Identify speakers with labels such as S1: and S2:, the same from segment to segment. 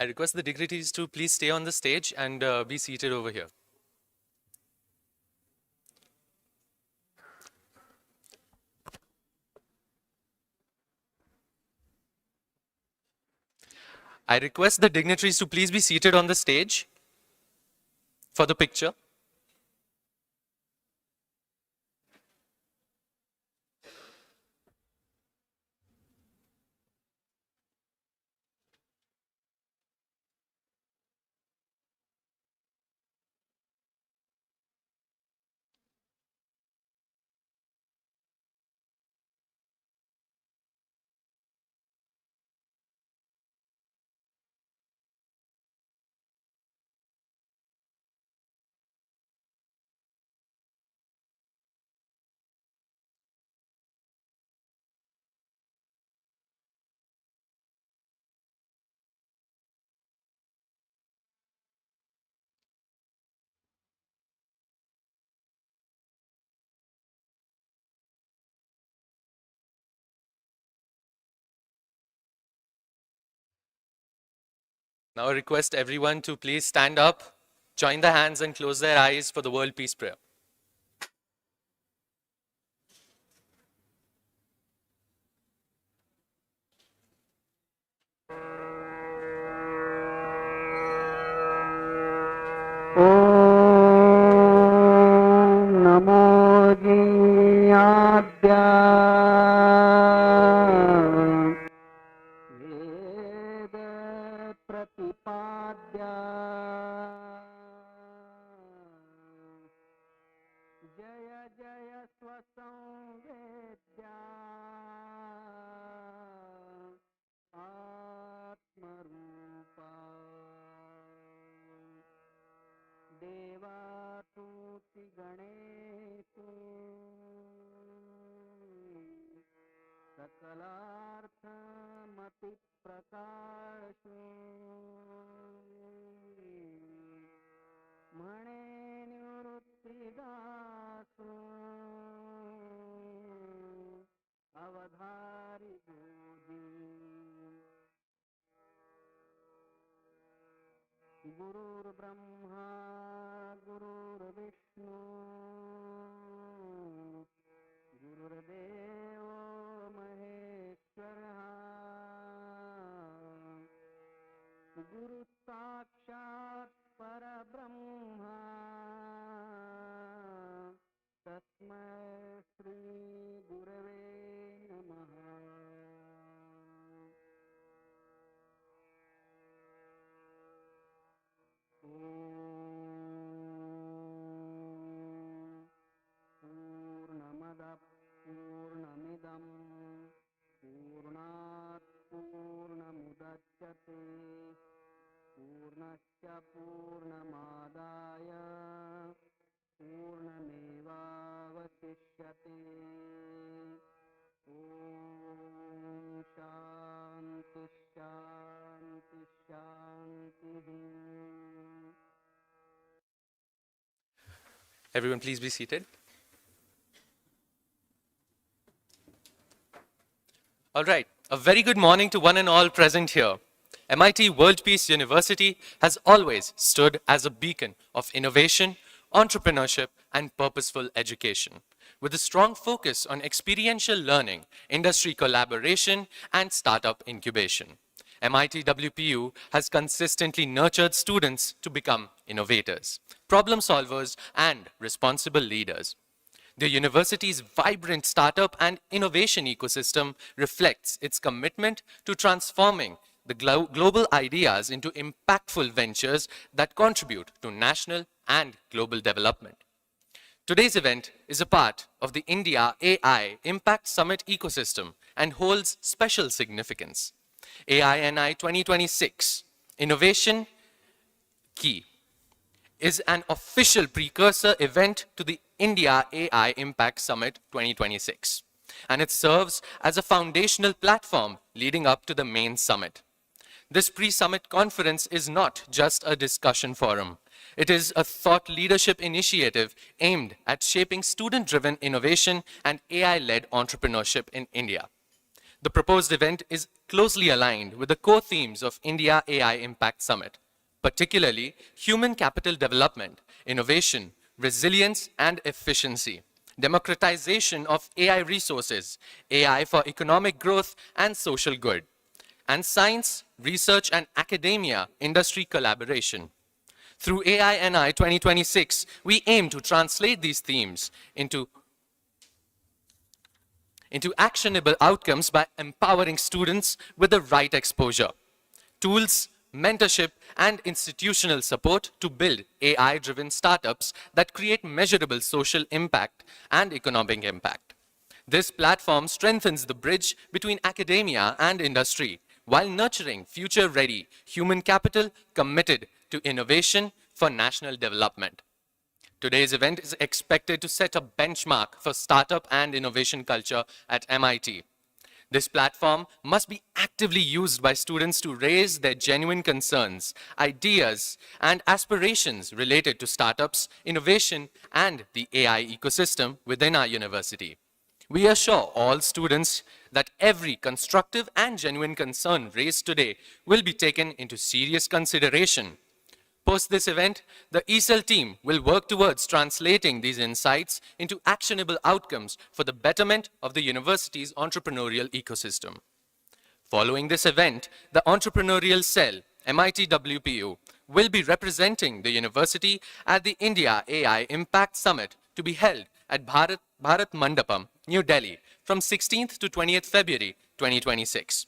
S1: I request the dignitaries to please stay on the stage and be seated over here. I request the dignitaries to please be seated on the stage for the picture. Now I request everyone to please stand up, join the hands and close their eyes for the World Peace Prayer.
S2: नमो जियाभ्या वेद प्रतिपाद्या जय जय स्वसंवेद्या आत्मरूपा देवातूति गणेषु सकलार्थमति प्रकाशो मणे निवृत्तिदासो अवधारि बोधि गुरुर्ब्रह्मा गुरुर्विष्णु गुरुर्देवो महेश्वरः गुरुसाक्षात् परब्रह्मा तस्मै श्री गुरवे नमः। पूर्णमदः पूर्णमिदं पूर्णात् पूर्णमुदच्यते पूर्णस्य पूर्णमादाय पूर्णमेवावशिष्यते ॐ
S1: Everyone, please be seated. All right, a very good morning to one and all present here. MIT World Peace University has always stood as a beacon of innovation, entrepreneurship, and purposeful education, with a strong focus on experiential learning, industry collaboration, and startup incubation. MIT WPU has consistently nurtured students to become innovators, problem solvers, and responsible leaders. The university's vibrant startup and innovation ecosystem reflects its commitment to transforming the global ideas into impactful ventures that contribute to national and global development. Today's event is a part of the India AI Impact Summit ecosystem and holds special significance. AINI 2026, Innovation Key, is an official precursor event to the India AI Impact Summit 2026, and it serves as a foundational platform leading up to the main summit. This pre-summit conference is not just a discussion forum. It is a thought leadership initiative aimed at shaping student-driven innovation and AI-led entrepreneurship in India. The proposed event is closely aligned with the core themes of India AI Impact Summit, particularly human capital development, innovation, resilience and efficiency, democratization of AI resources, AI for economic growth and social good, and science, research and academia industry collaboration. Through AINI 2026, we aim to translate these themes into actionable outcomes by empowering students with the right exposure, tools, mentorship, and institutional support to build AI-driven startups that create measurable social impact and economic impact. This platform strengthens the bridge between academia and industry while nurturing future-ready human capital committed to innovation for national development. Today's event is expected to set a benchmark for startup and innovation culture at MIT. This platform must be actively used by students to raise their genuine concerns, ideas, and aspirations related to startups, innovation, and the AI ecosystem within our university. We assure all students that every constructive and genuine concern raised today will be taken into serious consideration. Post this event, the ESL team will work towards translating these insights into actionable outcomes for the betterment of the university's entrepreneurial ecosystem. Following this event, the entrepreneurial cell, MIT WPU, will be representing the university at the India AI Impact Summit to be held at Bharat Mandapam, New Delhi, from 16th to 20th February 2026.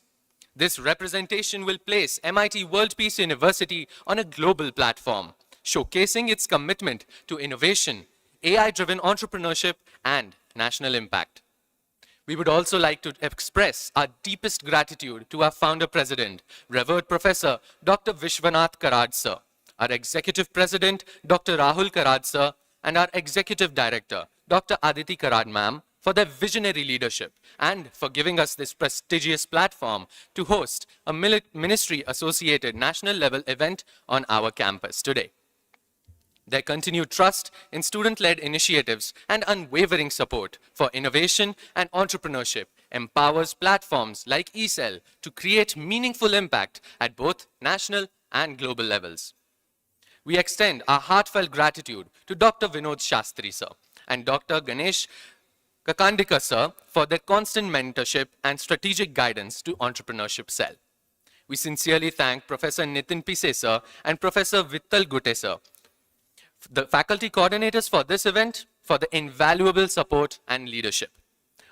S1: This representation will place MIT World Peace University on a global platform, showcasing its commitment to innovation, AI-driven entrepreneurship, and national impact. We would also like to express our deepest gratitude to our founder president, Revered Professor Dr. Vishwanath Karad sir, our executive president, Dr. Rahul Karad sir, and our executive director, Dr. Aditi Karad ma'am, for their visionary leadership and for giving us this prestigious platform to host a ministry-associated national-level event on our campus today. Their continued trust in student-led initiatives and unwavering support for innovation and entrepreneurship empowers platforms like ESL to create meaningful impact at both national and global levels. We extend our heartfelt gratitude to Dr. Vinod Shastri sir and Dr. Ganesh Kakandika sir for their constant mentorship and strategic guidance to Entrepreneurship Cell. We sincerely thank Professor Nitin Pise sir and Professor Vittal Gutte sir, the faculty coordinators for this event, for the invaluable support and leadership.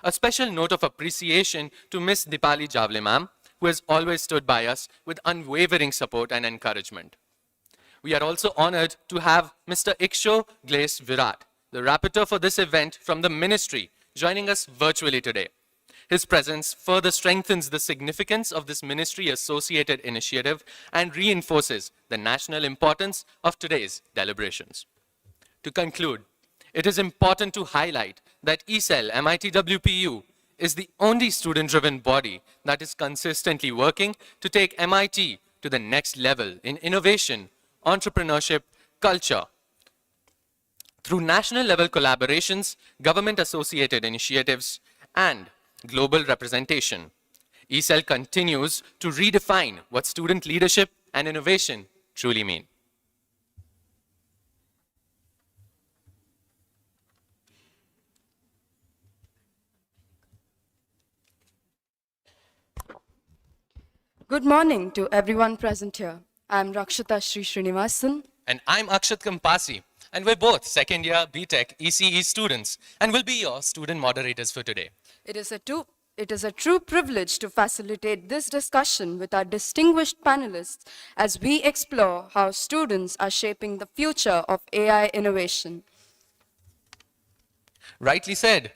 S1: A special note of appreciation to Ms. Dipali Javle ma'am, who has always stood by us with unwavering support and encouragement. We are also honored to have Mr. Iksho Glace Virat, the rapporteur for this event from the ministry, joining us virtually today. His presence further strengthens the significance of this ministry-associated initiative and reinforces the national importance of today's deliberations. To conclude, it is important to highlight that ESL MIT WPU is the only student-driven body that is consistently working to take MIT to the next level in innovation, entrepreneurship, culture. Through national level collaborations, government associated initiatives, and global representation, ECEL continues to redefine what student leadership and innovation truly mean.
S3: Good morning to everyone present here. I'm Rakshita Sri Srinivasan.
S1: And I'm Akshat Kampasi, and we're both second year BTech ECE students, and will be your student moderators for today.
S3: It is a true privilege to facilitate this discussion with our distinguished panelists as we explore how students are shaping the future of AI innovation.
S1: Rightly said.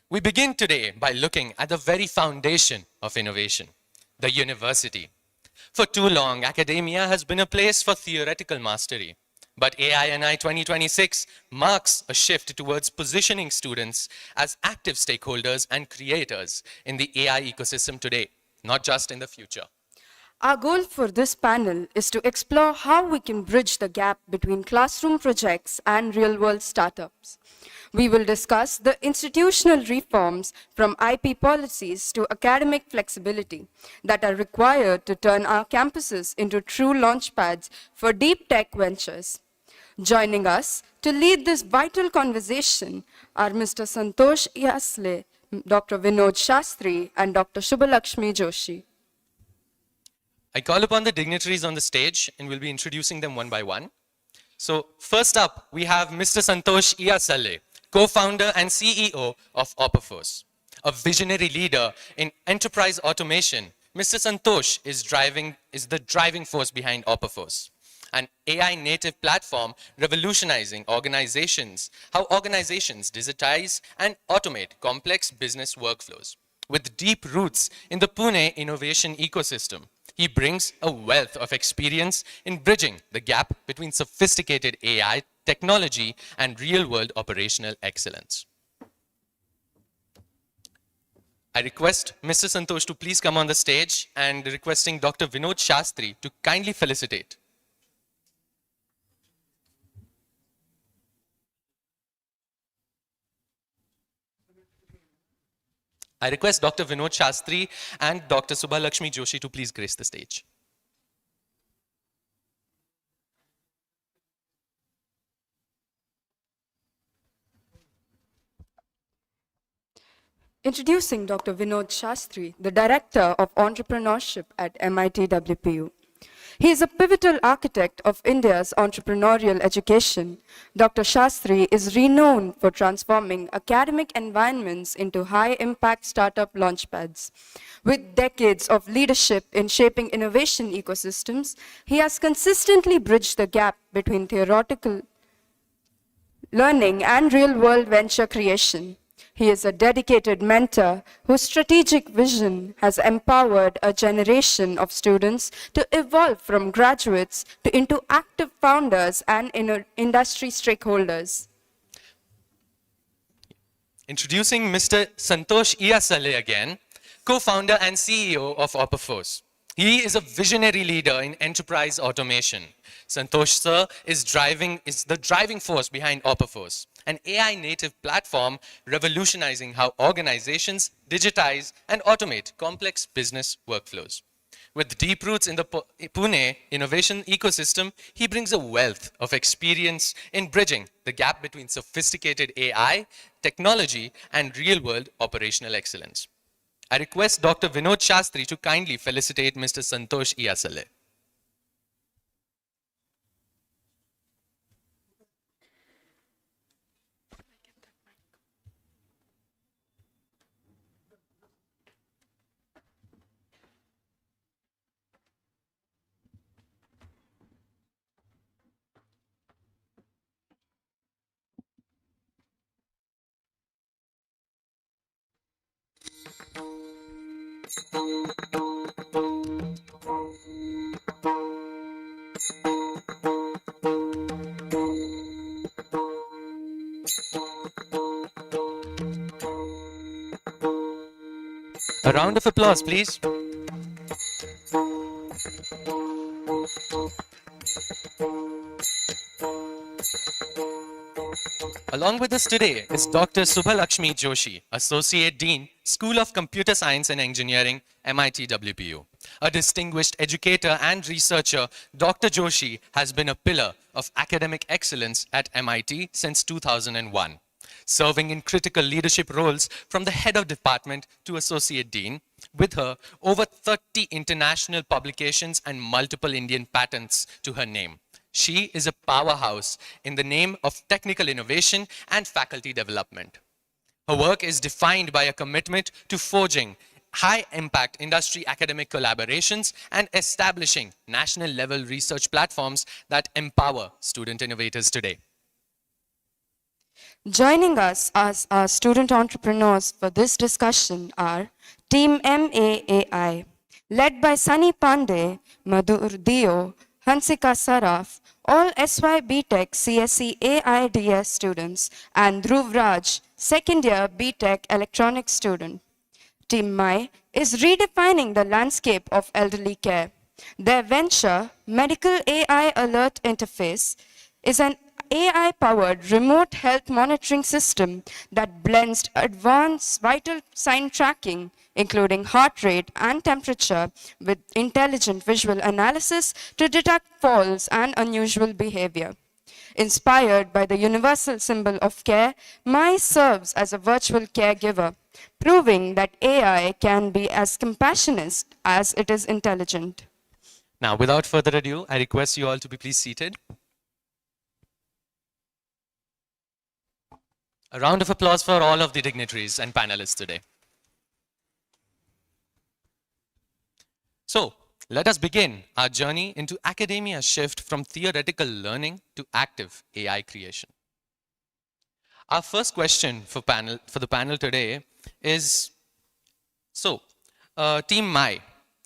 S1: We begin today by looking at the very foundation of innovation, the university. For too long, academia has been a place for theoretical mastery. But AI&I 2026 marks a shift towards positioning students as active stakeholders and creators in the AI ecosystem today, not just in the future.
S3: Our goal for this panel is to explore how we can bridge the gap between classroom projects and real-world startups. We will discuss the institutional reforms from IP policies to academic flexibility that are required to turn our campuses into true launchpads for deep tech ventures. Joining us to lead this vital conversation are Mr. Santosh Yasle, Dr. Vinod Shastri, and Dr. Subhalakshmi Joshi.
S1: I call upon the dignitaries on the stage and we'll be introducing them one by one. So first up, we have Mr. Santosh Iyasale, co-founder and CEO of Opifos. A visionary leader in enterprise automation, Mr. Santosh is the driving force behind Opifos, an AI-native platform revolutionizing how organizations digitize and automate complex business workflows. With deep roots in the Pune innovation ecosystem, he brings a wealth of experience in bridging the gap between sophisticated AI technology and real-world operational excellence. I request Mr. Santosh to please come on the stage and requesting Dr. Vinod Shastri to kindly felicitate. I request Dr. Vinod Shastri and Dr. Subhalakshmi Joshi to please grace the stage.
S3: Introducing Dr. Vinod Shastri, the Director of Entrepreneurship at MIT WPU. He is a pivotal architect of India's entrepreneurial education. Dr. Shastri is renowned for transforming academic environments into high-impact startup launchpads. With decades of leadership in shaping innovation ecosystems, he has consistently bridged the gap between theoretical learning and real-world venture creation. He is a dedicated mentor whose strategic vision has empowered a generation of students to evolve from graduates into active founders and industry stakeholders.
S1: Introducing Mr. Santosh Iyasale again, co-founder and CEO of Opifos. He is a visionary leader in enterprise automation. Santosh sir is the driving force behind Opifos, an AI-native platform revolutionizing how organizations digitize and automate complex business workflows. With deep roots in the Pune innovation ecosystem, he brings a wealth of experience in bridging the gap between sophisticated AI, technology, and real-world operational excellence. I request Dr. Vinod Shastri to kindly felicitate Mr. Santosh Iyasale. A round of applause, please. Along with us today is Dr. Subhalakshmi Joshi, Associate Dean, School of Computer Science and Engineering, MIT WPU. A distinguished educator and researcher, Dr. Joshi has been a pillar of academic excellence at MIT since 2001, serving in critical leadership roles from the head of department to associate dean. With her, over 30 international publications and multiple Indian patents to her name. She is a powerhouse in the name of technical innovation and faculty development. Her work is defined by a commitment to forging high-impact industry academic collaborations and establishing national-level research platforms that empower student innovators today.
S3: Joining us as our student entrepreneurs for this discussion are Team MAAI, led by Sunny Pandey, Madhur Dio, Hansika Saraf, all SY-BTech CSE AIDS students, and Dhruv Raj, second year BTech electronics student. Team MAI is redefining the landscape of elderly care. Their venture, Medical AI Alert Interface, is an AI-powered remote health monitoring system that blends advanced vital sign tracking, including heart rate and temperature, with intelligent visual analysis to detect falls and unusual behavior. Inspired by the universal symbol of care, MAI serves as a virtual caregiver, proving that AI can be as compassionate as it is intelligent.
S1: Now, without further ado, I request you all to be please seated. A round of applause for all of the dignitaries and panelists today. So, let us begin our journey into academia's shift from theoretical learning to active AI creation. Our first question for the panel today is, Team MAI,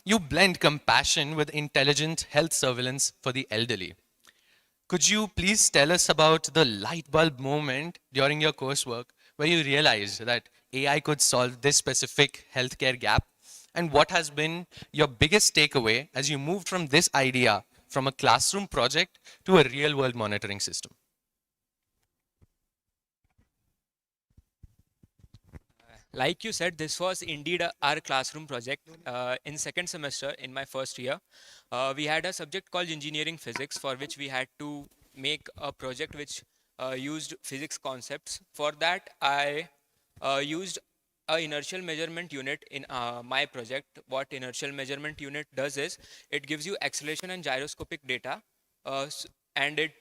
S1: you blend compassion with intelligent health surveillance for the elderly. Could you please tell us about the light bulb moment during your coursework where you realized that AI could solve this specific healthcare gap? And what has been your biggest takeaway as you moved from this idea from a classroom project to a real world monitoring system?
S4: Like you said, this was indeed our classroom project. In second semester, in my first year, we had a subject called engineering physics, for which we had to make a project which used physics concepts. For that, I used a inertial measurement unit in my project. What inertial measurement unit does is, it gives you acceleration and gyroscopic data, and it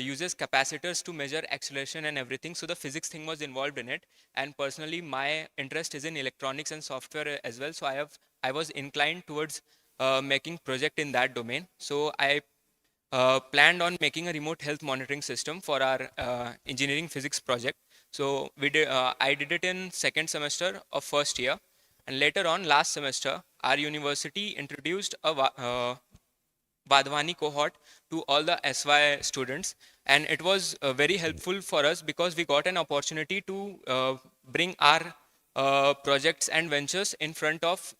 S4: uses capacitors to measure acceleration and everything. So the physics thing was involved in it. And personally, my interest is in electronics and software as well. So I was inclined towards making project in that domain. So I planned on making a remote health monitoring system for our engineering physics project. So I did it in second semester of first year. And later on, last semester, our university introduced a Vadhwani cohort to all the SY students, and it was very helpful for us because we got an opportunity to bring our projects and ventures in front of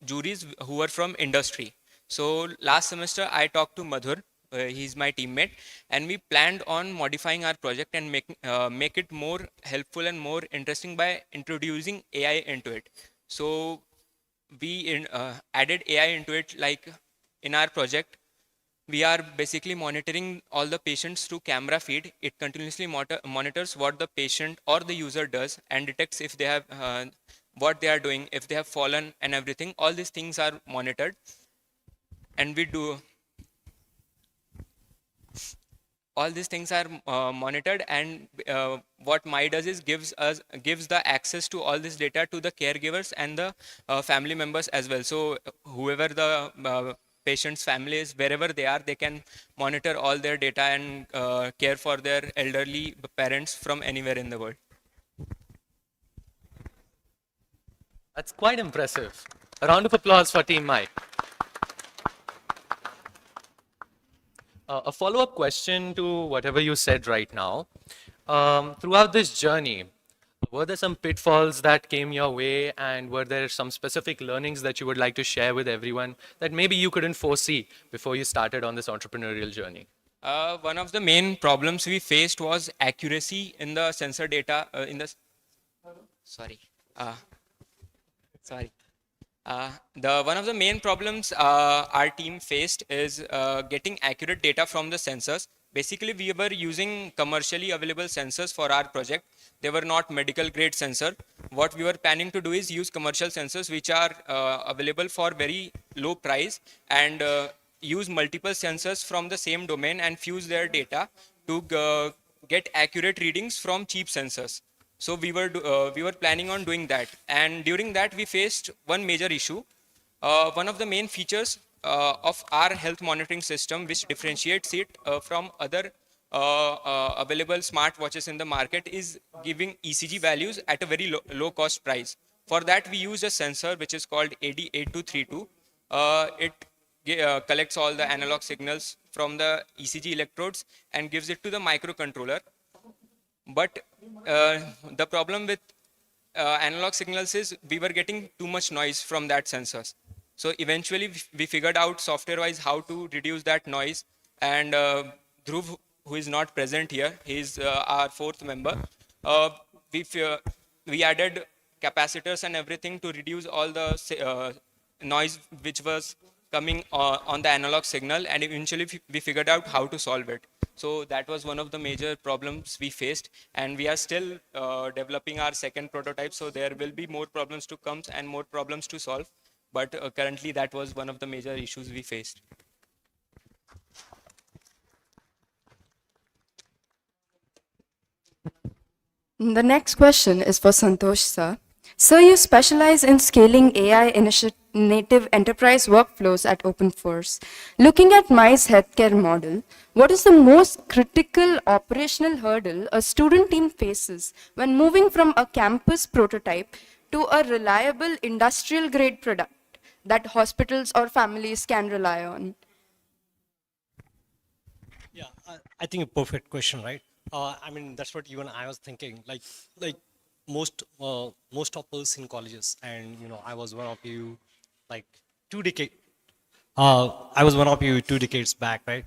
S4: juries who were from industry. So last semester I talked to Madhur, he's my teammate, and we planned on modifying our project and make it more helpful and more interesting by introducing AI into it. So we added AI into it, like in our project, we are basically monitoring all the patients through camera feed. It continuously monitors what the patient or the user does and detects if they have what they are doing, if they have fallen and everything. All these things are monitored, and we do all these things are monitored. And what MAI does is gives the access to all this data to the caregivers and the family members as well. So whoever the patient's family is, wherever they are, they can monitor all their data and care for their elderly parents from anywhere in the world.
S1: That's quite impressive. A round of applause for Team MAI. A follow-up question to whatever you said right now. Throughout this journey, were there some pitfalls that came your way, and were there some specific learnings that you would like to share with everyone that maybe you couldn't foresee before you started on this entrepreneurial journey?
S4: One of the main problems we faced was accuracy in the sensor data. Sorry, uh, sorry. The one of the main problems our team faced is getting accurate data from the sensors. Basically, we were using commercially available sensors for our project. They were not medical grade sensor. What we were planning to do is use commercial sensors which are available for very low price and use multiple sensors from the same domain and fuse their data to get accurate readings from cheap sensors. So we were planning on doing that, and during that we faced one major issue. One of the main features of our health monitoring system, which differentiates it from other available smartwatches in the market, is giving ECG values at a very low cost price. For that, we use a sensor which is called AD8232. It collects all the analog signals from the ECG electrodes and gives it to the microcontroller. But the problem with analog signals is we were getting too much noise from that sensors. So eventually we figured out software-wise how to reduce that noise. And Dhruv, who is not present here, he's our fourth member. Uh, we, we added capacitors and everything to reduce all the noise which was coming on the analog signal, and eventually we figured out how to solve it. So that was one of the major problems we faced, and we are still developing our second prototype, so there will be more problems to come and more problems to solve, but currently that was one of the major issues we faced.
S3: The next question is for Santosh sir. Sir, you specialize in scaling AI native enterprise workflows at OpenForce. Looking at MICE healthcare model, what is the most critical operational hurdle a student team faces when moving from a campus prototype to a reliable industrial grade product that hospitals or families can rely on?
S5: Yeah, I think a perfect question, right? I mean, that's what even I was thinking. Like most of us in colleges, and I was one of you, like 2 decades. I was one of you 2 decades back, right?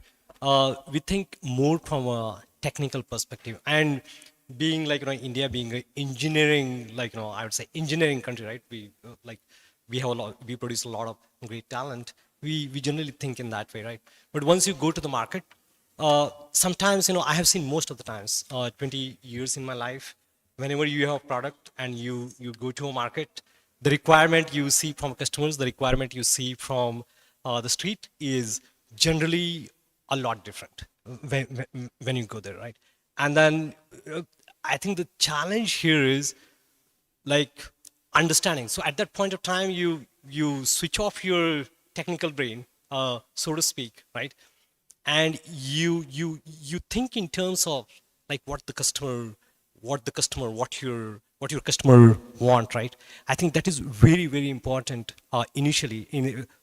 S5: We think more from a technical perspective, and being like India being an engineering, like I would say engineering country, right? We have a lot, we produce a lot of great talent. We generally think in that way, right? But once you go to the market, sometimes I have seen most of the times, 20 years in my life, whenever you have a product and you go to a market, the requirement you see from customers, the requirement you see from the street is generally a lot different when you go there, right? And then I think the challenge here is like understanding. So at that point of time, you switch off your technical brain, so to speak, right? And you think in terms of like what your customer want, right? I think that is very very important initially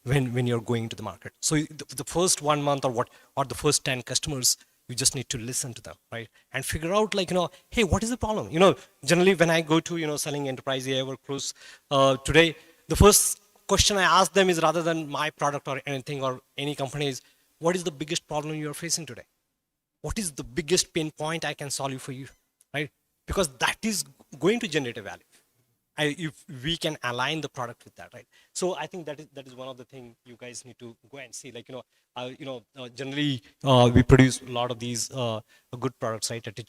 S5: when you're going to the market. So the first 1 month or the first 10 customers, you just need to listen to them, right? And figure out like hey, what is the problem? Generally when I go to selling enterprise AI workflows today, the first question I ask them is, rather than my product or anything or any company, is what is the biggest problem you are facing today? What is the biggest pain point I can solve for you, right? Because that is going to generate a value. If we can align the product with that, right? So I think that is one of the things you guys need to go and see. Like generally we produce a lot of these good products, right, at a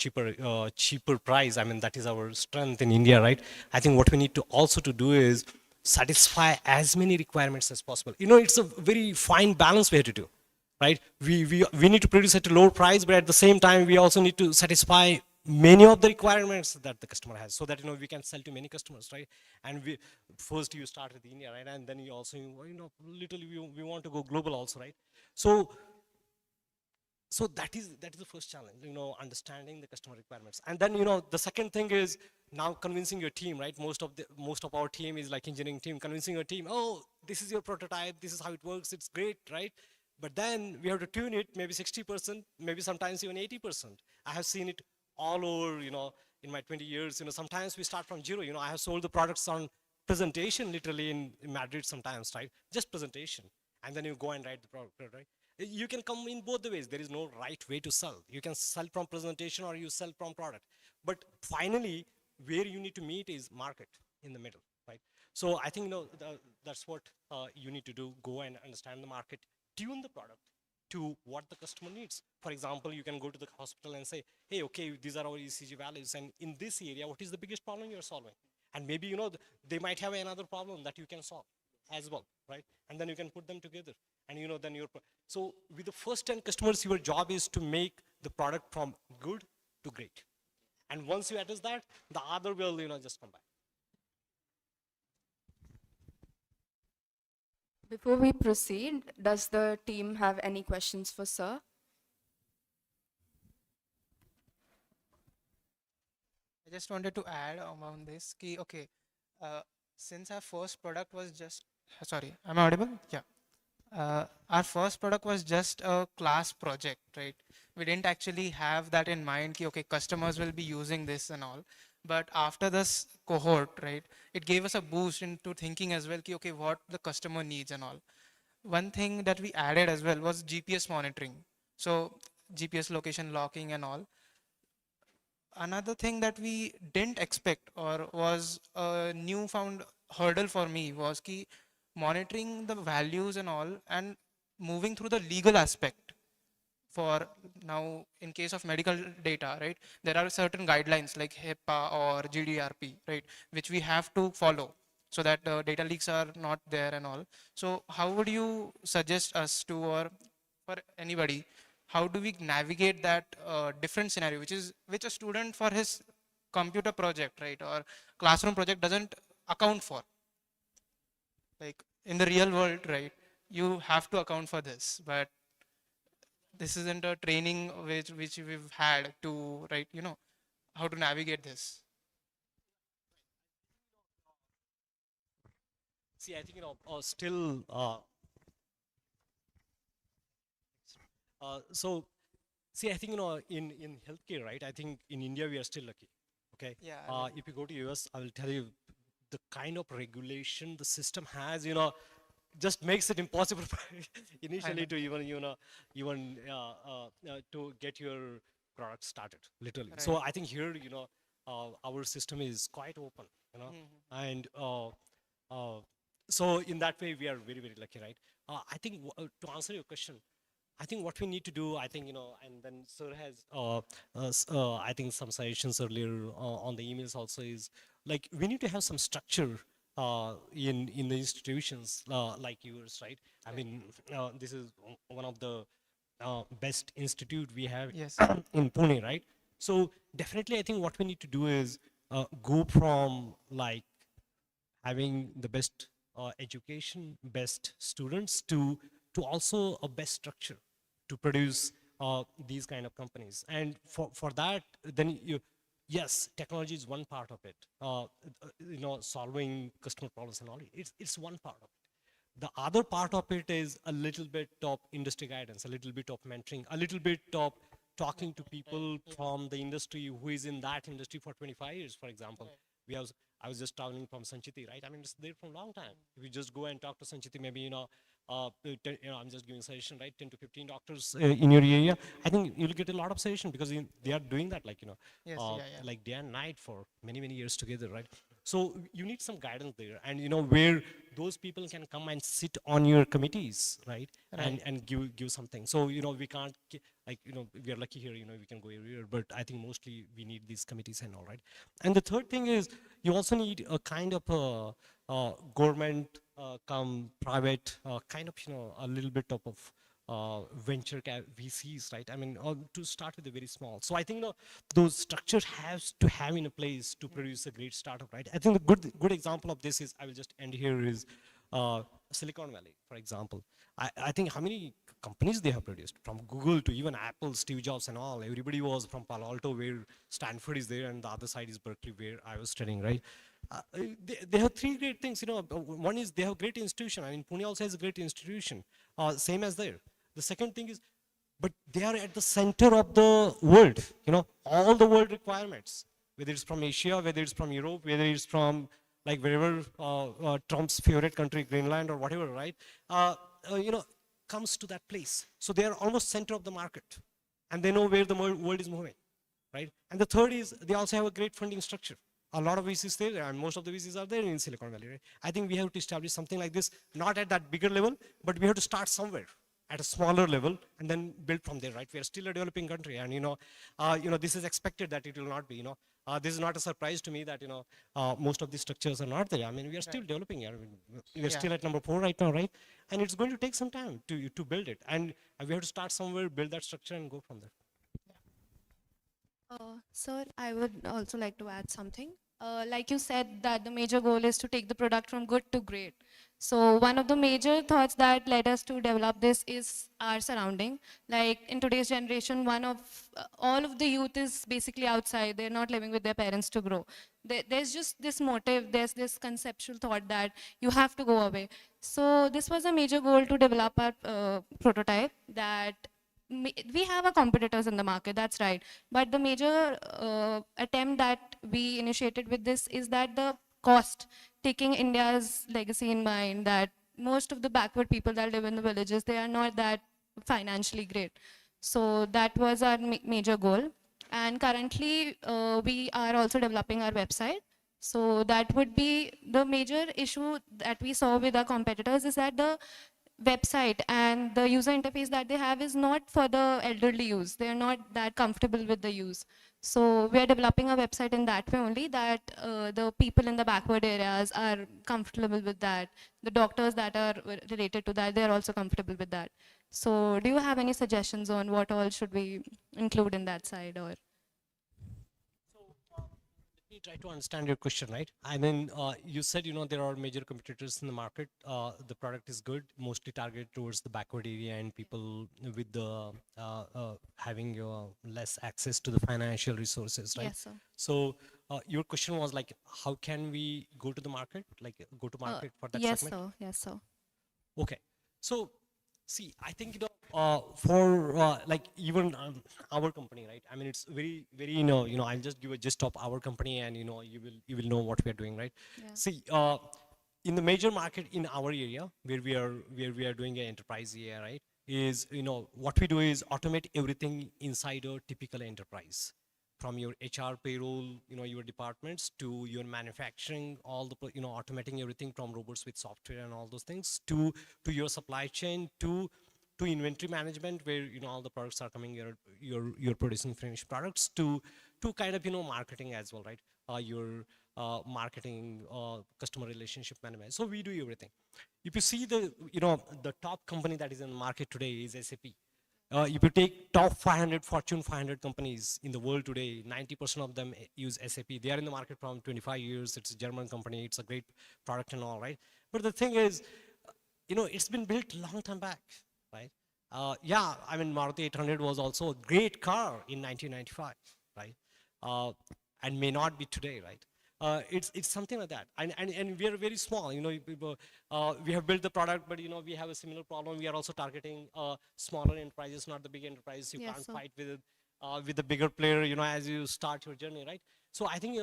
S5: cheaper price. I mean, that is our strength in India, right? I think what we need to also to do is satisfy as many requirements as possible. It's a very fine balance we have to do, right? We need to produce at a lower price, but at the same time we also need to satisfy many of the requirements that the customer has, so that we can sell to many customers, right? And we first you start with India, right? And then you also literally we want to go global also, right? So that is the first challenge, understanding the customer requirements. And then the second thing is now convincing your team, right? Most of our team is like engineering team, convincing your team, oh, this is your prototype, this is how it works, it's great, right? But then we have to tune it, maybe 60%, maybe sometimes even 80%. I have seen it all over, in my 20 years. Sometimes we start from zero. I have sold the products on presentation, literally in Madrid sometimes, right? Just presentation. And then you go and write the product, right? You can come in both the ways. There is no right way to sell. You can sell from presentation or you sell from product. But finally, where you need to meet is market in the middle, right? So I think that's what you need to do. Go and understand the market, tune the product to what the customer needs. For example, you can go to the hospital and say, hey, okay, these are our ECG values. And in this area, what is the biggest problem you're solving? And maybe, they might have another problem that you can solve as well, right? And then you can put them together. And, then so with the first 10 customers, your job is to make the product from good to great. And once you address that, the other will, just come back.
S3: Before we proceed, does the team have any questions for Sir?
S6: I just wanted to add on this. Okay, since our first product was just, sorry, am I audible? Yeah. Our first product was just a class project, right? We didn't actually have that in mind. Okay, customers will be using this and all. But after this cohort, right, it gave us a boost into thinking as well. Okay, what the customer needs and all. One thing that we added as well was GPS monitoring. So GPS location locking and all. Another thing that we didn't expect or was a newfound hurdle for me was monitoring the values and all and moving through the legal aspect. For now, in case of medical data, right, there are certain guidelines like HIPAA or GDRP, right, which we have to follow so that data leaks are not there and all. So how would you suggest us to, or for anybody, how do we navigate that different scenario, which a student for his computer project, right, or classroom project doesn't account for? Like in the real world, right, you have to account for this, but this isn't a training which we've had to, right, how to navigate this.
S5: See, I think, still, so, see, I think, in healthcare, right, I think in India, we are still lucky, okay?
S6: Yeah, I
S5: If you go to US, I will tell you, the kind of regulation the system has, just makes it impossible initially to even to get your product started, literally. So
S6: Right.
S5: I think here, our system is quite open, and so in that way, we are very, very lucky, right? I think to answer your question, I think what we need to do, I think, and then Sir has, I think, some suggestions earlier on the emails also is, like, we need to have some structure in the institutions like yours, right? I mean, this is one of the best institute we have
S6: Yes.
S5: in Pune, right? So definitely, I think what we need to do is go from, like, having the best education, best students, to also a best structure to produce these kind of companies. And for that, then yes, technology is one part of it. Solving customer problems and all, it's one part of it. The other part of it is a little bit of industry guidance, a little bit of mentoring, a little bit of talking to people from the industry who is in that industry for 25 years, for example. I was just traveling from Sanchiti, right? I mean, it's there for a long time. If you just go and talk to Sanchiti, maybe, I'm just giving suggestion, right? 10 to 15 doctors in your area. I think you'll get a lot of suggestion because they are doing that, like,
S6: Yes, yeah, yeah.
S5: like day and night for many, many years together, right? So you need some guidance there, and where those people can come and sit on your committees, right? And give something. So we can't like we are lucky here. We can go everywhere, but I think mostly we need these committees and all, right? And the third thing is you also need a kind of a government come private kind of a little bit of venture VCs, right? I mean, to start with a very small. So I think those structures has to have in a place to produce a great startup, right? I think the good example of this is, I will just end here, is Silicon Valley, for example. I think how many companies they have produced, from Google to even Apple, Steve Jobs and all. Everybody was from Palo Alto, where Stanford is there, and the other side is Berkeley, where I was studying, right? They have three great things. One is they have great institution. I mean, Pune also has a great institution, same as there. The second thing is, but they are at the center of the world, all the world requirements, whether it's from Asia, whether it's from Europe, whether it's from, like, wherever Trump's favorite country, Greenland or whatever, right? comes to that place. So they are almost center of the market, and they know where the world is moving, right? And the third is they also have a great funding structure. A lot of VCs there, and most of the VCs are there in Silicon Valley, right? I think we have to establish something like this, not at that bigger level, but we have to start somewhere at a smaller level and then build from there, right? We are still a developing country, and this is expected that it will not be. This is not a surprise to me that most of these structures are not there. I mean, we are still developing here. I mean, we are still at number 4 right now, right? And it's going to take some time to build it, and we have to start somewhere, build that structure, and go from there.
S7: Sir, I would also like to add something. Like you said that the major goal is to take the product from good to great. So one of the major thoughts that led us to develop this is our surrounding. Like in today's generation, all of the youth is basically outside. They're not living with their parents to grow. There's just this motive, there's this conceptual thought that you have to go away. So this was a major goal to develop our prototype that we have our competitors in the market, that's right. But the major attempt that we initiated with this is that the cost, taking India's legacy in mind, that most of the backward people that live in the villages, they are not that financially great. So that was our major goal. And currently, we are also developing our website. So that would be the major issue that we saw with our competitors, is that the website and the user interface that they have is not for the elderly use. They are not that comfortable with the use. So we are developing a website in that way only, that the people in the backward areas are comfortable with that. The doctors that are related to that, they are also comfortable with that. So do you have any suggestions on what all should we include in that side? Or
S5: Let me try to understand your question, right? I mean, you said, there are major competitors in the market. The product is good, mostly targeted towards the backward area and people with the having less access to the financial resources, right?
S7: yes, sir.
S5: So your question was like, how can we go to the market, like go to market for that
S7: Yes,
S5: segment?
S7: sir. Yes, sir.
S5: Okay. So, see, I think, for like even our company, right? I mean, it's very, very, I'll just give a gist of our company, and, you will know what we are doing, right?
S7: Yeah.
S5: See, in the major market in our area where we are doing an enterprise AI, right? Is, what we do is automate everything inside a typical enterprise, from your HR payroll, your departments, to your manufacturing, all the, automating everything from robots with software and all those things, to your supply chain, to inventory management, where, all the products are coming, you're producing finished products, to kind of, marketing as well, right? Your marketing, customer relationship management. So we do everything. If you see the top company that is in the market today is SAP. If you take top 500 Fortune 500 companies in the world today, 90% of them use SAP. They are in the market from 25 years. It's a German company. It's a great product and all, right? But the thing is, it's been built a long time back, right? Yeah, I mean, Maruti 800 was also a great car in 1995, right? And may not be today, right? It's something like that, and we are very small. We have built the product, but we have a similar problem. We are also targeting smaller enterprises, not the big enterprises. You
S7: Yes,
S5: can't
S7: sir.
S5: fight with the bigger player, as you start your journey, right? So I think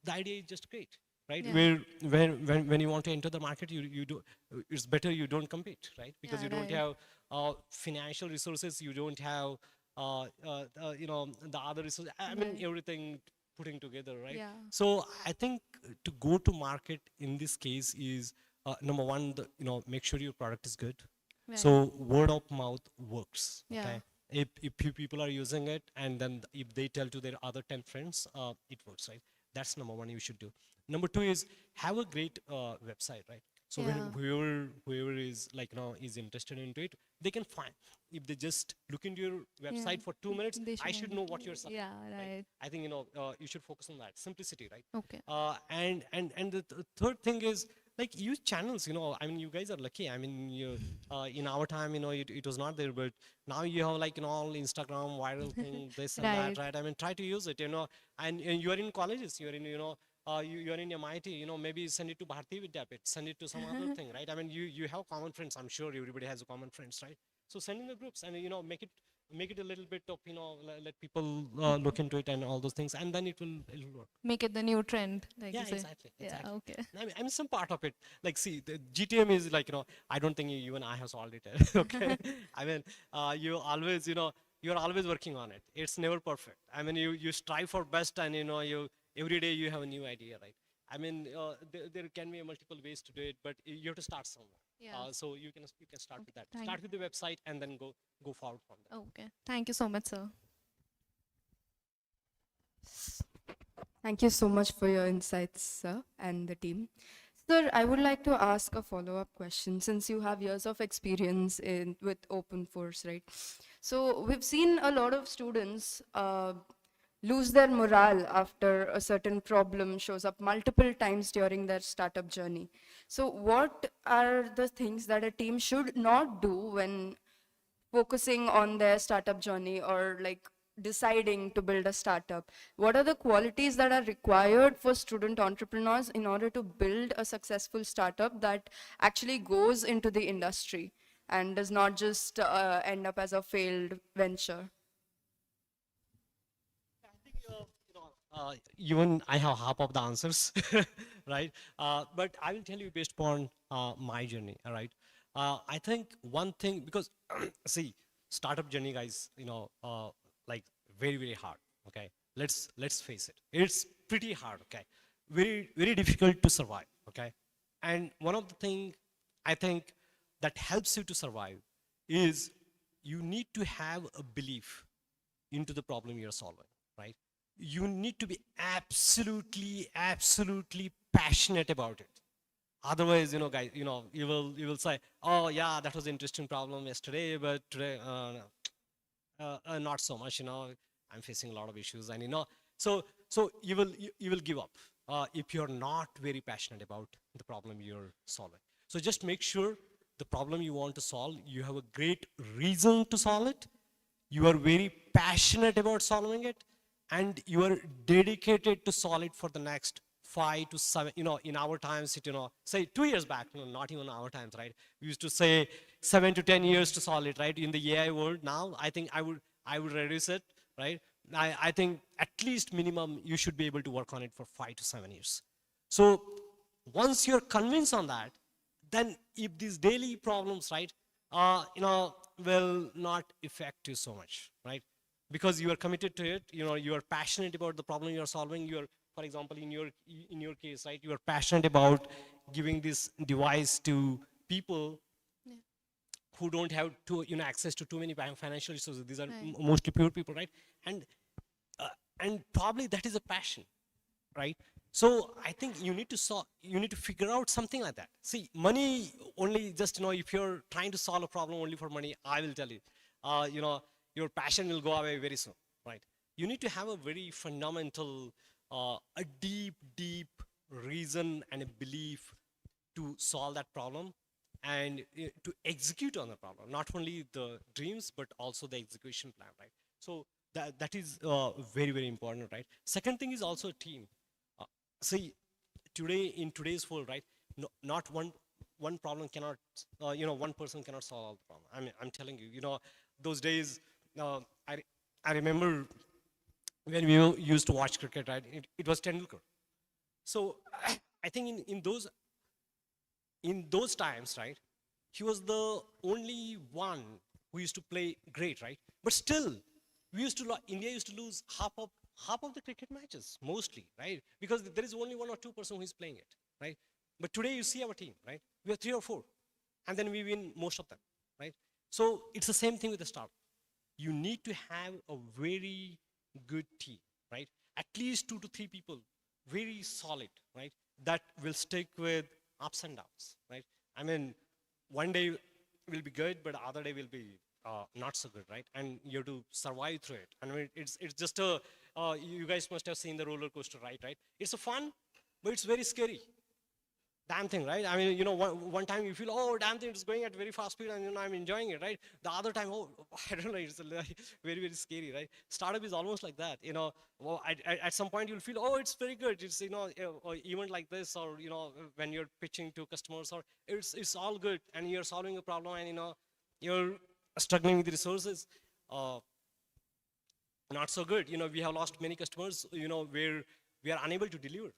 S5: the idea is just great, right?
S7: Yeah.
S5: Where when you want to enter the market, you do. It's better you don't compete, right? Because
S7: Yeah,
S5: you don't
S7: right.
S5: have financial resources. You don't have the other resources. I mean,
S7: Right.
S5: everything putting together, right?
S7: Yeah.
S5: So I think to go to market in this case is number one, make sure your product is good.
S7: Right.
S5: So word of mouth works.
S7: Yeah.
S5: Okay. If few people are using it, and then if they tell to their other 10 friends, it works, right? That's number one you should do. Number two is have a great website, right? So when
S7: Yeah.
S5: whoever is is interested into it, they can find. If they just look into your website
S7: Yeah.
S5: for 2 minutes,
S7: They
S5: I should
S7: should.
S5: know what you're selling.
S7: Yeah,
S5: Right?
S7: right.
S5: I think you should focus on that simplicity, right?
S7: Okay.
S5: And the third thing is like use channels. I mean, you guys are lucky. I mean, in our time, it was not there, but now you have all Instagram viral thing, this and that,
S7: Right.
S5: right? I mean, try to use it. And you are in colleges, you are in you are in MIT, maybe send it to Bharti Vidyapit, send it to some other thing, right? I mean, you have common friends. I'm sure everybody has a common friends, right? So send in the groups and make it make it a little bit of, let people look into it and all those things, and then it'll work.
S7: Make it the new trend, like
S5: Yeah,
S7: you say.
S5: exactly.
S7: Yeah, okay.
S5: I mean, some part of it. Like, see, the GTM is like, I don't think you and I have solved it. Okay. I mean, you always, you're always working on it. It's never perfect. I mean, you strive for best, and you every day you have a new idea, right? I mean, there can be multiple ways to do it, but you have to start somewhere.
S7: Yeah.
S5: So you can start with that.
S7: thank-
S5: Start with the website, and then go forward from there.
S7: Okay. Thank you so much, sir.
S3: Thank you so much for your insights, sir, and the team. Sir, I would like to ask a follow-up question since you have years of experience with open force, right? So we've seen a lot of students lose their morale after a certain problem shows up multiple times during their startup journey. So what are the things that a team should not do when focusing on their startup journey or like deciding to build a startup? What are the qualities that are required for student entrepreneurs in order to build a successful startup that actually goes into the industry and does not just end up as a failed venture?
S5: Even I have half of the answers, right? But I will tell you based upon my journey, all right? I think one thing, because see, startup journey, guys, like very, very hard, okay? Let's face it. It's pretty hard, okay? Very, very difficult to survive, okay? And one of the thing I think that helps you to survive is you need to have a belief into the problem you're solving, right? You need to be absolutely, absolutely passionate about it. Otherwise, guys, you will say, oh yeah, that was an interesting problem yesterday, but today, not so much. I'm facing a lot of issues, and so you will give up if you're not very passionate about the problem you're solving. So just make sure the problem you want to solve, you have a great reason to solve it. You are very passionate about solving it, and you are dedicated to solve it for the next 5 to 7, in our times, say 2 years back, not even our times, right? We used to say 7 to 10 years to solve it, right? In the AI world now, I think I would reduce it, right? I think at least minimum you should be able to work on it for 5 to 7 years. So once you're convinced on that, then if these daily problems, right, will not affect you so much, right? Because you are committed to it, you are passionate about the problem you are solving. For example, in your case, right, you are passionate about giving this device to people who don't have access to too many financial resources. These are mostly poor people, right? And probably that is a passion, right? So I think you need to figure out something like that. See, money only just, if you're trying to solve a problem only for money, I will tell you, your passion will go away very soon, right? You need to have a very fundamental, a deep, deep reason and a belief to solve that problem and to execute on the problem. Not only the dreams, but also the execution plan, right? So that is very, very important, right? Second thing is also a team. See, in today's world, right? No, not one problem cannot, one person cannot solve all the problem. I mean, I'm telling you, those days, I remember when we used to watch cricket, right? It was Tendulkar. So I think in those times, right, he was the only one who used to play great, right? But still, India used to lose half of the cricket matches, mostly, right? Because there is only 1 or 2% who is playing it, right? But today you see our team, right? We have 3 or 4, and then we win most of them, right? So it's the same thing with the startup. You need to have a very good team, right? At least 2 to 3 people, very solid, right? That will stick with ups and downs, right? I mean, one day will be good, but the other day will be not so good, right? And you have to survive through it. I mean, it's just you guys must have seen the roller coaster ride, right? It's a fun, but it's very scary. Damn thing, right? I mean, one time you feel, oh, damn thing, it's going at very fast speed, and I'm enjoying it, right? The other time, oh, I don't know, it's very, very scary, right? Startup is almost like that, Well, at some point you'll feel, oh, it's very good. It's or event like this, or when you're pitching to customers, or it's all good, and you're solving a problem, and you're struggling with the resources. uh, not so good. We have lost many customers, where we are unable to deliver,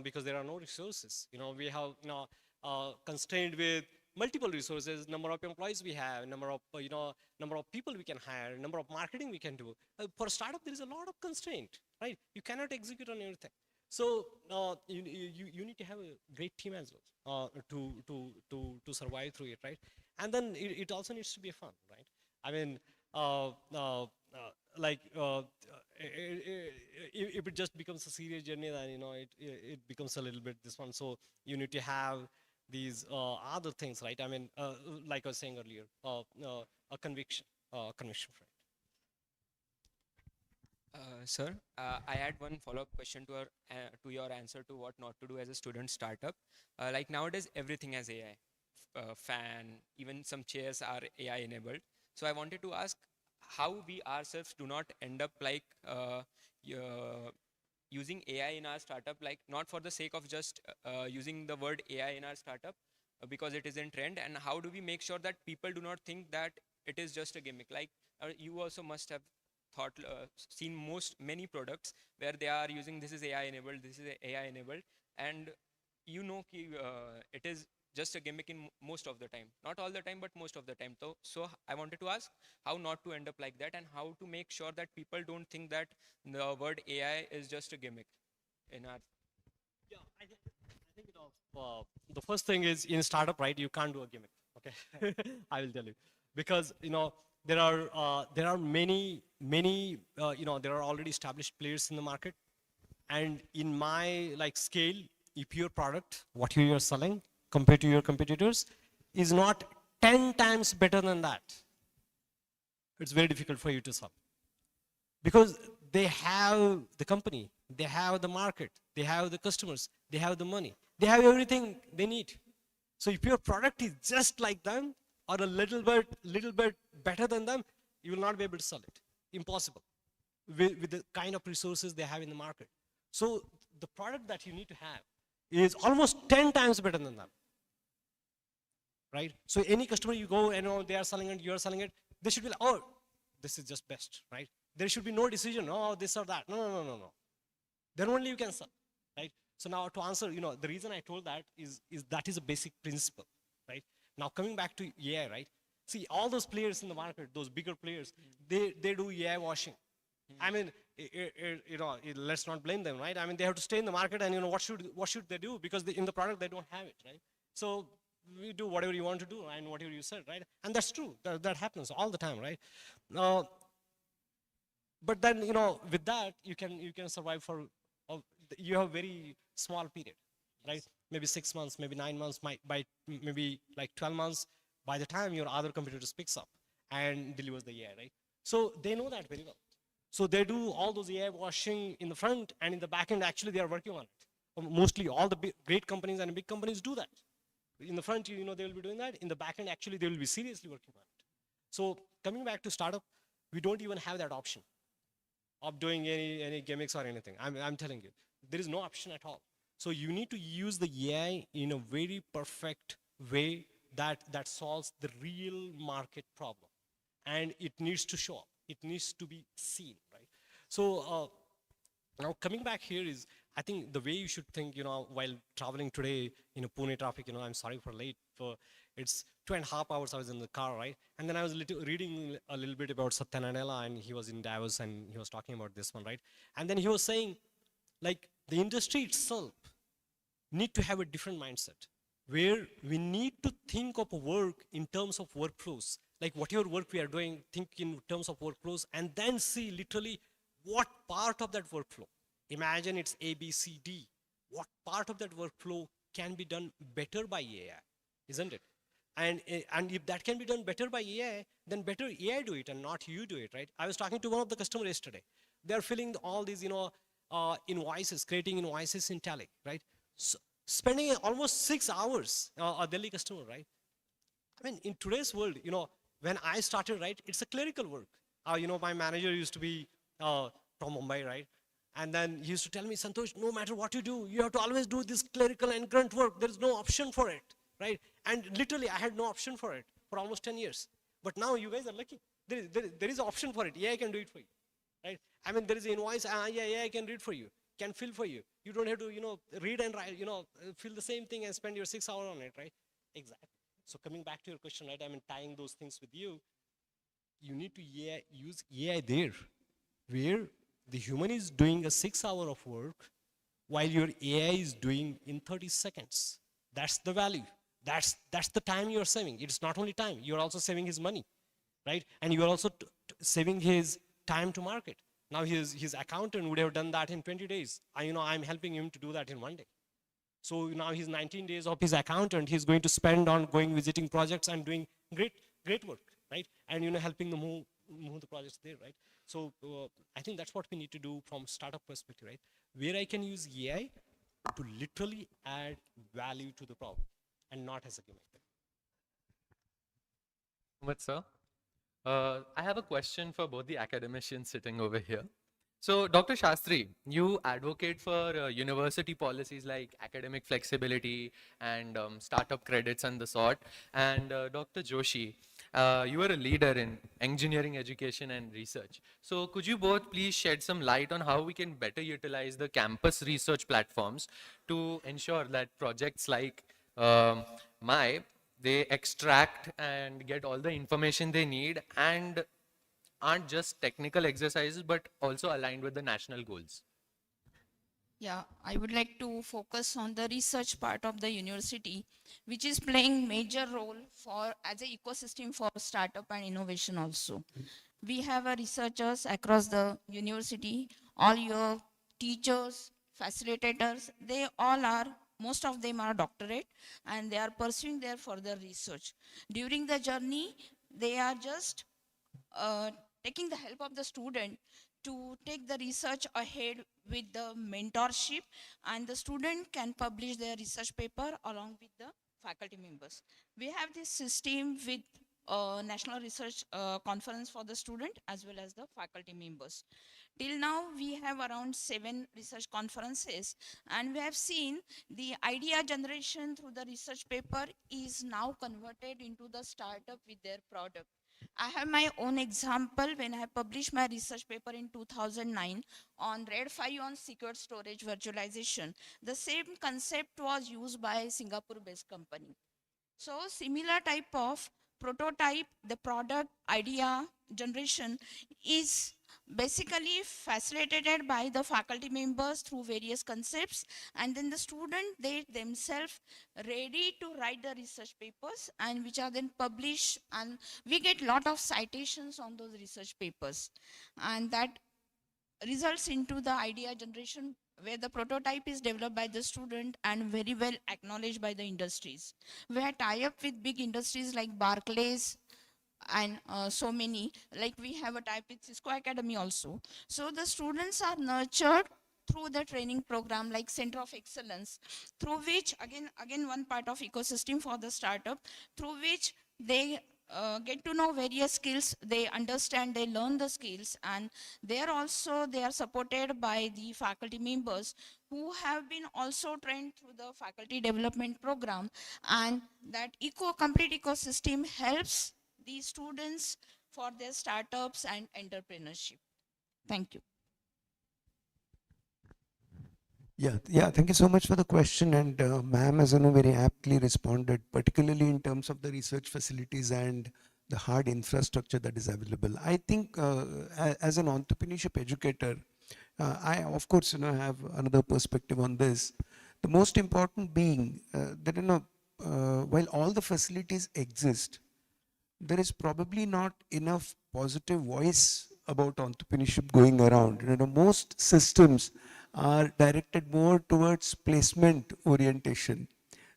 S5: because there are no resources. We have, constrained with multiple resources, number of employees we have, number of, number of people we can hire, number of marketing we can do. For a startup, there is a lot of constraint, right? You cannot execute on everything. So you need to have a great team as well to survive through it, right? And then it also needs to be fun, right? I mean, uh, uh, uh, like if it just becomes a serious journey, then it becomes a little bit this one. So you need to have these other things, right? I mean, like I was saying earlier, a conviction, right?
S4: Sir, I had one follow-up question to your answer to what not to do as a student startup. Like nowadays, everything has AI. Fan, even some chairs are AI enabled. So I wanted to ask how we ourselves do not end up like using AI in our startup, like not for the sake of just using the word AI in our startup because it is in trend, and how do we make sure that people do not think that it is just a gimmick? Like you also must have seen many products where they are using this is AI enabled, this is AI enabled, and it is just a gimmick in most of the time, not all the time, but most of the time. So I wanted to ask how not to end up like that, and how to make sure that people don't think that the word AI is just a gimmick in our.
S5: Yeah, I think the first thing is in startup, right? You can't do a gimmick. Okay, I will tell you, because there are many there are already established players in the market, and in my like scale, if your product, what you are selling compared to your competitors, is not 10 times better than that, it's very difficult for you to sell, because they have the company, they have the market, they have the customers, they have the money, they have everything they need. So if your product is just like them or a little bit better than them, you will not be able to sell it. Impossible with the kind of resources they have in the market. So the product that you need to have is almost 10 times better than them, right? So any customer you go and they are selling it, you are selling it, they should be like, oh, this is just best, right? There should be no decision, oh, this or that. No. Then only you can sell, right? So now to answer, the reason I told that is that is a basic principle, right? Now coming back to AI, right? See, all those players in the market, those bigger players, they do AI washing. I mean, let's not blame them, right? I mean, they have to stay in the market, and what should they do? Because in the product they don't have it, right? So we do whatever you want to do and whatever you said, right? And that's true. That happens all the time, right? But then with that you can survive for you have very small period, right? Maybe 6 months, maybe 9 months, maybe like 12 months, by the time your other competitors picks up and delivers the AI, right? So they know that very well. So they do all those AI washing in the front, and in the back end actually they are working on it. Mostly all the great companies and big companies do that. In the front, they will be doing that. In the back end, actually they will be seriously working on it. So coming back to startup, we don't even have that option of doing any gimmicks or anything. I'm telling you, there is no option at all. So you need to use the AI in a very perfect way that solves the real market problem, and it needs to show up. It needs to be seen, right? So now coming back here is, I think the way you should think, while traveling today in a Pune traffic, I'm sorry for late. It's 2.5 hours I was in the car, right? And then I was reading a little bit about Satya Nadella, and he was in Davos, and he was talking about this one, right? And then he was saying, like, the industry itself need to have a different mindset, where we need to think of work in terms of workflows. Like whatever work we are doing, think in terms of workflows, and then see literally what part of that workflow. Imagine it's A, B, C, D. What part of that workflow can be done better by AI, isn't it? And if that can be done better by AI, then better AI do it and not you do it, right? I was talking to one of the customers yesterday. They're filling all these, invoices, creating invoices in Tally, right? So spending almost 6 hours, a Delhi customer, right? I mean, in today's world, when I started, right, it's a clerical work. My manager used to be from Mumbai, right? And then he used to tell me, Santosh, no matter what you do, you have to always do this clerical and grunt work. There is no option for it, right? And literally, I had no option for it for almost 10 years. But now you guys are lucky. there is option for it. AI can do it for you, right? I mean, there is an invoice, yeah, AI can read for you, can fill for you. You don't have to, read and write, fill the same thing and spend your 6 hours on it, right? Exactly. So coming back to your question, right? I mean, tying those things with you need to use AI there, where the human is doing a 6 hour of work while your AI is doing in 30 seconds. That's the value. That's the time you're saving. It's not only time, you're also saving his money, right? And you're also saving his time to market. Now his accountant would have done that in 20 days. I'm helping him to do that in 1 day. So now he's 19 days of his accountant, he's going to spend on going visiting projects and doing great work, right? And helping them move the projects there, right? So I think that's what we need to do from startup perspective, right? Where I can use AI to literally add value to the problem and not as a gimmick.
S1: Much, sir. I have a question for both the academicians sitting over here. So, Dr. Shastri, you advocate for university policies like academic flexibility and startup credits and the sort. And Dr. Joshi, you are a leader in engineering education and research. So, could you both please shed some light on how we can better utilize the campus research platforms to ensure that projects like they extract and get all the information they need and aren't just technical exercises but also aligned with the national goals?
S8: Yeah, I would like to focus on the research part of the university, which is playing major role for as an ecosystem for startup and innovation also. We have a researchers across the university, all your teachers, facilitators, they all are, most of them are doctorate and they are pursuing their further research. During the journey, they are just taking the help of the student to take the research ahead with the mentorship, and the student can publish their research paper along with the faculty members. We have this system with national research conference for the student as well as the faculty members. Till now, we have around 7 research conferences, and we have seen the idea generation through the research paper is now converted into the startup with their product. I have my own example when I published my research paper in 2009 on RAID 5 on secured storage virtualization. The same concept was used by Singapore-based company. So similar type of prototype, the product idea generation is basically facilitated by the faculty members through various concepts, and then the student, they themselves ready to write the research papers and which are then published, and we get lot of citations on those research papers, and that results into the idea generation where the prototype is developed by the student and very well acknowledged by the industries. We had tie-up with big industries like Barclays and so many, like we have a tie-up with Cisco Academy also. So the students are nurtured through the training program like Center of Excellence, through which, again one part of ecosystem for the startup, through which they get to know various skills, they understand, they learn the skills, and they are supported by the faculty members who have been also trained through the faculty development program, and that complete ecosystem helps the students for their startups and entrepreneurship. Thank you.
S9: Yeah, thank you so much for the question, and ma'am has very aptly responded, particularly in terms of the research facilities and the hard infrastructure that is available. I think as an entrepreneurship educator, I of course have another perspective on this. The most important being that while all the facilities exist, there is probably not enough positive voice about entrepreneurship going around. Most systems are directed more towards placement orientation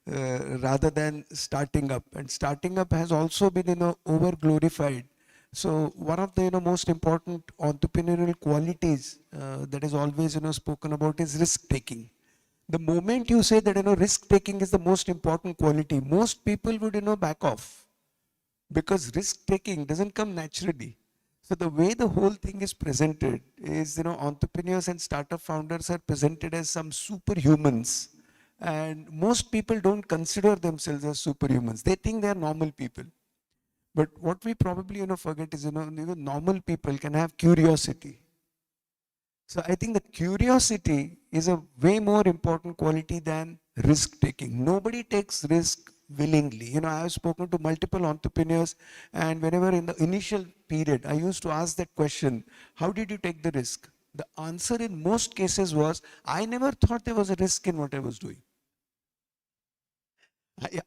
S9: rather than starting up, and starting up has also been over glorified. So one of the most important entrepreneurial qualities that is always spoken about is risk taking. The moment you say that risk taking is the most important quality, most people would back off, because risk taking doesn't come naturally. So the way the whole thing is presented is, entrepreneurs and startup founders are presented as some superhumans, and most people don't consider themselves as superhumans. They think they are normal people. But what we probably, forget is, normal people can have curiosity. So I think that curiosity is a way more important quality than risk taking. Nobody takes risk willingly. I have spoken to multiple entrepreneurs, and whenever in the initial period, I used to ask that question, how did you take the risk? The answer in most cases was, I never thought there was a risk in what I was doing.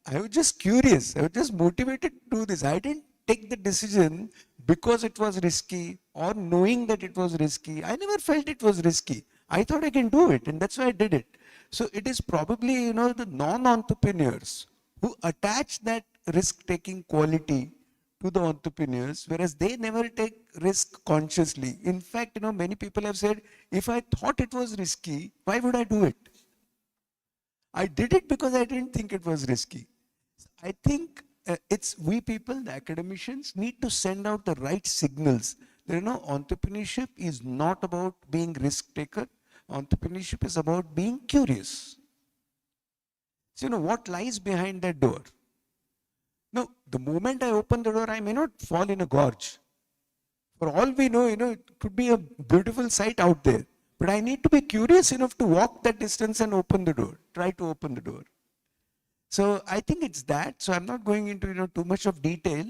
S9: I was just curious. I was just motivated to do this. I didn't take the decision because it was risky or knowing that it was risky. I never felt it was risky. I thought I can do it, and that's why I did it. So it is probably, the non-entrepreneurs who attach that risk-taking quality to the entrepreneurs, whereas they never take risk consciously. In fact, many people have said, if I thought it was risky, why would I do it? I did it because I didn't think it was risky. I think it's we people, the academicians, need to send out the right signals. Entrepreneurship is not about being risk taker. Entrepreneurship is about being curious. So, what lies behind that door? Now, the moment I open the door, I may not fall in a gorge. For all we know, it could be a beautiful sight out there. But I need to be curious enough to walk that distance and open the door, try to open the door. So I think it's that. So I'm not going into too much of detail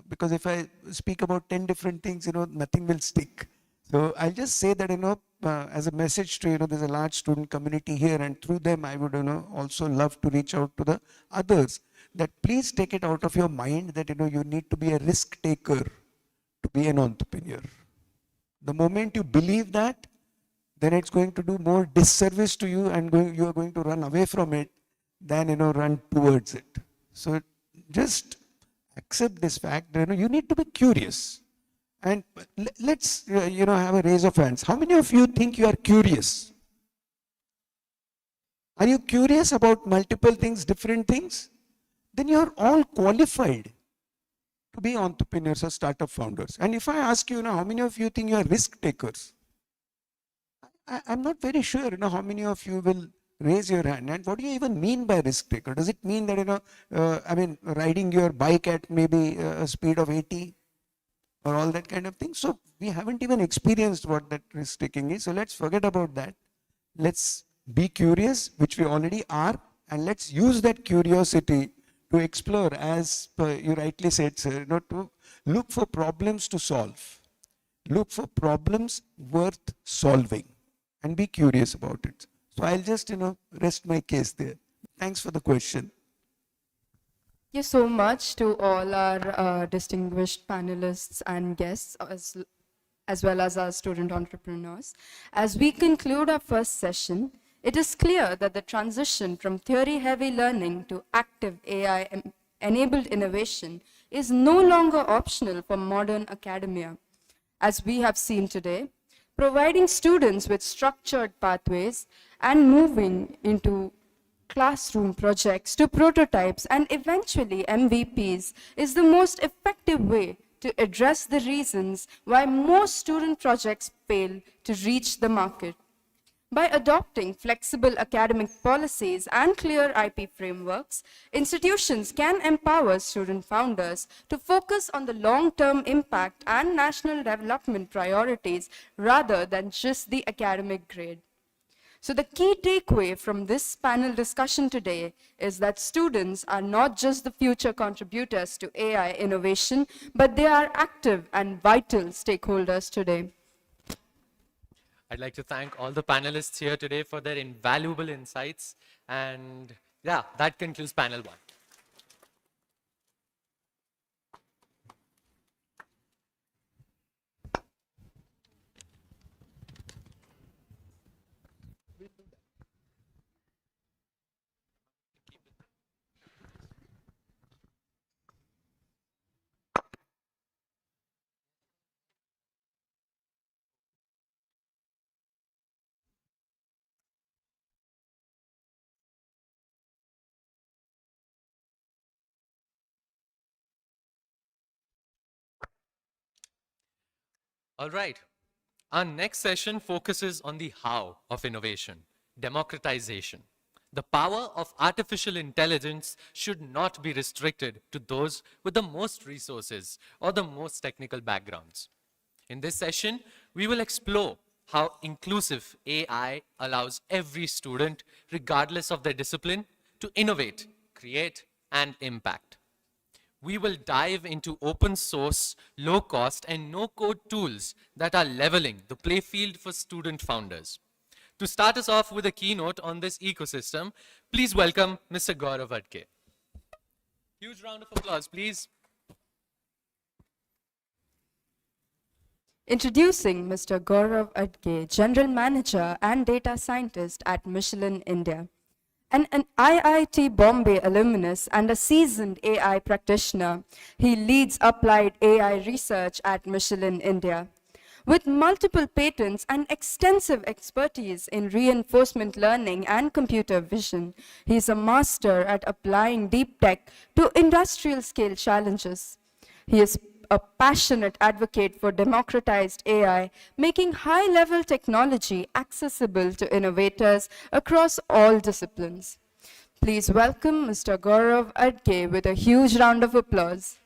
S9: because if I speak about 10 different things, nothing will stick. So I'll just say that as a message to there's a large student community here, and through them I would also love to reach out to the others, that please take it out of your mind that you need to be a risk taker to be an entrepreneur. The moment you believe that, then it's going to do more disservice to you, and you are going to run away from it than run towards it. So just accept this fact that you need to be curious. And let's have a raise of hands. How many of you think you are curious? Are you curious about multiple things, different things? Then you are all qualified to be entrepreneurs or startup founders. And if I ask you, how many of you think you are risk takers? I'm not very sure, how many of you will raise your hand. And what do you even mean by risk taker? Does it mean that, riding your bike at maybe a speed of 80 or all that kind of thing? So we haven't even experienced what that risk taking is. So let's forget about that. Let's be curious, which we already are, and let's use that curiosity to explore, as you rightly said, sir, to look for problems to solve. Look for problems worth solving and be curious about it. So I'll just, rest my case there. Thanks for the question.
S3: Thank you so much to all our distinguished panelists and guests, as well as our student entrepreneurs. As we conclude our first session, it is clear that the transition from theory-heavy learning to active AI-enabled innovation is no longer optional for modern academia. As we have seen today, providing students with structured pathways and moving into classroom projects to prototypes and eventually MVPs is the most effective way to address the reasons why most student projects fail to reach the market. By adopting flexible academic policies and clear IP frameworks, institutions can empower student founders to focus on the long-term impact and national development priorities rather than just the academic grade. So the key takeaway from this panel discussion today is that students are not just the future contributors to AI innovation, but they are active and vital stakeholders today.
S1: I'd like to thank all the panelists here today for their invaluable insights. And yeah, that concludes panel one. All right. Our next session focuses on the how of innovation, democratization. The power of artificial intelligence should not be restricted to those with the most resources or the most technical backgrounds. In this session, we will explore how inclusive AI allows every student, regardless of their discipline, to innovate, create, and impact. We will dive into open source, low cost, and no code tools that are leveling the playfield for student founders. To start us off with a keynote on this ecosystem, please welcome Mr. Gaurav Adke. Huge round of applause, please.
S3: Introducing Mr. Gaurav Adke, General Manager and Data Scientist at Michelin India. An IIT Bombay alumnus and a seasoned AI practitioner, he leads applied AI research at Michelin India. With multiple patents and extensive expertise in reinforcement learning and computer vision, he is a master at applying deep tech to industrial scale challenges. He is a passionate advocate for democratized AI, making high-level technology accessible to innovators across all disciplines. Please welcome Mr. Gaurav Adke with a huge round of applause.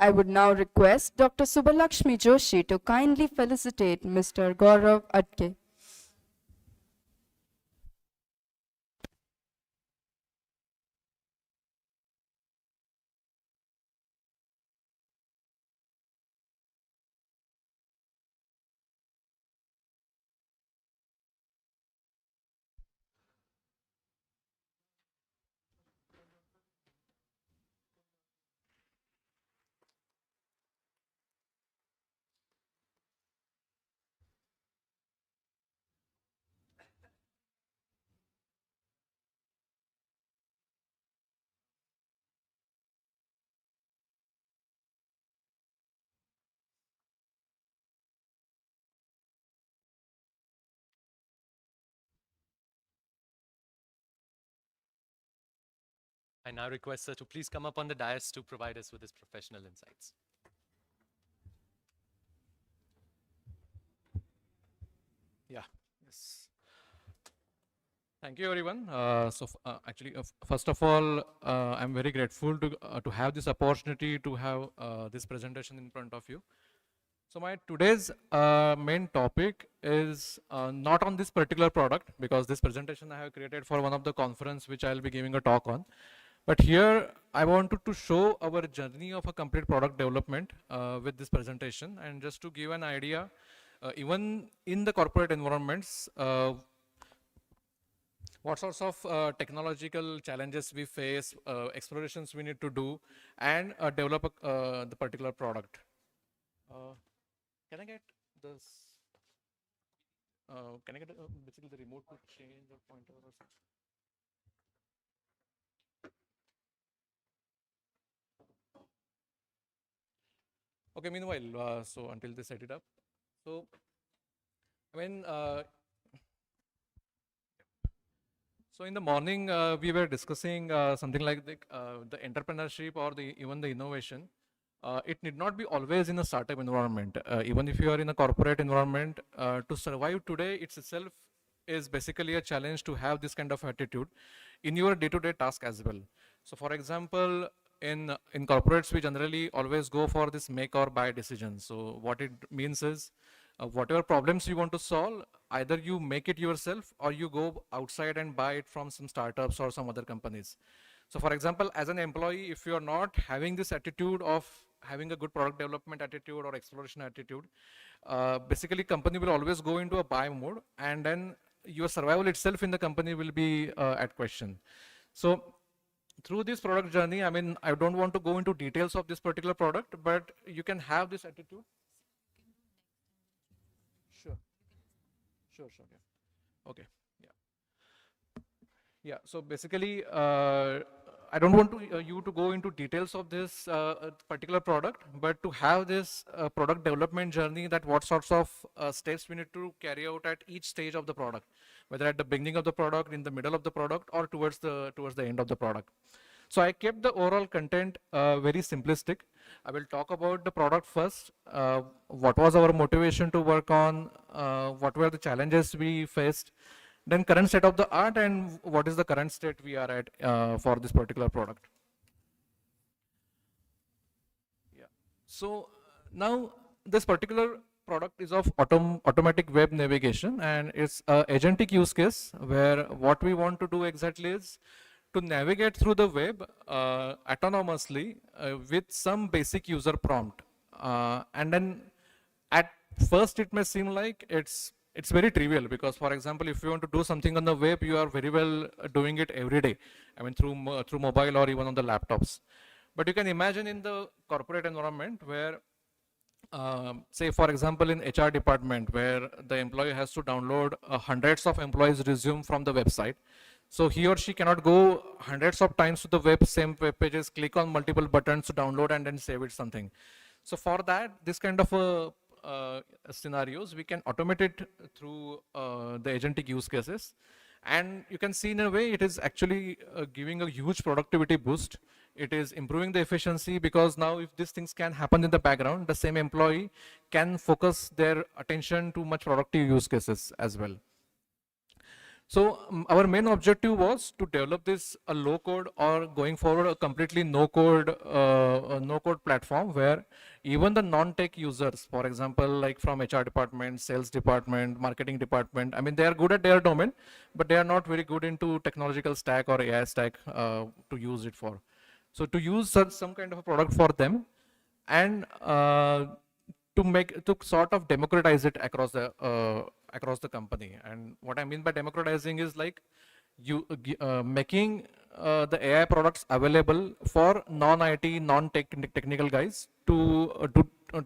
S3: I would now request Dr. Subbalakshmi Joshi to kindly felicitate Mr. Gaurav Adke.
S1: I now request sir to please come up on the dais to provide us with his professional insights.
S10: Yeah. Yes. Thank you, everyone. First of all, I'm very grateful to have this opportunity to have this presentation in front of you. So my today's main topic is not on this particular product, because this presentation I have created for one of the conference which I'll be giving a talk on. But here I wanted to show our journey of a complete product development with this presentation, and just to give an idea, even in the corporate environments, what sorts of technological challenges we face, explorations we need to do, and develop the particular product. Can I get this? Can I get basically the remote to change the pointer or something? Okay, meanwhile, so until they set it up. So, I mean, so in the morning, we were discussing something like the entrepreneurship or even the innovation. It need not be always in a startup environment. Even if you are in a corporate environment, to survive today itself is basically a challenge to have this kind of attitude in your day-to-day task as well. So for example, in corporates, we generally always go for this make or buy decision. So what it means is, whatever problems you want to solve, either you make it yourself or you go outside and buy it from some startups or some other companies. So for example, as an employee, if you are not having this attitude of having a good product development attitude or exploration attitude, basically company will always go into a buy mode, and then your survival itself in the company will be at question. So through this product journey, I mean, I don't want to go into details of this particular product, but you can have this attitude. Sure. Sure, sure, yeah. Okay, yeah. Yeah, so basically, I don't want you to go into details of this particular product, but to have this product development journey, that what sorts of steps we need to carry out at each stage of the product, whether at the beginning of the product, in the middle of the product, or towards the end of the product. So I kept the overall content very simplistic. I will talk about the product first. What was our motivation to work on? What were the challenges we faced? Then current state of the art, and what is the current state we are at for this particular product. Yeah. So now this particular product is of automatic web navigation, and it's a agentic use case where what we want to do exactly is to navigate through the web autonomously with some basic user prompt. And then at first it may seem like it's very trivial, because for example, if you want to do something on the web, you are very well doing it every day. I mean, through mobile or even on the laptops. But you can imagine in the corporate environment where say for example in HR department, where the employee has to download hundreds of employees' resume from the website. So he or she cannot go hundreds of times to the same web pages, click on multiple buttons to download and then save it something. So for that, this kind of scenarios, we can automate it through the agentic use cases. And you can see in a way it is actually giving a huge productivity boost. It is improving the efficiency, because now if these things can happen in the background, the same employee can focus their attention to much productive use cases as well. So our main objective was to develop this a low code, or going forward a completely no code platform where even the non-tech users, for example, like from HR department, sales department, marketing department, I mean, they are good at their domain, but they are not very good into technological stack or AI stack to use it for. So to use some kind of a product for them, and to sort of democratize it across the company. And what I mean by democratizing is like making the AI products available for non-IT, non-technical guys to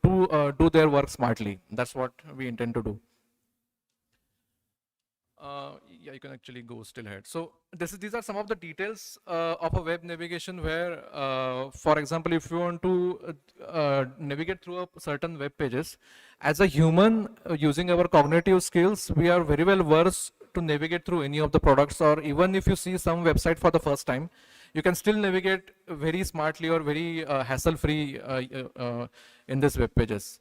S10: do their work smartly. That's what we intend to do. Yeah, you can actually go still ahead. So these are some of the details of a web navigation where, for example, if you want to navigate through a certain web pages, as a human using our cognitive skills, we are very well versed to navigate through any of the products, or even if you see some website for the first time, you can still navigate very smartly or very hassle-free in these web pages.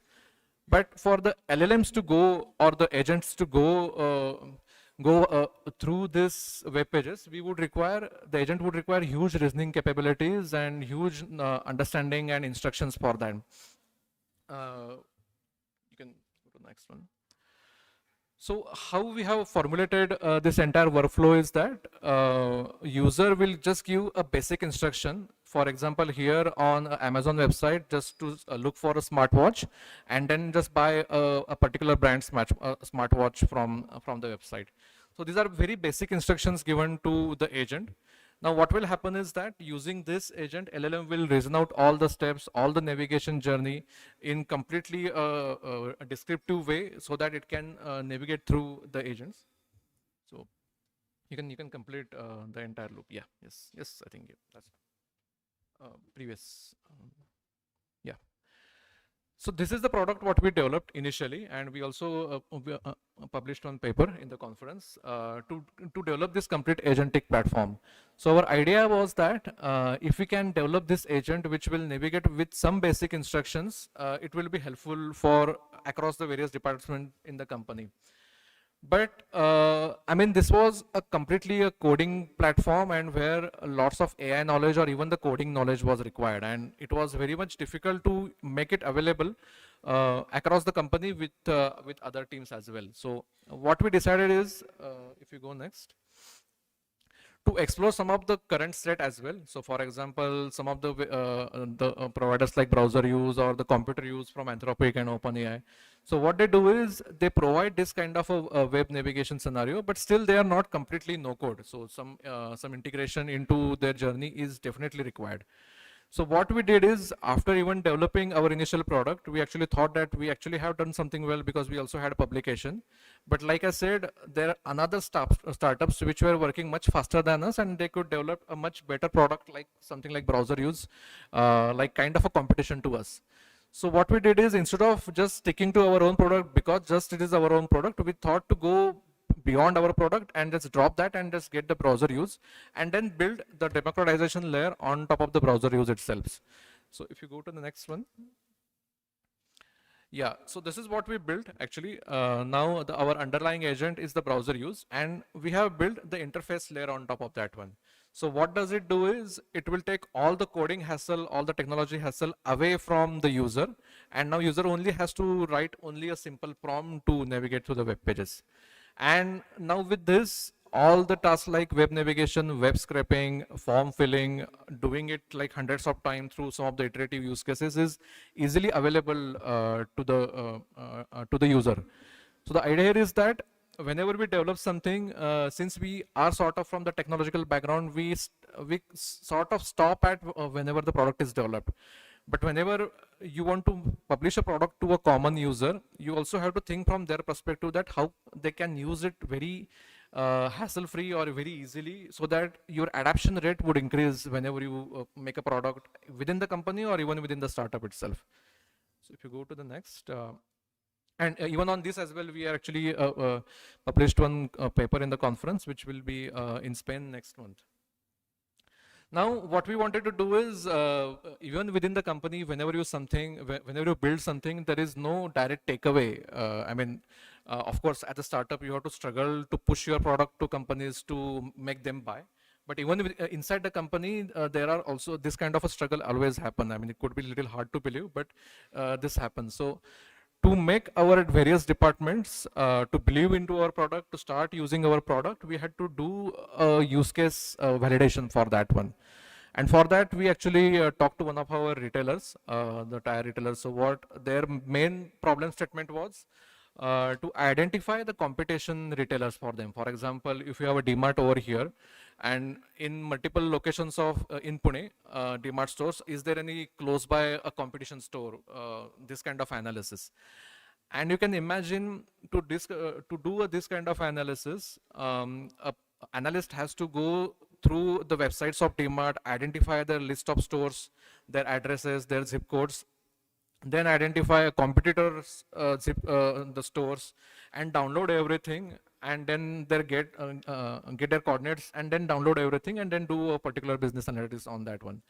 S10: But for the LLMs to go, or the agents to go through this web pages, the agent would require huge reasoning capabilities and huge understanding and instructions for them. You can go to the next one. So how we have formulated this entire workflow is that user will just give a basic instruction. For example, here on Amazon website, just to look for a smartwatch, and then just buy a particular brand smartwatch from the website. So these are very basic instructions given to the agent. Now what will happen is that using this agent, LLM will reason out all the steps, all the navigation journey in completely a descriptive way, so that it can navigate through the agents. So you can complete the entire loop. Yeah, yes, I think yeah, that's previous. Yeah. So this is the product what we developed initially, and we also published one paper in the conference to develop this complete agentic platform. So our idea was that if we can develop this agent which will navigate with some basic instructions, it will be helpful for across the various departments in the company. But I mean, this was completely a coding platform, and where lots of AI knowledge or even the coding knowledge was required, and it was very much difficult to make it available across the company with other teams as well. So what we decided is, if you go next, to explore some of the current state as well. So for example, some of the providers like browser use or the computer use from Anthropic and OpenAI. So what they do is they provide this kind of a web navigation scenario, but still they are not completely no code. So some integration into their journey is definitely required. So what we did is, after even developing our initial product, we actually thought that we actually have done something well, because we also had a publication. But like I said, there are another startups which were working much faster than us, and they could develop a much better product, like something like browser use, like kind of a competition to us. So what we did is, instead of just sticking to our own product, because just it is our own product, we thought to go beyond our product and just drop that and just get the browser use, and then build the democratization layer on top of the browser use itself. So if you go to the next one. Yeah, so this is what we built actually. Now our underlying agent is the browser use, and we have built the interface layer on top of that one. So what does it do is it will take all the coding hassle, all the technology hassle away from the user, and now user only has to write only a simple prompt to navigate through the web pages. And now with this, all the tasks like web navigation, web scraping, form filling, doing it like hundreds of times through some of the iterative use cases is easily available to the user. So the idea here is that whenever we develop something, since we are sort of from the technological background, we sort of stop at whenever the product is developed. But whenever you want to publish a product to a common user, you also have to think from their perspective that how they can use it very hassle-free or very easily, so that your adoption rate would increase whenever you make a product within the company or even within the startup itself. So if you go to the next, and even on this as well, we are actually published one paper in the conference, which will be in Spain next month. Now, what we wanted to do is, even within the company, whenever you build something, there is no direct takeaway. I mean, of course, at the startup, you have to struggle to push your product to companies to make them buy. But even inside the company, there are also this kind of a struggle always happen. I mean, it could be a little hard to believe, but this happens. So to make our various departments to believe into our product, to start using our product, we had to do a use case validation for that one. And for that, we actually talked to one of our retailers, the tire retailers. So what their main problem statement was, to identify the competition retailers for them. For example, if you have a DMart over here, and in multiple locations of in Pune, DMart stores, is there any close by a competition store? This kind of analysis. And you can imagine to do this kind of analysis, an analyst has to go through the websites of DMart, identify the list of stores, their addresses, their zip codes, then identify a competitor's the stores, and download everything, and then get their coordinates, and then download everything, and then do a particular business analytics on that one.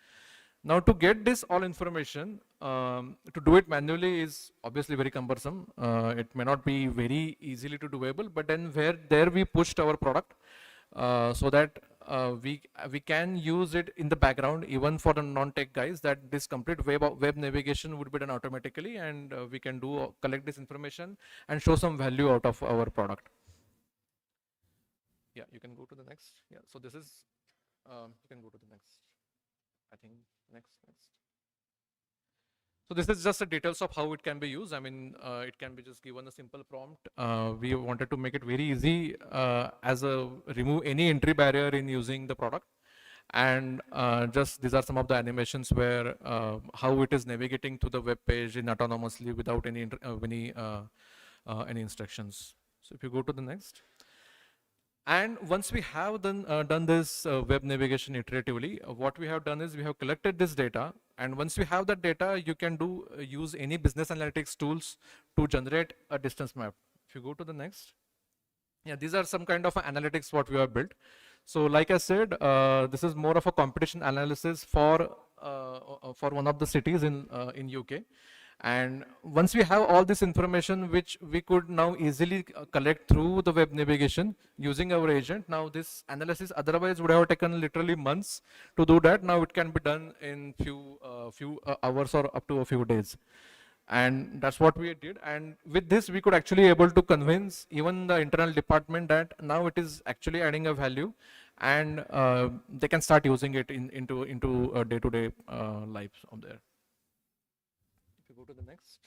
S10: Now, to get this all information, to do it manually is obviously very cumbersome. It may not be very easily to doable, but then there we pushed our product so that we can use it in the background even for the non-tech guys, that this complete web navigation would be done automatically, and we can collect this information and show some value out of our product. Yeah, you can go to the next. Yeah, so this is, you can go to the next. I think next. So this is just the details of how it can be used. I mean, it can be just given a simple prompt. We wanted to make it very easy remove any entry barrier in using the product. And just these are some of the animations where how it is navigating to the web page in autonomously without any instructions. So if you go to the next. And once we have done this web navigation iteratively, what we have done is we have collected this data. And once we have that data, you can use any business analytics tools to generate a distance map. If you go to the next. Yeah, these are some kind of analytics what we have built. So like I said, this is more of a competition analysis for one of the cities in UK. And once we have all this information, which we could now easily collect through the web navigation using our agent, now this analysis otherwise would have taken literally months to do that. Now it can be done in few hours or up to a few days. And that's what we did. And with this, we could actually able to convince even the internal department that now it is actually adding a value, and they can start using it into day-to-day life on there. Go to the next.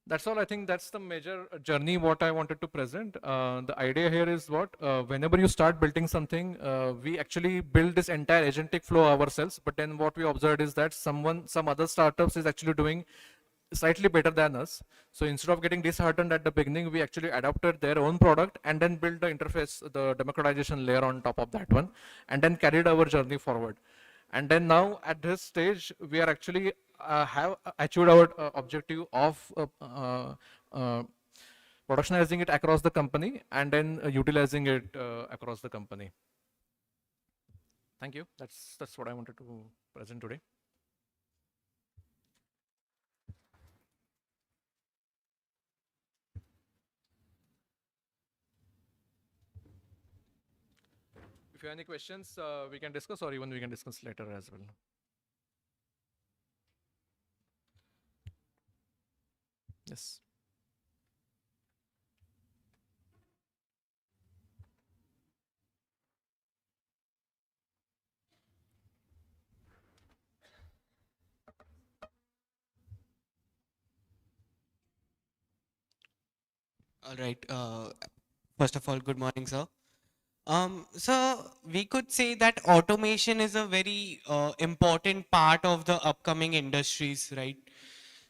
S10: That's all. I think that's the major journey what I wanted to present. The idea here is what, whenever you start building something, we actually build this entire agentic flow ourselves, but then what we observed is that some other startups is actually doing slightly better than us. So instead of getting disheartened at the beginning, we actually adopted their own product and then built the interface, the democratization layer on top of that one, and then carried our journey forward. And then now at this stage, we are actually have achieved our objective of productionizing it across the company and then utilizing it across the company. Thank you. That's what I wanted to present today. If you have any questions, we can discuss, or even we can discuss later as well. Yes.
S11: All right. First of all, good morning, sir. So we could say that automation is a very important part of the upcoming industries, right?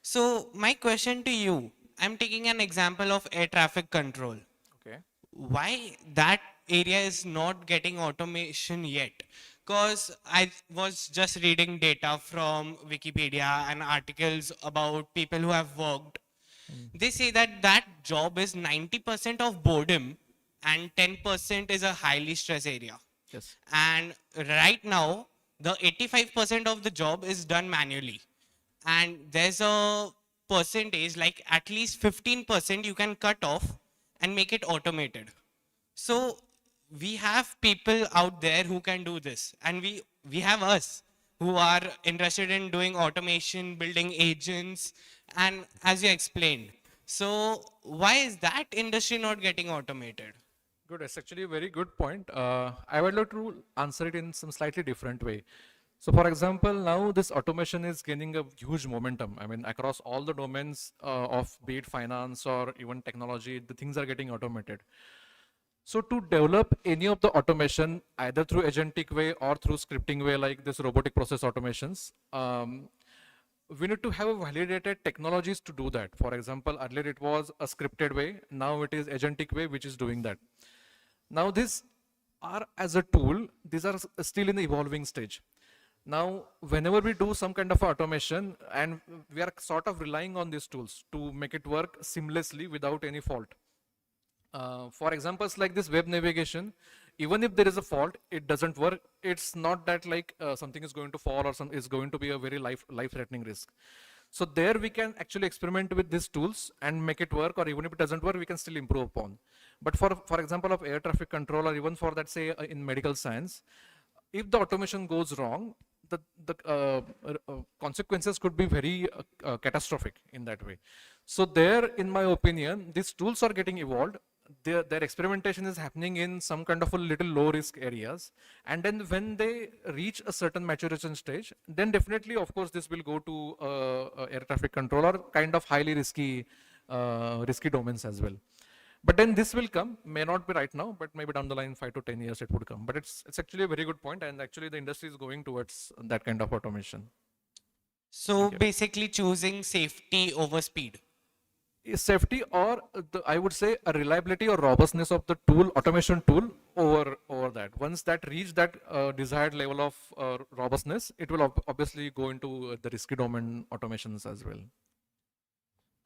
S11: So my question to you, I'm taking an example of air traffic control.
S10: Okay.
S11: Why that area is not getting automation yet? Because I was just reading data from Wikipedia and articles about people who have worked. They say that that job is 90% of boredom and 10% is a highly stress area.
S10: Yes.
S11: And right now, the 85% of the job is done manually. And there's a percentage, like at least 15% you can cut off and make it automated. So we have people out there who can do this, and we have us who are interested in doing automation, building agents, and as you explained. So why is that industry not getting automated?
S10: Good. It's actually a very good point. I would like to answer it in some slightly different way. So, for example, now this automation is gaining a huge momentum. I mean, across all the domains of be it finance or even technology, the things are getting automated. So to develop any of the automation, either through agentic way or through scripting way, like this robotic process automations, we need to have validated technologies to do that. For example, earlier it was a scripted way. Now it is agentic way, which is doing that. Now these are as a tool, these are still in the evolving stage. Now, whenever we do some kind of automation, and we are sort of relying on these tools to make it work seamlessly without any fault. For examples like this web navigation, even if there is a fault, it doesn't work. It's not that like something is going to fall or some is going to be a very life-threatening risk. So there we can actually experiment with these tools and make it work, or even if it doesn't work, we can still improve upon. But for example of air traffic control, or even for that, say in medical science, if the automation goes wrong, the consequences could be very catastrophic in that way. So there, in my opinion, these tools are getting evolved. Their experimentation is happening in some kind of a little low risk areas. And then when they reach a certain maturation stage, then definitely, of course, this will go to air traffic control or kind of highly risky domains as well. But then this will come, may not be right now, but maybe down the line, 5 to 10 years, it would come. But it's actually a very good point, and actually the industry is going towards that kind of automation.
S11: So basically choosing safety over speed.
S10: Is safety, or I would say a reliability or robustness of the tool, automation tool over that. Once that reach that desired level of robustness, it will obviously go into the risky domain automations as well.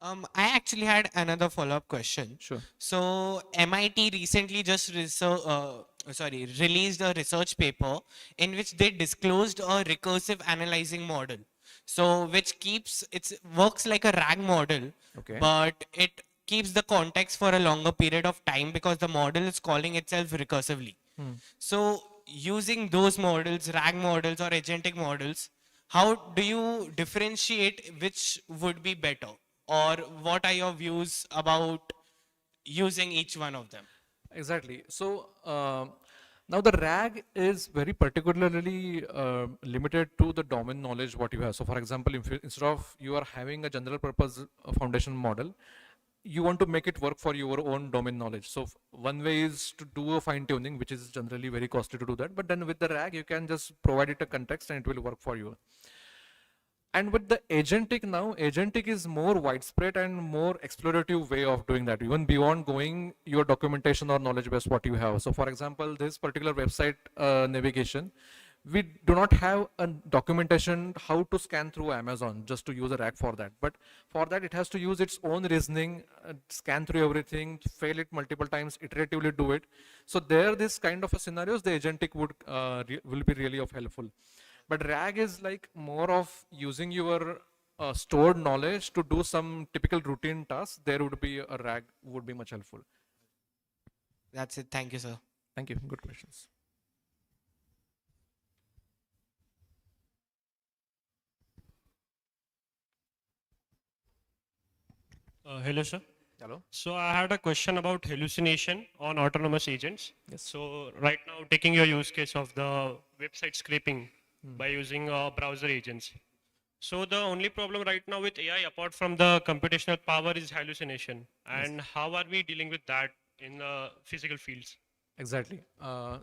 S11: I actually had another follow-up question.
S10: Sure.
S11: So MIT recently just released a research paper in which they disclosed a recursive analyzing model. So which works like a RAG model,
S10: Okay.
S11: but it keeps the context for a longer period of time because the model is calling itself recursively. So using those models, RAG models or agentic models, how do you differentiate which would be better? Or what are your views about using each one of them?
S10: Exactly. So now the RAG is very particularly limited to the domain knowledge what you have. So for example, if instead of you are having a general purpose foundation model, you want to make it work for your own domain knowledge. So one way is to do a fine tuning, which is generally very costly to do that. But then with the RAG, you can just provide it a context and it will work for you. And with the agentic now, agentic is more widespread and more explorative way of doing that, even beyond going your documentation or knowledge base what you have. So for example, this particular website navigation, we do not have a documentation how to scan through Amazon just to use a RAG for that. But for that, it has to use its own reasoning, scan through everything, fail it multiple times, iteratively do it. So there, this kind of a scenarios, the agentic will be really of helpful. But RAG is like more of using your stored knowledge to do some typical routine tasks. There would be a RAG would be much helpful.
S11: That's it. Thank you, sir.
S10: Thank you. Good questions.
S12: Hello, sir.
S10: Hello.
S12: So I had a question about hallucination on autonomous agents.
S10: Yes.
S12: So right now, taking your use case of the website scraping by using browser agents. So the only problem right now with AI, apart from the computational power, is hallucination. And how are we dealing with that in physical fields?
S10: Exactly.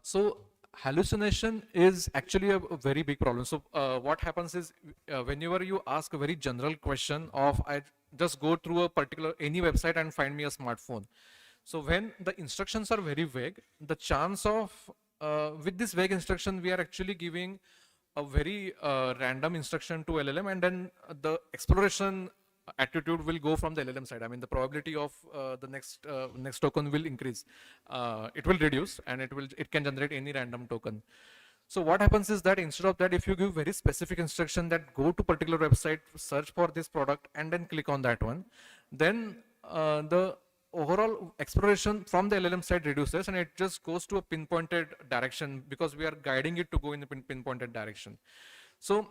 S10: So hallucination is actually a very big problem. So what happens is whenever you ask a very general question of I just go through a particular any website and find me a smartphone. So when the instructions are very vague, the chance of with this vague instruction we are actually giving a very random instruction to LLM, and then the exploration attitude will go from the LLM side. I mean, the probability of the next token will increase. It will reduce, and it can generate any random token. So what happens is that instead of that, if you give very specific instruction that go to particular website, search for this product, and then click on that one, then the overall exploration from the LLM side reduces, and it just goes to a pinpointed direction because we are guiding it to go in the pinpointed direction. So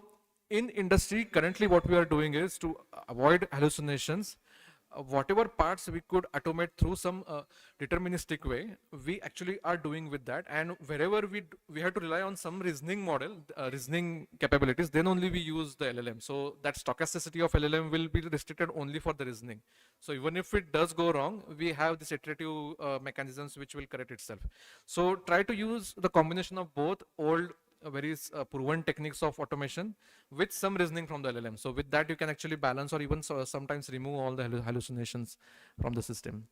S10: in industry, currently what we are doing is to avoid hallucinations. Whatever parts we could automate through some deterministic way, we actually are doing with that. And wherever we have to rely on some reasoning model, reasoning capabilities, then only we use the LLM. So that stochasticity of LLM will be restricted only for the reasoning. So even if it does go wrong, we have this iterative mechanisms which will correct itself. So try to use the combination of both old very proven techniques of automation with some reasoning from the LLM. So with that, you can actually balance or even sometimes remove all the hallucinations from the system.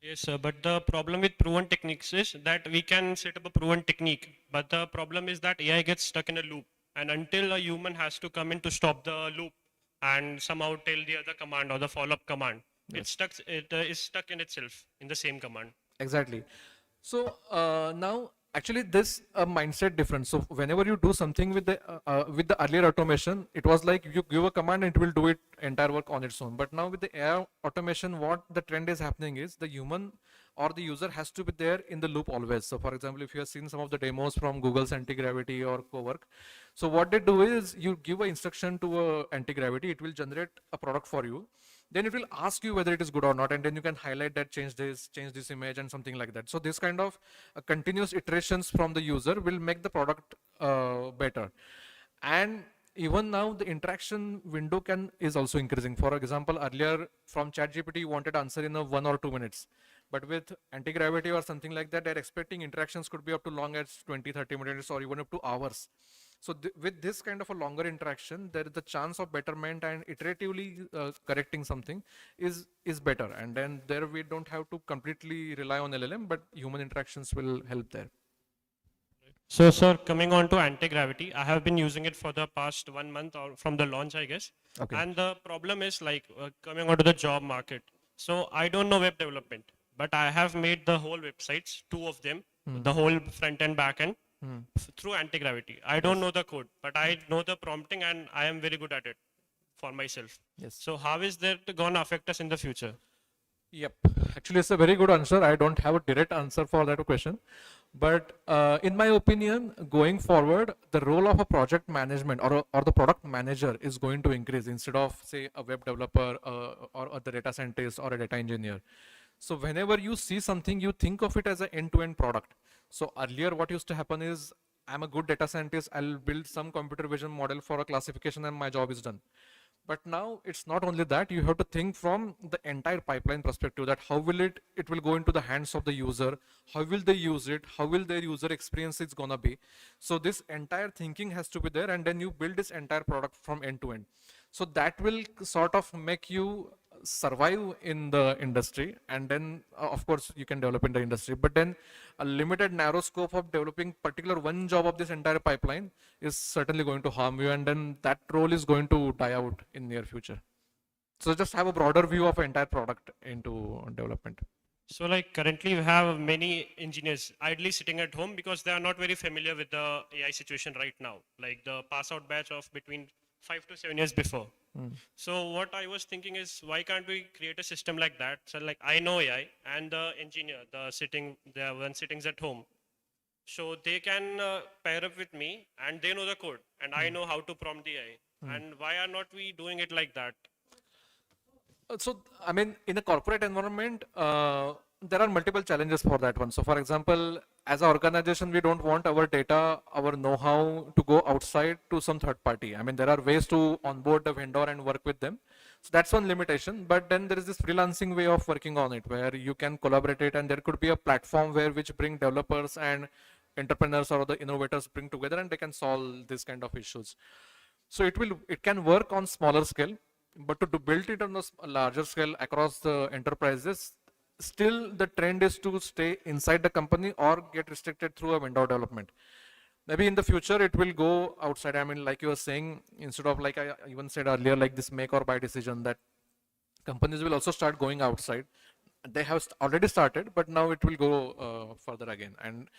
S12: Yes, sir. But the problem with proven techniques is that we can set up a proven technique, but the problem is that AI gets stuck in a loop, and until a human has to come in to stop the loop and somehow tell the other command or the follow-up command,
S10: Yes.
S12: it is stuck in itself in the same command.
S10: Exactly. So now actually this mindset difference. So whenever you do something with the earlier automation, it was like you give a command and it will do it entire work on its own. But now with the AI automation, what the trend is happening is the human or the user has to be there in the loop always. So for example, if you have seen some of the demos from Google's anti-gravity or Cowork, so what they do is you give an instruction to a anti-gravity, it will generate a product for you. Then it will ask you whether it is good or not, and then you can highlight that, change this image, and something like that. So this kind of continuous iterations from the user will make the product better. And even now the interaction window is also increasing. For example, earlier from ChatGPT you wanted answer in 1 or 2 minutes, but with anti-gravity or something like that, they're expecting interactions could be up to long as 20-30 minutes or even up to hours. So with this kind of a longer interaction, there is the chance of betterment and iteratively correcting something is better. And then there we don't have to completely rely on LLM, but human interactions will help there.
S12: So, sir, coming on to anti-gravity, I have been using it for the past 1 month or from the launch, I guess.
S10: Okay.
S12: And the problem is like coming onto the job market. So I don't know web development, but I have made the whole websites, 2 of them, the whole front end, back end, through anti-gravity. I don't know the code, but I know the prompting and I am very good at it for myself.
S10: Yes.
S12: So how is that going to affect us in the future?
S10: Yep. Actually, it's a very good answer. I don't have a direct answer for that question. But in my opinion, going forward, the role of a project management or the product manager is going to increase instead of, say, a web developer or the data scientist or a data engineer. So whenever you see something, you think of it as an end-to-end product. So earlier what used to happen is, I'm a good data scientist, I'll build some computer vision model for a classification and my job is done. But now it's not only that, you have to think from the entire pipeline perspective, that how will it will go into the hands of the user, how will they use it, how will their user experience it's gonna be. So this entire thinking has to be there, and then you build this entire product from end to end. So that will sort of make you survive in the industry, and then of course you can develop in the industry, but then a limited narrow scope of developing particular one job of this entire pipeline is certainly going to harm you, and then that role is going to die out in near future. So just have a broader view of entire product into development.
S12: So like currently we have many engineers idly sitting at home because they are not very familiar with the AI situation right now, like the pass out batch of between 5 to 7 years before. So what I was thinking is, why can't we create a system like that? So like I know AI and the engineer, the one sitting at home. So they can pair up with me and they know the code and I know how to prompt the AI. And why are not we doing it like that?
S10: So, I mean, in a corporate environment, there are multiple challenges for that one. So, for example, as an organization, we don't want our data, our know-how to go outside to some third party. I mean, there are ways to onboard the vendor and work with them. So that's one limitation. But then there is this freelancing way of working on it, where you can collaborate it, and there could be a platform where which bring developers and entrepreneurs or the innovators bring together, and they can solve this kind of issues. So it can work on smaller scale, but to build it on a larger scale across the enterprises, still the trend is to stay inside the company or get restricted through a vendor development. Maybe in the future it will go outside. I mean, like you were saying, instead of, like I even said earlier, like this make or buy decision, that companies will also start going outside. They have already started, but now it will go further again, and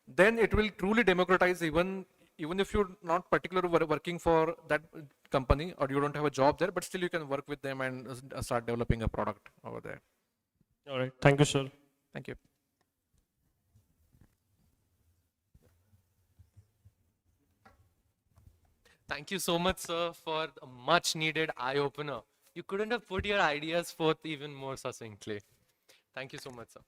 S10: then it will truly democratize. Even if you're not particularly working for that company, or you don't have a job there, but still you can work with them and start developing a product over there.
S12: All right. Thank you, sir.
S10: Thank you.
S1: Thank you so much, sir, for a much needed eye opener. You couldn't have put your ideas forth even more succinctly. Thank you so much, sir.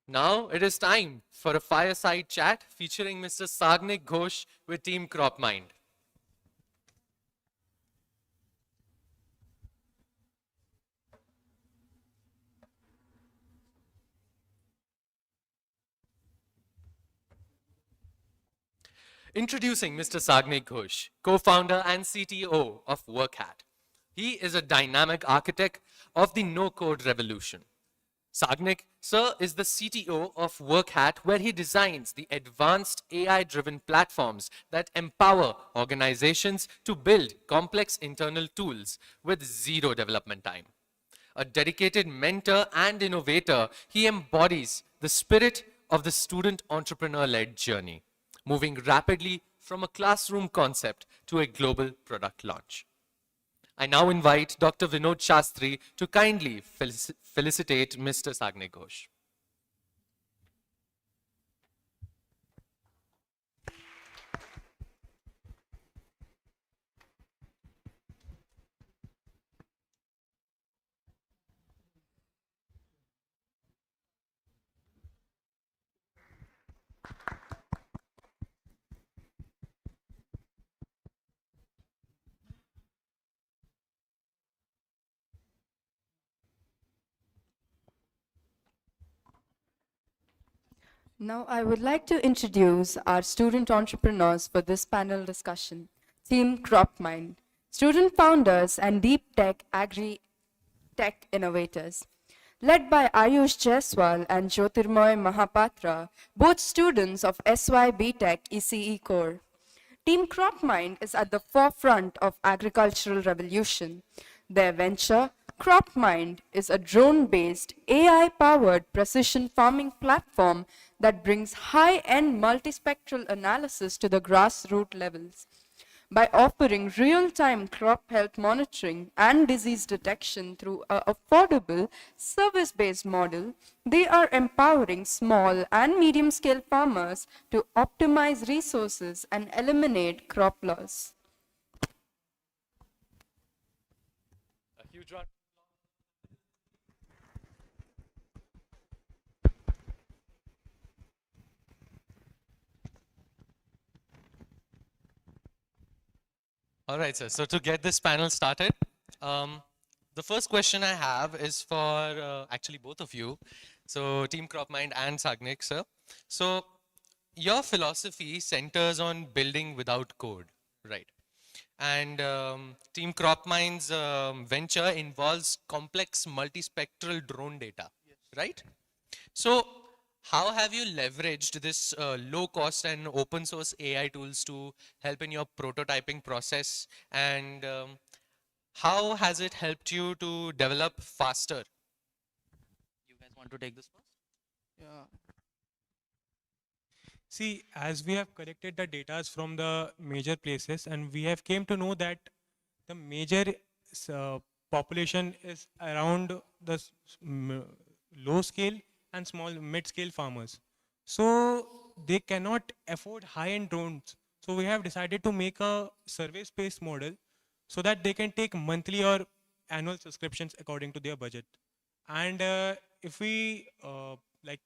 S1: Now it is time for a fireside chat featuring Mr. Sagnik Ghosh with Team CropMind. Introducing Mr. Sagnik Ghosh, co-founder and CTO of WorkHat. He is a dynamic architect of the no-code revolution. Sagnik, sir, is the CTO of WorkHat, where he designs the advanced AI-driven platforms that empower organizations to build complex internal tools with zero development time. A dedicated mentor and innovator, he embodies the spirit of the student entrepreneur-led journey, moving rapidly from a classroom concept to a global product launch. I now invite Dr. Vinod Shastri to kindly felicitate Mr. Sagnik Ghosh.
S3: Now, I would like to introduce our student entrepreneurs for this panel discussion. Team CropMind, student founders and deep tech agri-tech innovators. Led by Ayush Jaiswal and Jyotirmoy Mahapatra, both students of SY Tech ECE core. Team CropMind is at the forefront of agricultural revolution. Their venture, CropMind, is a drone-based, AI-powered precision farming platform that brings high-end multispectral analysis to the grassroots levels. By offering real-time crop health monitoring and disease detection through an affordable, service-based model, they are empowering small and medium-scale farmers to optimize resources and eliminate crop loss.
S1: A huge round. All right, sir. So to get this panel started, the first question I have is for actually both of you. So Team CropMind and Sagnik, sir. So your philosophy centers on building without code, right? And Team CropMind's venture involves complex multispectral drone data, right? So how have you leveraged this low cost and open source AI tools to help in your prototyping process? And how has it helped you to develop faster? You guys want to take this first?
S6: Yeah.
S13: See, as we have collected the data from the major places, and we have came to know that the major population is around the low scale and small mid scale farmers. So they cannot afford high end drones. So we have decided to make a service-based model so that they can take monthly or annual subscriptions according to their budget. And if we like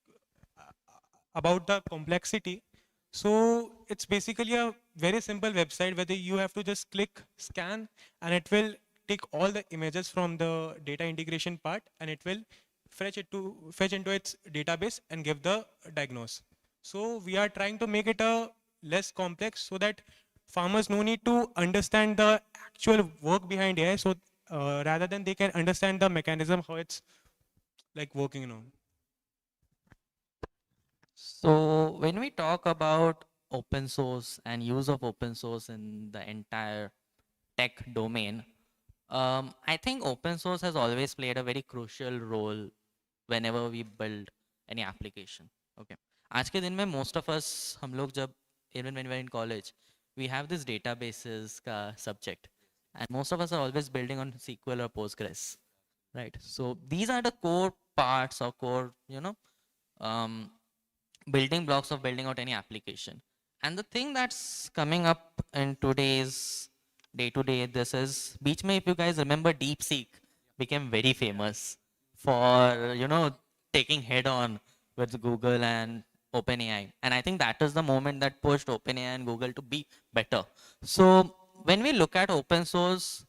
S13: about the complexity, so it's basically a very simple website where you have to just click scan and it will take all the images from the data integration part and it will fetch into its database and give the diagnose. So we are trying to make it a less complex so that farmers no need to understand the actual work behind AI. So rather than they can understand the mechanism how it's like working on.
S14: So when we talk about open source and use of open source in the entire tech domain, I think open source has always played a very crucial role whenever we build any application. Okay. आज के दिन में most of us हम लोग जब even when we're in college, we have this databases का subject, and most of us are always building on SQL or Postgres, right? So these are the core parts or core, um, building blocks of building out any application. And the thing that's coming up in today's day to day, this is beach mein, if you guys remember, DeepSeek became very famous for, taking head on with Google and OpenAI. And I think that is the moment that pushed OpenAI and Google to be better. So when we look at open source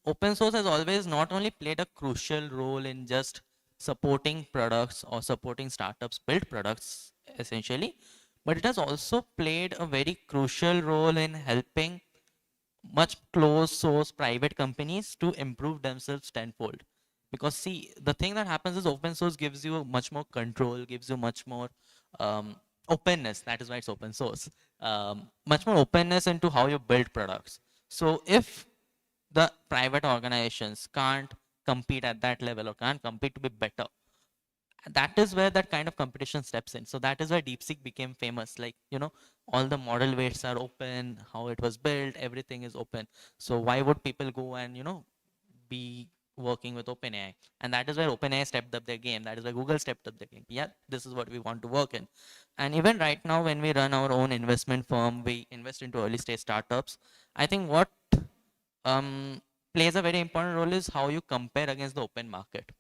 S14: has always not only played a crucial role in just supporting products or supporting startups build products essentially, but it has also played a very crucial role in helping much closed source private companies to improve themselves tenfold. Because see, the thing that happens is open source gives you much more control, gives you much more openness. That is why it's open source. Much more openness into how you build products. So if the private organizations can't compete at that level or can't compete to be better, that is where that kind of competition steps in. So that is why DeepSeek became famous. Like, all the model weights are open, how it was built, everything is open. So why would people go and, be working with OpenAI? And that is where OpenAI stepped up their game. That is why Google stepped up their game. Yeah, this is what we want to work in. And even right now, when we run our own investment firm, we invest into early stage startups. I think what plays a very important role is how you compare against the open market.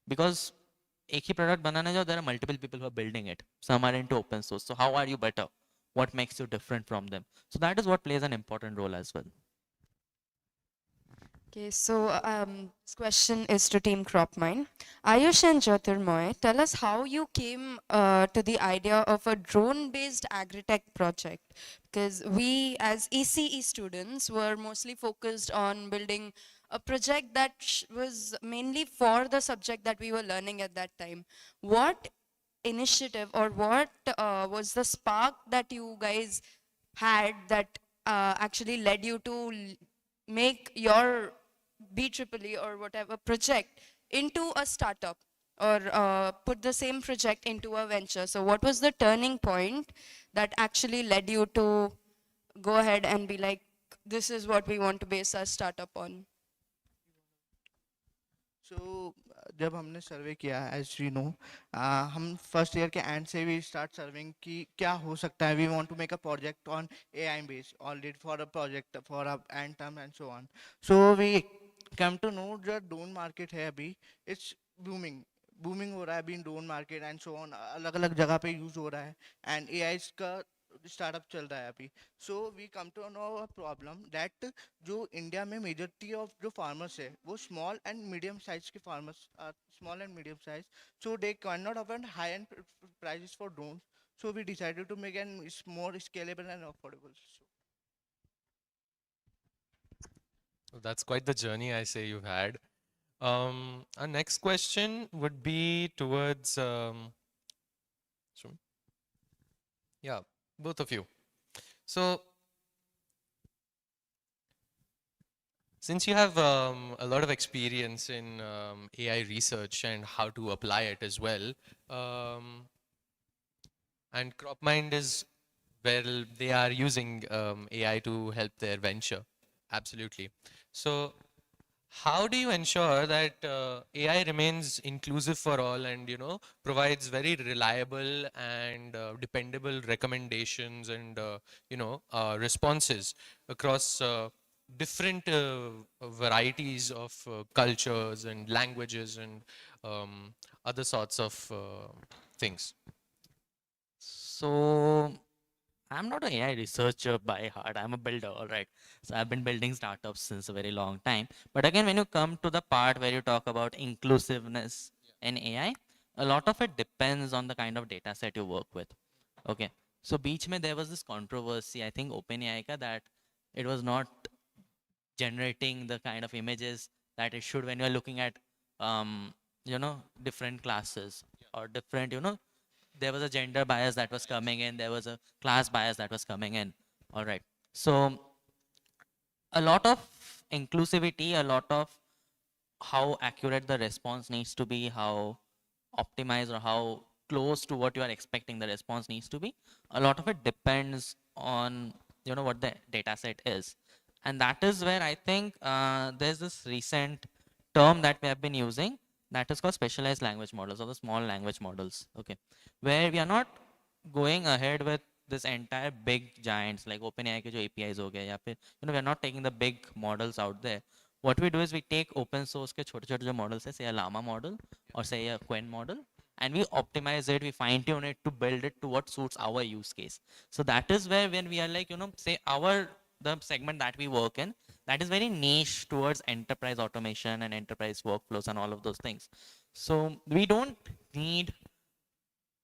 S14: Because एक ही product बनाने जाओ, there are multiple people who are building it. Some are into open source. So how are you better? What makes you different from them? So that is what plays an important role as well.
S3: Okay, so this question is to Team CropMine. Ayush and Jyotirmoy, tell us how you came to the idea of a drone-based agri-tech project. Because we, as ECE students, were mostly focused on building a project that was mainly for the subject that we were learning at that time. What initiative or what was the spark that you guys had that actually led you to make your BEEE or whatever project into a startup, or put the same project into a venture? So what was the turning point that actually led you to go ahead and be like, this is what we want to base our startup on?
S15: So जब हमने survey किया as you know हम first year के end से भी start serving कि क्या हो सकता है we want to make a project on AI based already for a project for a end term and so on so we come to know जो ड्रोन मार्केट है अभी इट्स बूमिंग बूमिंग हो रहा है अभी drone market and so on अलग अलग जगह पे यूज हो रहा है एंड एआई का स्टार्टअप चल रहा है अभी so we come to know a problem that जो इंडिया में मेजॉरिटी ऑफ जो फार्मर्स है वो स्मॉल एंड मीडियम साइज के farmers are small and medium size so they can not afford high end prices for drone so we decided to make an more scalable and affordable.
S1: That's quite the journey, I say, you've had. Our next question would be towards, yeah, both of you. So, since you have a lot of experience in AI research and how to apply it as well, and CropMind is, well, they are using AI to help their venture. Absolutely. So How do you ensure that AI remains inclusive for all and provides very reliable and dependable recommendations and responses across different varieties of cultures and languages and other sorts of things?
S14: So I'm not an AI researcher by heart. I'm a builder, all right. So I've been building startups since a very long time. But again, when you come to the part where you talk about inclusiveness in AI, a lot of it depends on the kind of data set you work with. Okay. So beach mein there was this controversy, I think OpenAI ka, that it was not generating the kind of images that it should when you're looking at different classes or different there was a gender bias that was coming in, there was a class bias that was coming in. All right. So a lot of inclusivity, a lot of how accurate the response needs to be, how optimized or how close to what you are expecting the response needs to be, a lot of it depends on what the data set is. And that is where I think there's this recent term that we have been using that is called specialized language models or the small language models. Okay, where we are not going ahead with this entire big giants like OpenAI ke jo APIs ho gaye, ya फिर we are not taking the big models out there. What we do is we take open source के छोटे छोटे जो models है, say a llama model or say a Quen model, and we optimize it, we fine tune it to build it to what suits our use case. So that is where when we are like say the segment that we work in, that is very niche towards enterprise automation and enterprise workflows and all of those things. So we don't need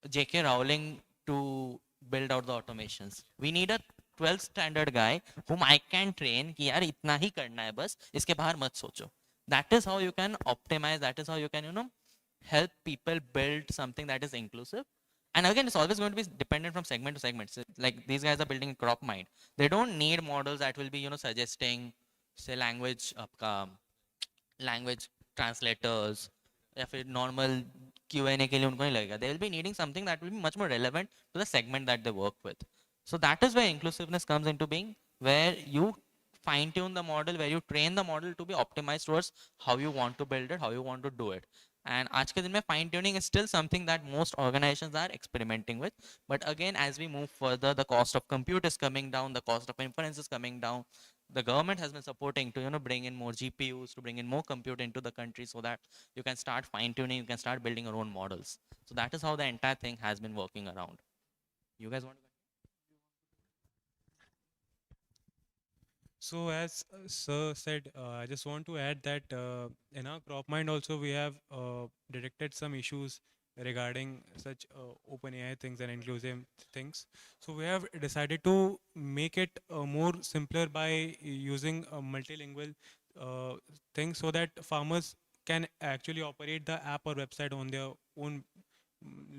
S14: J.K. Rowling to build out the automations. We need a 12th standard guy whom I can train कि यार इतना ही करना है बस, इसके बाहर मत सोचो. That is how you can optimize, that is how you can help people build something that is inclusive. And again, it's always going to be dependent from segment to segment. So, like these guys are building crop mind. They don't need models that will be suggesting say language translators या फिर normal Q&A के लिए उनको नहीं लगेगा. They will be needing something that will be much more relevant to the segment that they work with. So that is where inclusiveness comes into being, where you fine tune the model, where you train the model to be optimized towards how you want to build it, how you want to do it. And आज के दिन में fine tuning is still something that most organizations are experimenting with. But again, as we move further, the cost of compute is coming down, the cost of inference is coming down. The government has been supporting to bring in more GPUs, to bring in more compute into the country so that you can start fine tuning, you can start building your own models. So that is how the entire thing has been working around. You guys want to?
S13: So as Sir said, I just want to add that in our crop mind also we have detected some issues regarding such open AI things and inclusive things. So we have decided to make it more simpler by using a multilingual thing so that farmers can actually operate the app or website on their own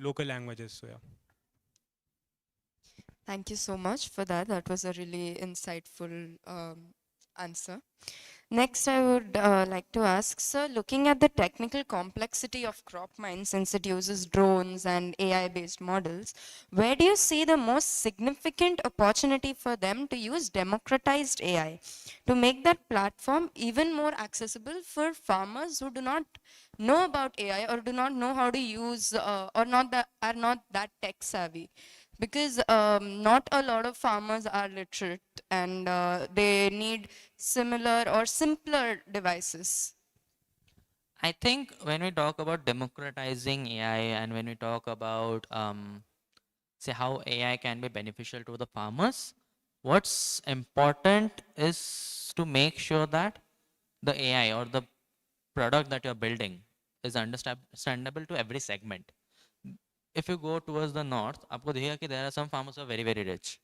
S13: local languages. So yeah.
S3: Thank you so much for that. That was a really insightful answer. Next, I would like to ask, sir, looking at the technical complexity of crop mine, since it uses drones and AI-based models, where do you see the most significant opportunity for them to use democratized AI to make that platform even more accessible for farmers who do not know about AI or do not know how to use or are not that tech savvy? Because not a lot of farmers are literate and they need similar or simpler devices.
S14: I think when we talk about democratizing AI and when we talk about say how AI can be beneficial to the farmers, what's important is to make sure that the AI or the product that you're building is understandable to every segment. If you go towards the north, आपको दिखेगा कि there are some farmers who are very very rich,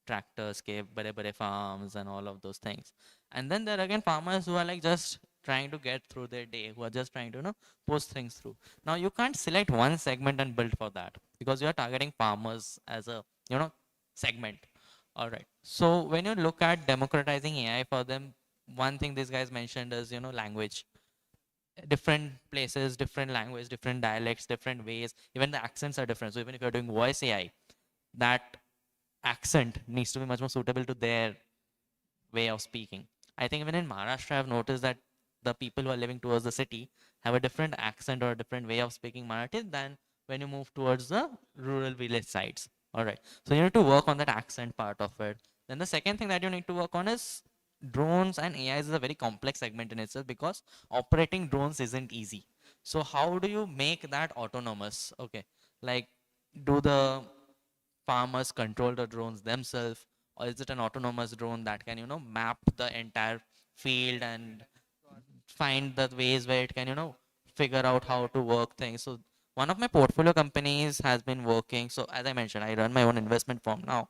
S14: tractors के बड़े farms and all of those things. And then there are again farmers who are like just trying to get through their day, who are just trying to post things through. Now you can't select one segment and build for that because you are targeting farmers as a segment. All right. So when you look at democratizing AI for them, one thing these guys mentioned is language. Different places, different language, different dialects, different ways, even the accents are different. So even if you're doing voice AI, that accent needs to be much more suitable to their way of speaking. I think even in Maharashtra I've noticed that the people who are living towards the city have a different accent or a different way of speaking Marathi than when you move towards the rural village sites. All right. So you need to work on that accent part of it. Then the second thing that you need to work on is drones and AI is a very complex segment in itself because operating drones isn't easy. So how do you make that autonomous? Okay. Like, do the farmers control the drones themselves, or is it an autonomous drone that can, map the entire field and find the ways where it can, figure out how to work things? So one of my portfolio companies has been working. So as I mentioned, I run my own investment firm now,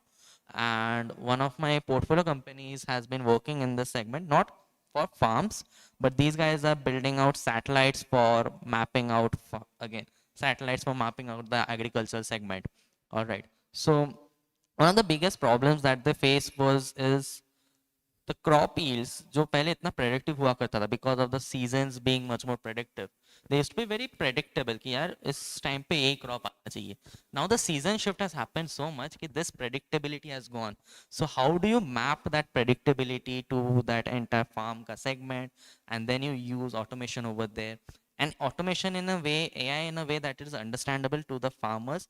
S14: and one of my portfolio companies has been working in this segment, not for farms, but these guys are building out satellites for mapping out, again, satellites for mapping out the agricultural segment. All right. So one of the biggest problems that they face is the crop yields जो पहले इतना predictive हुआ करता था because of the seasons being much more predictive. They used to be very predictable कि यार इस time पे यही crop आना चाहिए. Now the season shift has happened so much कि this predictability has gone. So how do you map that predictability to that entire farm का segment, and then you use automation over there, and automation in a way, AI in a way that is understandable to the farmers.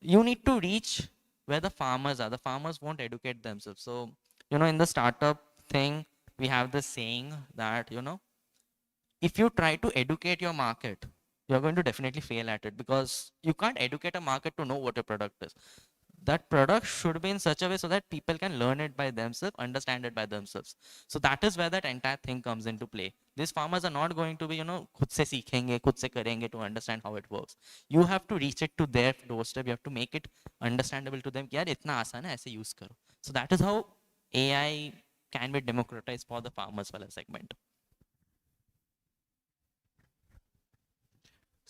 S14: You need to reach where the farmers are. The farmers won't educate themselves. So in the startup thing, we have this saying that if you try to educate your market, you're going to definitely fail at it, because you can't educate a market to know what your product is. That product should be in such a way so that people can learn it by themselves, understand it by themselves. So that is where that entire thing comes into play. These farmers are not going to be खुद से सीखेंगे, खुद से करेंगे to understand how it works. You have to reach it to their doorstep. You have to make it understandable to them कि यार इतना आसान है, ऐसे use करो. So that is how AI can be democratized for the farmers wala segment.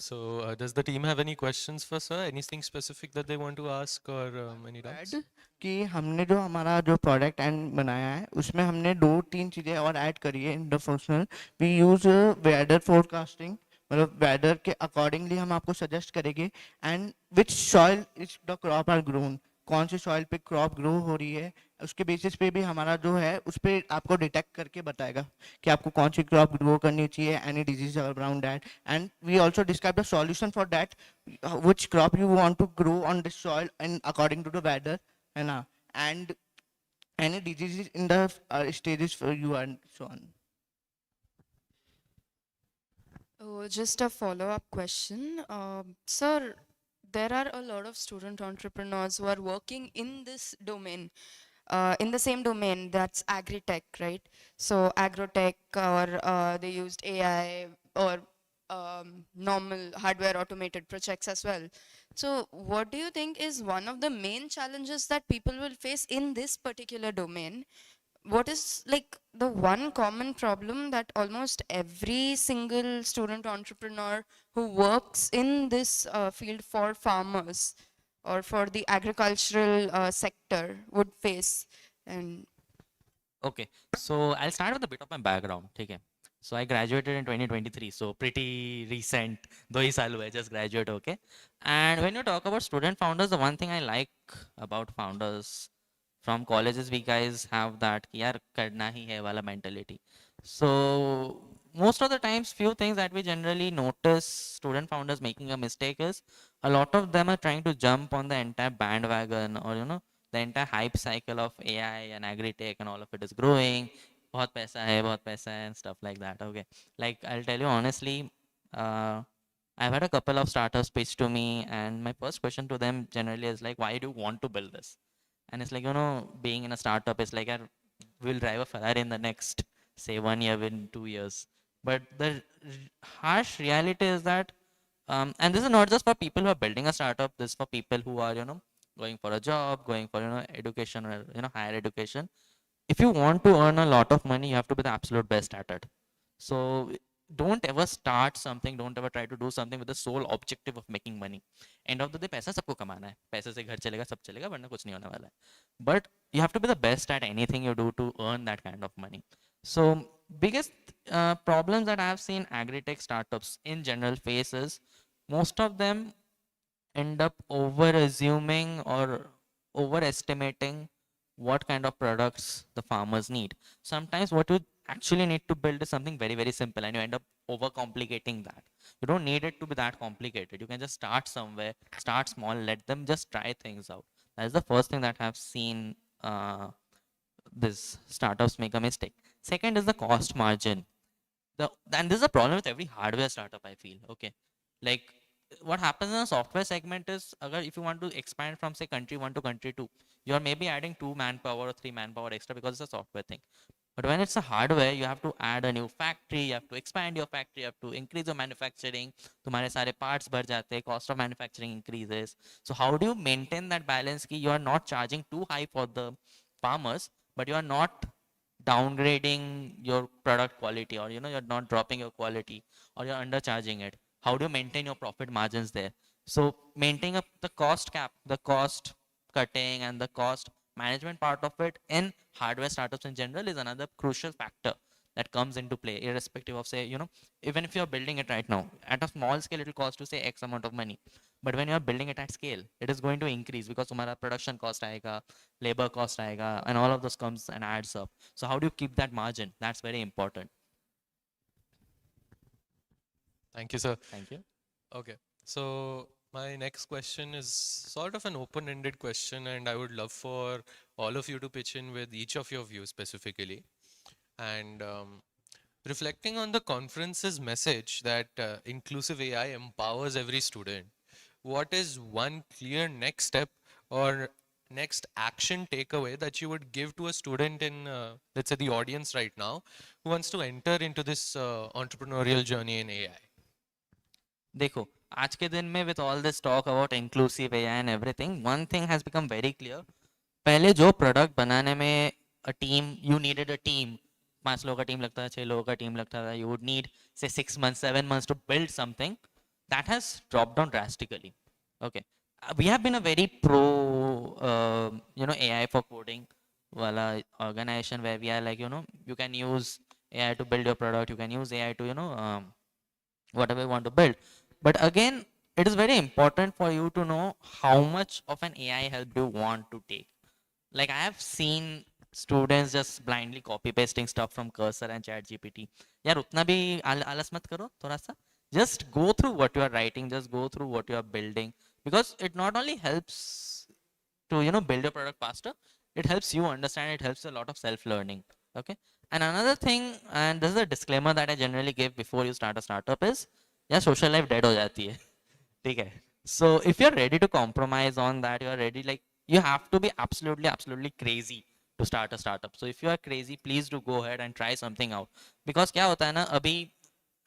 S1: So does the team have any questions for sir? Anything specific that they want to ask, or any doubts?
S15: कि हमने जो हमारा जो product and बनाया है उसमें हमने 2-3 चीज़ें और ऐड करी है in the functional. We use weather forecasting, मतलब वेदर के अकॉर्डिंगली हम आपको सजेस्ट करेंगे, and which soil is the crop are grown, कौन सी सॉइल पे क्रॉप ग्रो हो रही है, उसके बेसिस पे भी हमारा जो है उस पर आपको डिटेक्ट करके बताएगा कि आपको कौन सी क्रॉप ग्रो करनी चाहिए, any disease around that, and we also describe the solution for that, which crop you want to grow on this soil and according to the weather, है ना, and any diseases in the stages for you and so on.
S3: Oh, just a follow-up question. Sir, there are a lot of student entrepreneurs who are working in this domain, in the same domain, that's Agri-tech, right? So Agri-tech, or they used AI, or normal hardware automated projects as well. So what do you think is one of the main challenges that people will face in this particular domain? What is like the one common problem that almost every single student entrepreneur who works in this field for farmers or for the agricultural sector would face? And
S14: Okay, so I'll start with a bit of my background. Okay. So I graduated in 2023, so pretty recent. 2 साल हुए, just graduate, okay. And when you talk about student founders, the one thing I like about founders from colleges, we guys have that कि यार करना ही है वाला mentality. So most of the times, few things that we generally notice student founders making a mistake is a lot of them are trying to jump on the entire bandwagon, or the entire hype cycle of AI and agri-tech and all of it is growing. बहुत पैसा है and stuff like that. Okay, like I'll tell you honestly, I've had a couple of startups pitch to me, and my first question to them generally is like, why do you want to build this? And it's like, being in a startup is like, we'll drive a Ferrari in the next, say, 1 year, in 2 years. But the harsh reality is that, and this is not just for people who are building a startup, this is for people who are, going for a job, going for, education, or, higher education. If you want to earn a lot of money, you have to be the absolute best at it. So don't ever start something, don't ever try to do something with the sole objective of making money. End of the day, पैसा सबको कमाना है, पैसे से घर चलेगा, सब चलेगा, वरना कुछ नहीं होने वाला है. But you have to be the best at anything you do to earn that kind of money. So biggest problems that I have seen agri-tech startups in general face is most of them end up over assuming or overestimating what kind of products the farmers need. Sometimes what you actually need to build is something very, very simple, and you end up overcomplicating that. You don't need it to be that complicated. You can just start somewhere, start small, let them just try things out. That is the first thing that I've seen this startups make a mistake. Second is the cost margin. And this is a problem with every hardware startup, I feel. Okay, like what happens in the software segment is, if you want to expand from say country 1 to country 2, you are maybe adding 2 manpower or 3 manpower extra because it's a software thing. But when it's a hardware, you have to add a new factory, you have to expand your factory, you have to increase your manufacturing. तुम्हारे सारे parts बढ़ जाते हैं, cost of manufacturing increases. So how do you maintain that balance? कि you are not charging too high for the farmers, but you are not downgrading your product quality, or you're not dropping your quality, or you're undercharging it. How do you maintain your profit margins there? So maintaining up the cost cap, the cost cutting, and the cost management part of it in hardware startups in general is another crucial factor that comes into play, irrespective of say, even if you're building it right now at a small scale, it will cost you say X amount of money. But when you're building it at scale, it is going to increase because तुम्हारा production cost आएगा, labor cost आएगा, and all of those comes and adds up. So how do you keep that margin? That's very important.
S1: Thank you, sir.
S14: Thank you.
S1: Okay, so my next question is sort of an open-ended question, and I would love for all of you to pitch in with each of your views specifically. And reflecting on the conference's message that inclusive AI empowers every student, what is one clear next step or next action takeaway that you would give to a student in, let's say, the audience right now who wants to enter into this entrepreneurial journey in AI?
S14: देखो, आज के दिन में with all this talk about inclusive AI and everything, one thing has become very clear. पहले जो product बनाने में a team, you needed a team. 5 लोगों का team लगता था, 6 लोगों का team लगता था. You would need say 6 months, 7 months to build something. That has dropped down drastically. Okay, we have been a very pro, AI for coding wala organization where we are like, you can use AI to build your product. You can use AI to, whatever you want to build. But again, it is very important for you to know how much of an AI help you want to take. Like I have seen students just blindly copy pasting stuff from Cursor and ChatGPT. यार उतना भी आलस मत करो थोड़ा सा. Just go through what you are writing. Just go through what you are building, because it not only helps to build your product faster, it helps you understand. It helps a lot of self learning. Okay. And another thing, and this is a disclaimer that I generally give before you start a startup, is yeah, social life dead हो जाती है. ठीक है. So if you're ready to compromise on that, you're ready, like you have to be absolutely crazy to start a startup. So if you are crazy, please do go ahead and try something out. Because क्या होता है ना, अभी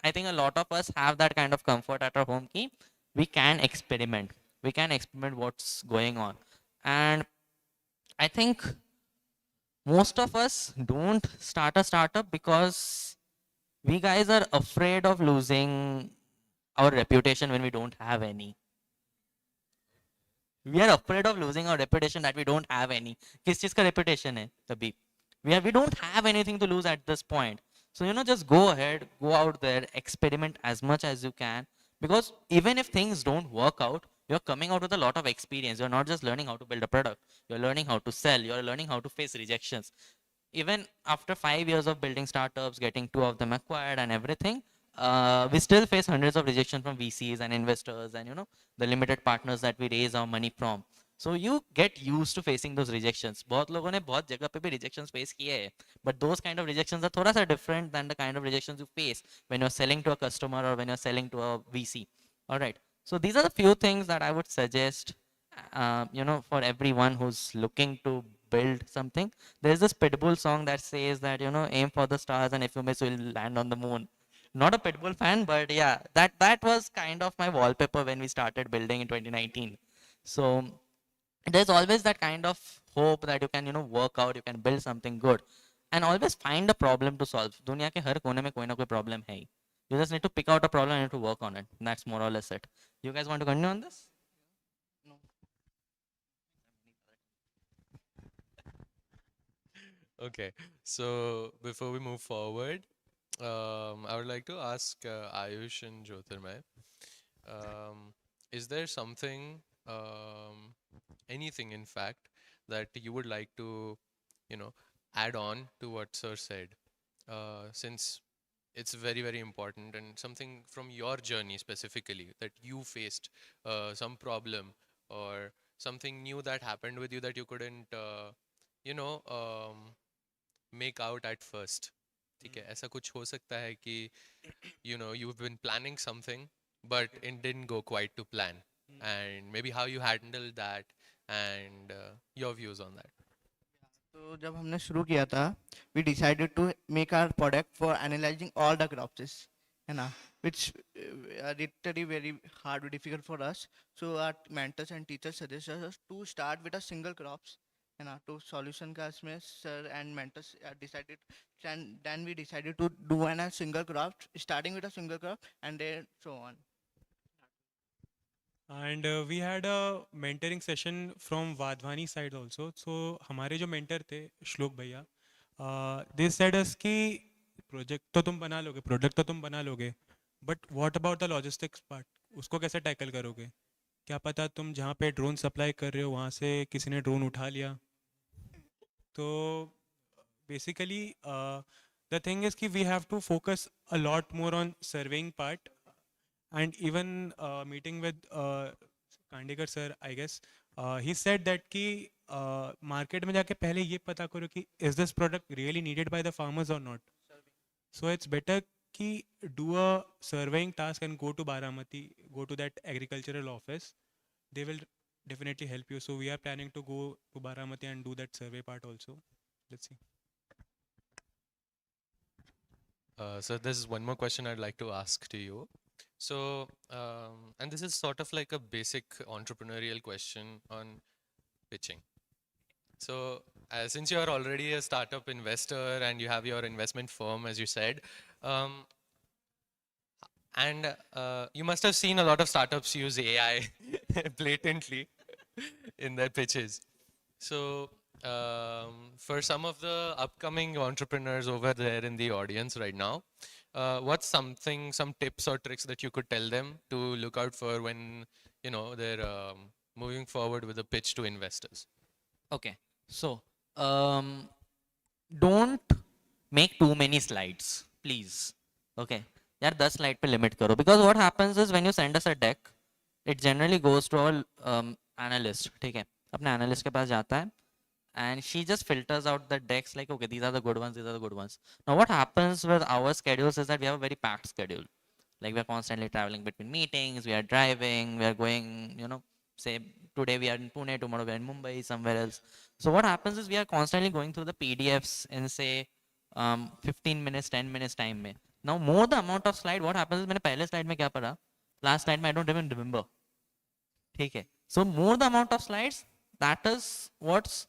S14: I think a lot of us have that kind of comfort at our home कि we can experiment. We can experiment what's going on. And I think most of us don't start a startup because we guys are afraid of losing our reputation when we don't have any. We are afraid of losing our reputation that we don't have any. किस चीज का reputation है अभी? We don't have anything to lose at this point. So just go ahead, go out there, experiment as much as you can, because even if things don't work out, you're coming out with a lot of experience. You're not just learning how to build a product. You're learning how to sell. You're learning how to face rejections. Even after 5 years of building startups, getting 2 of them acquired and everything, we still face hundreds of rejections from VCs and investors and the limited partners that we raise our money from. So you get used to facing those rejections. बहुत लोगों ने बहुत जगह पे भी rejections face किए हैं, but those kind of rejections are थोड़ा सा different than the kind of rejections you face when you're selling to a customer or when you're selling to a VC. All right. So these are the few things that I would suggest, for everyone who's looking to build something. There's this Pitbull song that says that, aim for the stars and if you miss, you'll land on the moon. Not a Pitbull fan, but yeah, that was kind of my wallpaper when we started building in 2019. So there's always that kind of hope that you can, work out, you can build something good, and always find a problem to solve. दुनिया के हर कोने में कोई ना कोई problem है ही. You just need to pick out a problem and you need to work on it. That's more or less it. You guys want to continue on this?
S1: Okay, so before we move forward, I would like to ask Ayush and Jyotirmay, is there something, anything in fact, that you would like to, add on to what Sir said? since it's very, very important, and something from your journey specifically that you faced some problem or something new that happened with you that you couldn't, you know, make out at first. ठीक है, ऐसा कुछ हो सकता है कि you know you've been planning something but it didn't go quite to plan, and maybe how you handled that and your views on that.
S15: तो जब हमने शुरू किया था, we decided to make our product for analyzing all the crops, है ना, which are literally very hard, difficult for us. So our mentors and teachers suggested us to start with a single crops, है ना, तो solution का इसमें sir and mentors decided, and then we decided to do a single crop, starting with a single crop, and then so on.
S13: And we had a mentoring session from Vadhwani side also. So हमारे जो mentor थे श्लोक भैया, they said us कि project तो तुम बना लोगे, product तो तुम बना लोगे, but what about the logistics part? उसको कैसे tackle करोगे? क्या पता तुम जहाँ पे drone supply कर रहे हो वहाँ से किसी ने drone उठा लिया. तो basically the thing is कि we have to focus a lot more on surveying part. And even meeting with Kandekar sir, I guess, he said that कि market में जाके पहले ये पता करो कि is this product really needed by the farmers or not. So it's better कि do a surveying task and go to Baramati, go to that agricultural office. They will definitely help you. So we are planning to go to Baramati and do that survey part also. Let's see.
S1: So there's one more question I'd like to ask to you. So, and this is sort of like a basic entrepreneurial question on pitching. So, since you're already a startup investor and you have your investment firm, as you said, and you must have seen a lot of startups use AI blatantly in their pitches. So, for some of the upcoming entrepreneurs over there in the audience right now, what's some tips or tricks that you could tell them to look out for when you know they're moving forward with a pitch to investors?
S14: Okay, so don't make too many slides, please. Okay, यार 10 slide पे limit करो, because what happens is when you send us a deck, it generally goes to our analyst. ठीक है, अपने analyst के पास जाता है, and she just filters out the decks like, okay, these are the good ones, these are the good ones. Now what happens with our schedules is that we have a very packed schedule. Like we're constantly traveling between meetings, we are driving, we are going, you know, say today we are in Pune, tomorrow we are in Mumbai, somewhere else. So what happens is we are constantly going through the PDFs in say 15 minutes, 10 minutes time में. Now more the amount of slide, what happens is मैंने पहले slide में क्या पढ़ा, last slide में I don't even remember. ठीक है. So more the amount of slides, that is what's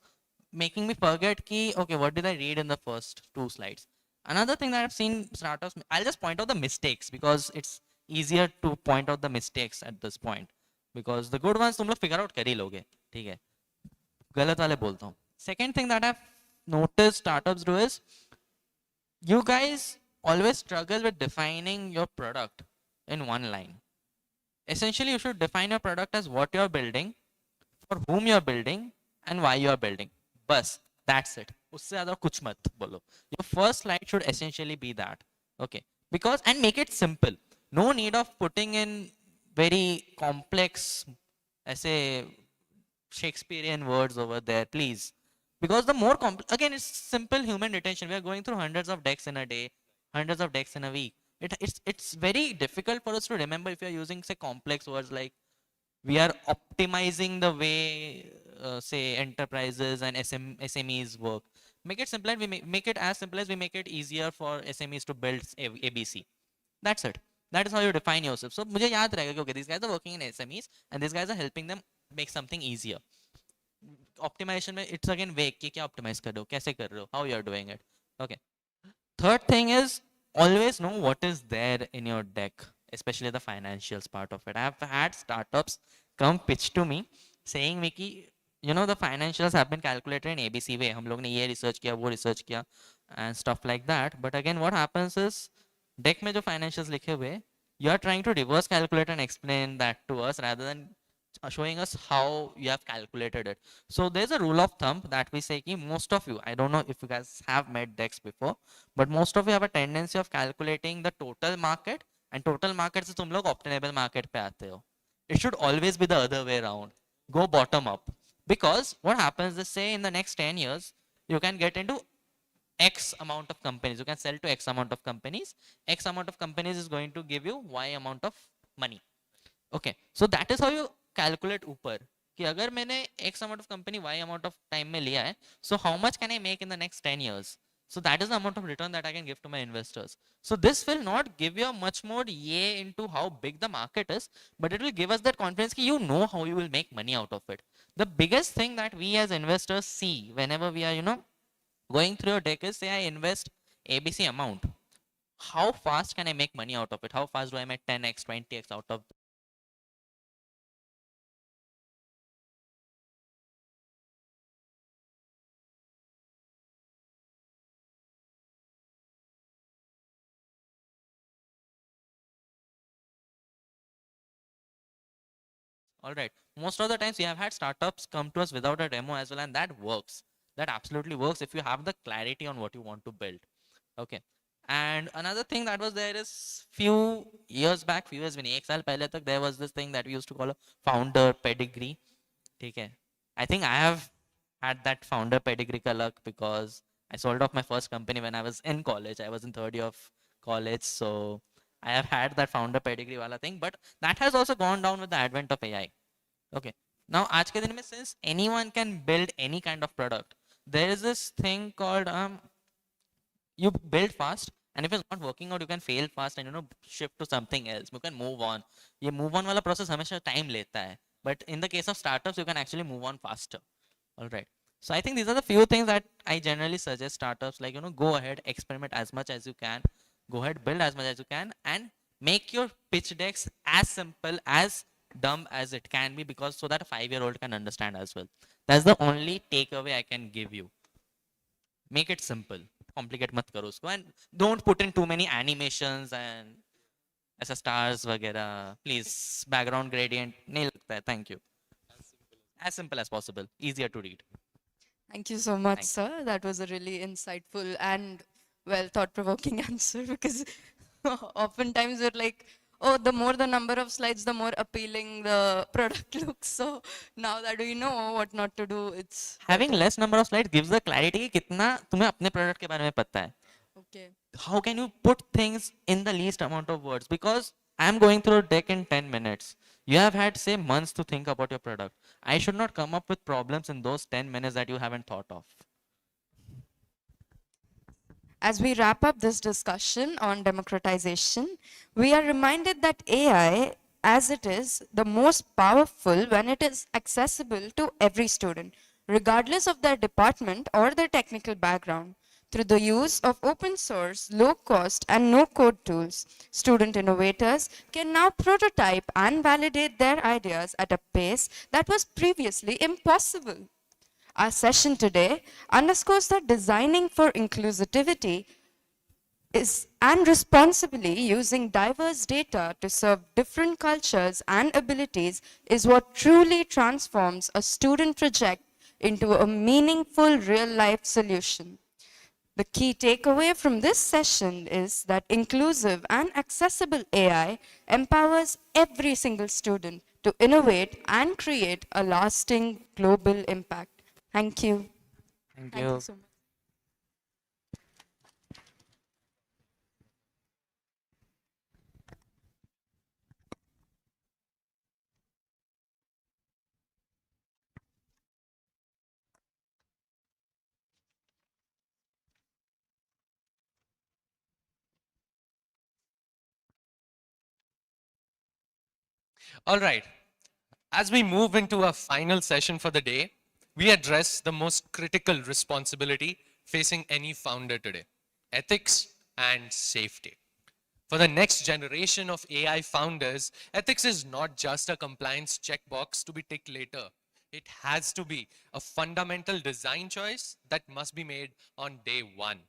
S14: making me forget ki, okay, what did I read in the first 2 slides? Another thing that I've seen startups, I'll just point out the mistakes because it's easier to point out the mistakes at this point. Because the good ones तुम लोग figure out कर ही लोगे, ठीक है? गलत वाले बोलता हूँ. Second thing that I've noticed startups do is, you guys always struggle with defining your product in one line. Essentially, you should define your product as what you're building, for whom you're building, and why you're building. Bas, that's it. उससे ज़्यादा कुछ मत बोलो. Your first slide should essentially be that. Okay. Because, and make it simple. No need of putting in very complex, ऐसे Shakespearean words over there, please. Because the more again, it's simple human retention. We are going through hundreds of decks in a day, hundreds of decks in a week. It's very difficult for us to remember if you're using say complex words like we are optimizing the way say enterprises and SMEs work. Make it simpler. We make it as simple as we make it easier for SMEs to build ABC. That's it. That is how you define yourself. So मुझे याद रहेगा कि okay, these guys are working in SMEs and these guys are helping them make something easier. Optimization में it's again vague कि क्या optimize कर रहे हो, कैसे कर रहे हो, how you are doing it. Okay. Third thing is always know what is there in your deck, especially the financials part of it. I have had startups come pitch to me saying me कि you know the financials have been calculated in ABC way. हम लोग ने ये research किया, वो research किया and stuff like that. But again, what happens is deck में जो financials लिखे हुए, you are trying to reverse calculate and explain that to us rather than showing us how you have calculated it. So there's a rule of thumb that we say ki most of you, I don't know if you guys have made decks before, but most of you have a tendency of calculating the total market, and total market se tum log obtainable market pe aate ho. It should always be the other way around. Go bottom up. Because what happens is, say in the next 10 years, you can get into X amount of companies. You can sell to X amount of companies. X amount of companies is going to give you Y amount of money. Okay, so that is how you calculate ऊपर कि अगर मैंने X amount of company Y amount of time में लिया है, so how much can I make in the next 10 years? So that is the amount of return that I can give to my investors. So this will not give you a much more yay into how big the market is, but it will give us that confidence that you know how you will make money out of it. The biggest thing that we as investors see whenever we are, going through a deck is, say I invest ABC amount. How fast can I make money out of it? How fast do I make 10x, 20x out of all right. Most of the times we have had startups come to us without a demo as well, and that works. That absolutely works if you have the clarity on what you want to build. Okay. And another thing that was there is few years back, few years when एक साल पहले तक, there was this thing that we used to call a founder pedigree. ठीक है. I think I have had that founder pedigree का luck because I sold off my first company when I was in college. I was in third year of college, so I have had that founder pedigree wala thing, but that has also gone down with the advent of AI. Okay. Now, आज के दिन में, since anyone can build any kind of product, there is this thing called you build fast, and if it's not working out, you can fail fast and shift to something else. You can move on. ये move on वाला process हमेशा time लेता है. But in the case of startups, you can actually move on faster. All right. So I think these are the few things that I generally suggest startups, like, go ahead, experiment as much as you can, go ahead, build as much as you can, and make your pitch decks as simple, as dumb as it can be, because so that a 5-year-old can understand as well. That's the only takeaway I can give you. Make it simple. Complicate mat karo usko, and don't put in too many animations and ऐसा stars वगैरह. Please, background gradient नहीं लगता है. Thank you. As simple as possible. Easier to read.
S3: Thank you so much, sir. That was a really insightful and well thought-provoking answer, because oftentimes we're like, oh, the more the number of slides, the more appealing the product looks. So now that we know what not to do, it's
S14: Having less number of slides gives the clarity कि कितना तुम्हें अपने product के बारे में पता है.
S3: okay.
S14: How can you put things in the least amount of words? Because I'm going through a deck in 10 minutes. You have had, say, months to think about your product. I should not come up with problems in those 10 minutes that you haven't thought of.
S3: As we wrap up this discussion on democratization, we are reminded that AI, as it is, the most powerful when it is accessible to every student, regardless of their department or their technical background. Through the use of open source, low cost, and no code tools, student innovators can now prototype and validate their ideas at a pace that was previously impossible. Our session today underscores that designing for inclusivity is and responsibly using diverse data to serve different cultures and abilities is what truly transforms a student project into a meaningful real-life solution. The key takeaway from this session is that inclusive and accessible AI empowers every single student to innovate and create a lasting global impact. Thank you.
S14: Thank you.
S3: So much.
S1: All right. As we move into our final session for the day, we address the most critical responsibility facing any founder today: ethics and safety. For the next generation of AI founders, ethics is not just a compliance checkbox to be ticked later. It has to be a fundamental design choice that must be made on day one.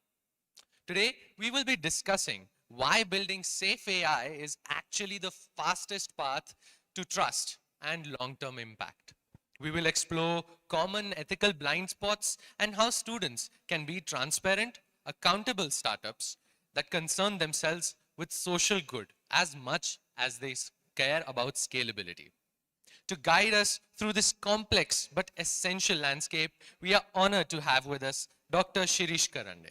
S1: Today, we will be discussing why building safe AI is actually the fastest path to trust and long-term impact. We will explore common ethical blind spots and how students can be transparent, accountable startups that concern themselves with social good as much as they care about scalability. To guide us through this complex but essential landscape, we are honored to have with us Dr. Shirish Karande.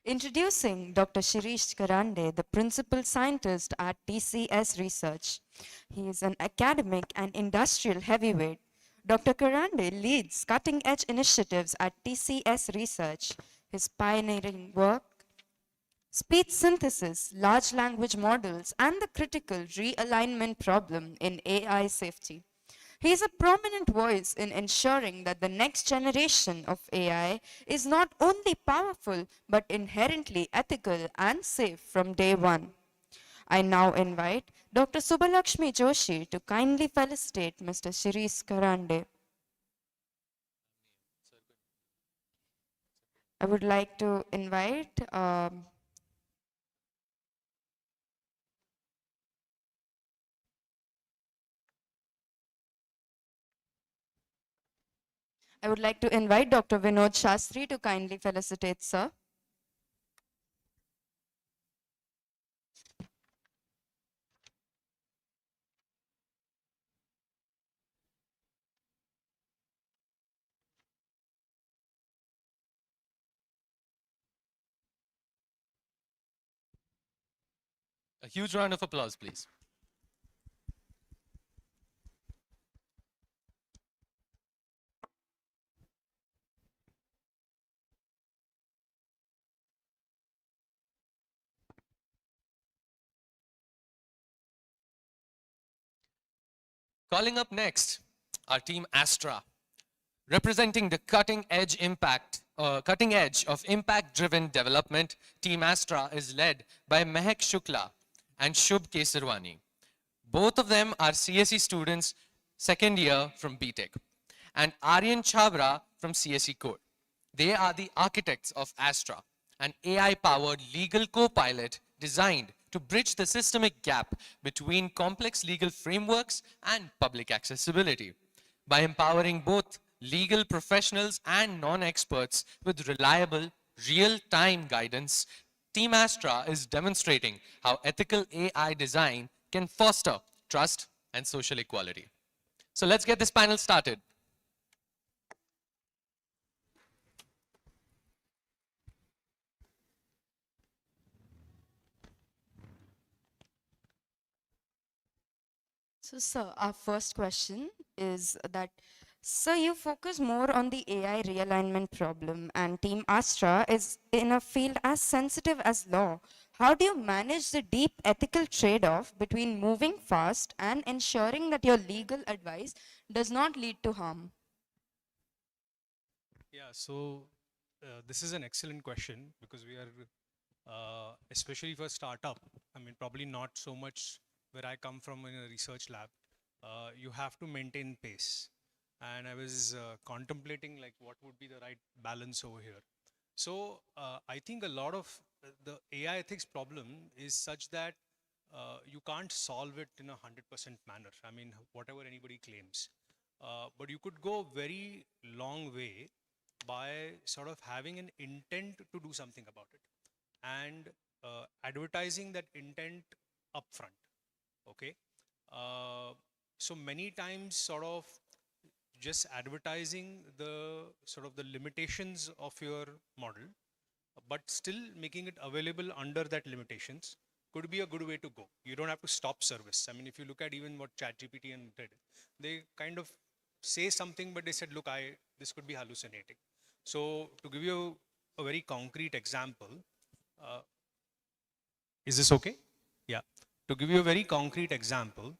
S3: Introducing Dr. Shirish Karande, the principal scientist at TCS Research. He is an academic and industrial heavyweight. Dr. Karande leads cutting-edge initiatives at TCS Research. His pioneering work, speech synthesis, large language models, and the critical realignment problem in AI safety. He is a prominent voice in ensuring that the next generation of AI is not only powerful but inherently ethical and safe from day one. I now invite Dr. Subbalakshmi Joshi to kindly felicitate Mr. Shirish Karande. I would like to invite Dr. Vinod Shastri to kindly felicitate, sir.
S1: A huge round of applause, please. Calling up next, our team Astra, representing the cutting edge of impact-driven development. Team Astra is led by Mehak Shukla and Shubh Kesarwani. Both of them are CSE students, second year from BTech, and Aryan Chabra from CSE Code. They are the architects of Astra, an AI-powered legal co-pilot designed to bridge the systemic gap between complex legal frameworks and public accessibility. By empowering both legal professionals and non-experts with reliable, real-time guidance, Team Astra is demonstrating how ethical AI design can foster trust and social equality. So let's get this panel started.
S3: So, sir, our first question is that, sir, you focus more on the AI realignment problem, and Team Astra is in a field as sensitive as law. How do you manage the deep ethical trade-off between moving fast and ensuring that your legal advice does not lead to harm?
S5: Yeah, so this is an excellent question because we are, especially for startup, I mean, probably not so much where I come from in a research lab. You have to maintain pace. And I was contemplating like what would be the right balance over here. So I think a lot of the AI ethics problem is such that you can't solve it in a 100% manner. I mean, whatever anybody claims. But you could go very long way by sort of having an intent to do something about it and advertising that intent upfront. Okay. So many times sort of just advertising the sort of the limitations of your model, but still making it available under that limitations could be a good way to go. You don't have to stop service. I mean, if you look at even what ChatGPT and did, they kind of say something, but they said, look, this could be hallucinating. So to give you a very concrete example, is this okay? Yeah. To give you a very concrete example,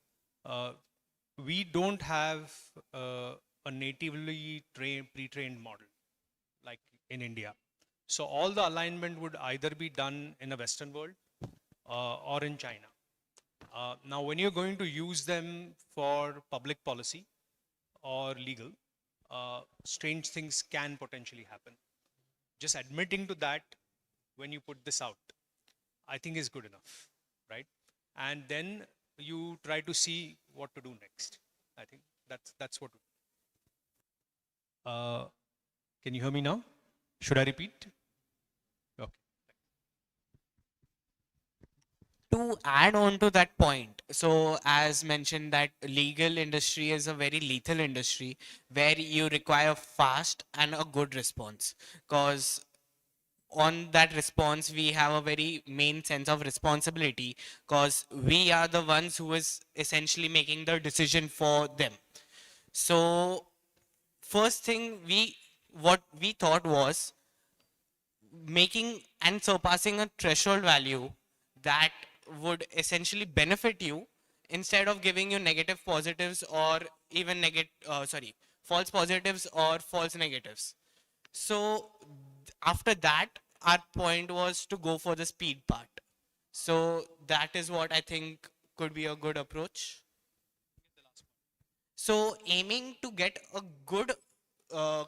S5: we don't have a natively pre-trained model like in India. So all the alignment would either be done in the Western world or in China. Now, when you're going to use them for public policy or legal,
S16: strange things can potentially happen. Just admitting to that when you put this out, I think is good enough, right? And then you try to see what to do next. I think that's what. Can you hear me now? Should I repeat? Okay.
S11: To add on to that point, so as mentioned that legal industry is a very lethal industry where you require fast and a good response, because on that response we have a very main sense of responsibility, because we are the ones who is essentially making the decision for them. So first thing what we thought was making and surpassing a threshold value that would essentially benefit you instead of giving you negative positives or even false positives or false negatives. So after that, our point was to go for the speed part. So that is what I think could be a good approach. So aiming to get a good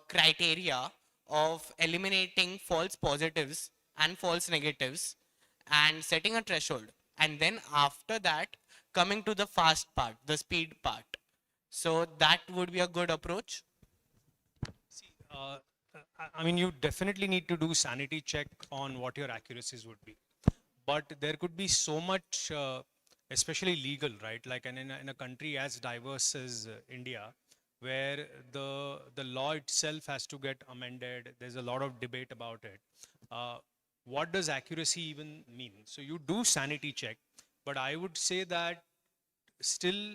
S11: criteria of eliminating false positives and false negatives and setting a threshold. And then after that, coming to the fast part, the speed part. So that would be a good approach.
S16: I mean, you definitely need to do sanity check on what your accuracies would be. But there could be so much, especially legal, right? Like in a country as diverse as India, where the law itself has to get amended. There's a lot of debate about it. What does accuracy even mean? So you do sanity check, but I would say that still,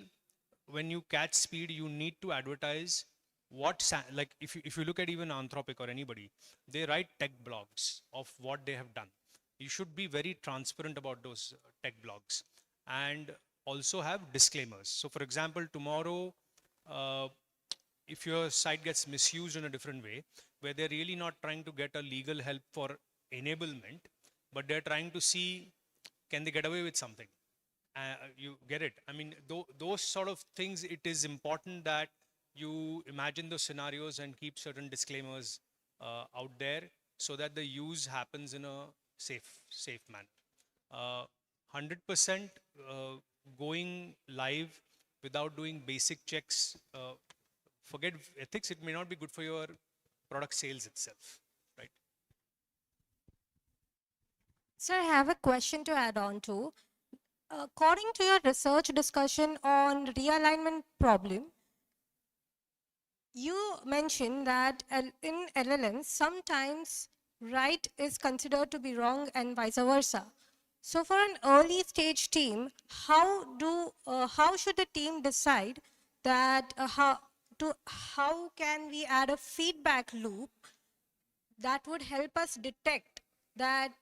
S16: when you catch speed, you need to advertise like if you look at even Anthropic or anybody, they write tech blogs of what they have done. You should be very transparent about those tech blogs and also have disclaimers. So for example, tomorrow, if your site gets misused in a different way, where they're really not trying to get a legal help for enablement, but they're trying to see, can they get away with something? You get it? I mean, those sort of things, it is important that you imagine those scenarios and keep certain disclaimers out there so that the use happens in a safe manner. 100% going live without doing basic checks, forget ethics, it may not be good for your product sales itself, right?
S17: Sir, I have a question to add on to. According to your research discussion on realignment problem, you mentioned that in LLMs, sometimes right is considered to be wrong and vice versa. So for an early stage team, how should the team decide that how can we add a feedback loop that would help us detect that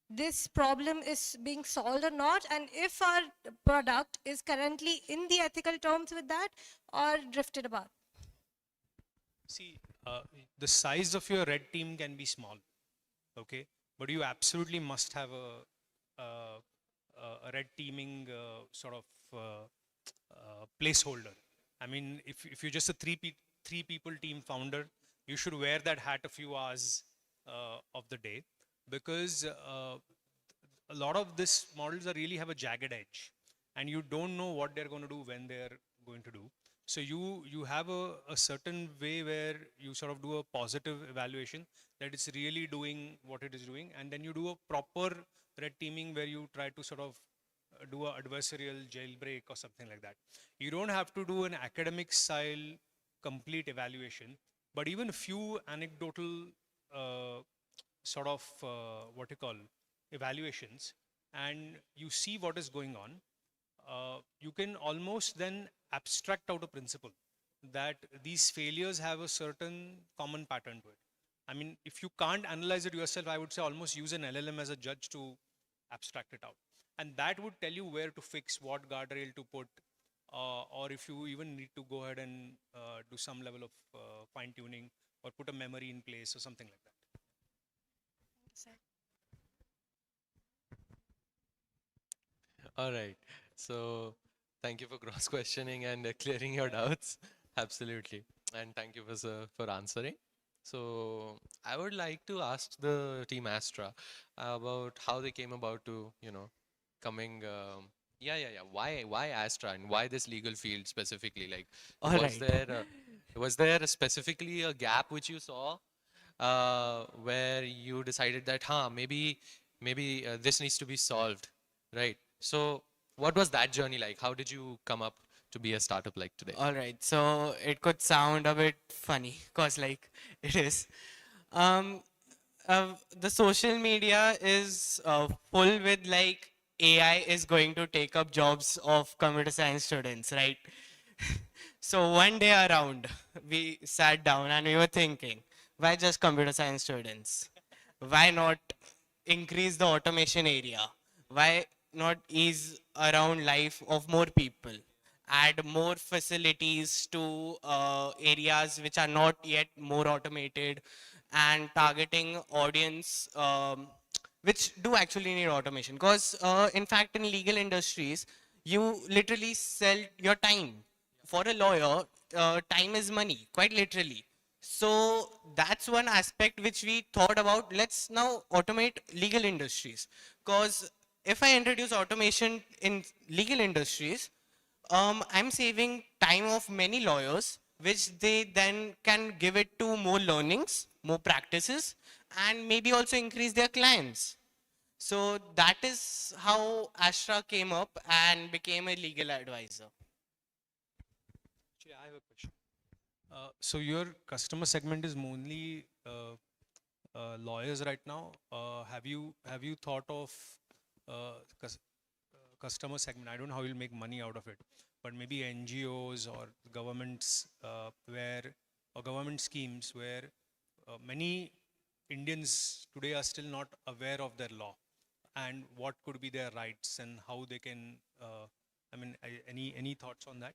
S17: this problem is being solved or not, and if our product is currently in the ethical terms with that or drifted apart?
S16: See, the size of your red team can be small, okay? But you absolutely must have a red teaming sort of placeholder. I mean, if you're just a three people team founder, you should wear that hat a few hours of the day, because a lot of these models are really have a jagged edge, and you don't know what they're going to do when they're going to do. So you have a certain way where you sort of do a positive evaluation that it's really doing what it is doing, and then you do a proper red teaming where you try to sort of do a adversarial jailbreak or something like that. You don't have to do an academic style complete evaluation, but even a few anecdotal sort of what you call evaluations, and you see what is going on, you can almost then abstract out a principle that these failures have a certain common pattern to it. I mean, if you can't analyze it yourself, I would say almost use an LLM as a judge to abstract it out. And that would tell you where to fix, what guardrail to put, or if you even need to go ahead and do some level of fine tuning or put a memory in place or something like that.
S1: All right. So thank you for cross questioning and clearing your doubts. Absolutely. And thank you for answering. So I would like to ask the team Astra about how they came about to, coming. Why Astra and why this legal field specifically? Like,
S11: All
S1: was
S11: right.
S1: there specifically a gap which you saw where you decided that, maybe this needs to be solved, right? So what was that journey like? How did you come up to be a startup like today?
S11: All right, so it could sound a bit funny, cause like it is. Um, the social media is full with like AI is going to take up jobs of computer science students, right? So one day around, we sat down and we were thinking, why just computer science students? Why not increase the automation area? Why not ease around life of more people? Add more facilities to areas which are not yet more automated and targeting audience which do actually need automation. Because in fact, in legal industries, you literally sell your time. For a lawyer, time is money, quite literally. So that's one aspect which we thought about. Let's now automate legal industries. Because if I introduce automation in legal industries, I'm saving time of many lawyers, which they then can give it to more learnings, more practices, and maybe also increase their clients. So that is how Astra came up and became a legal advisor.
S16: Actually, I have a question. So your customer segment is mainly lawyers right now. Have you thought of customer segment? I don't know how you'll make money out of it, but maybe NGOs or governments or government schemes where many Indians today are still not aware of their law and what could be their rights and how they can. Any thoughts on that?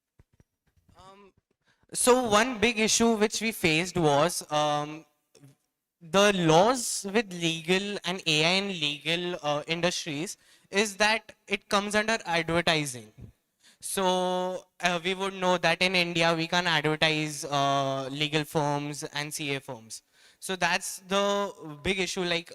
S11: So one big issue which we faced was the laws with legal and AI in legal industries is that it comes under advertising. So we would know that in India we can advertise legal firms and CA firms. So that's the big issue. Like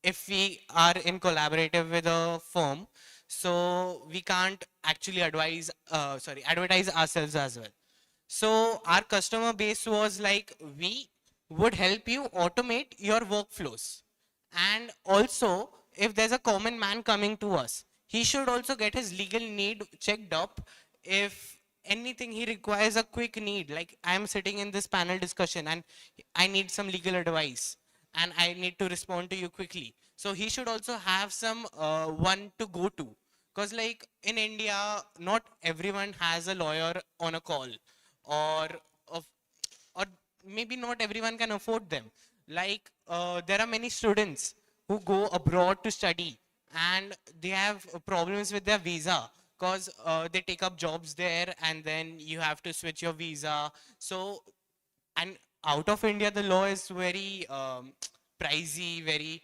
S11: if we are in collaborative with a firm, so we can't actually advertise ourselves as well. So our customer base was like, we would help you automate your workflows. And also, if there's a common man coming to us, he should also get his legal need checked up. If anything he requires a quick need, like I'm sitting in this panel discussion and I need some legal advice and I need to respond to you quickly. So he should also have some one to go to. Because like in India, not everyone has a lawyer on a call or of or maybe not everyone can afford them. Like there are many students who go abroad to study and they have problems with their visa because they take up jobs there and then you have to switch your visa. So, and out of India, the law is very pricey, very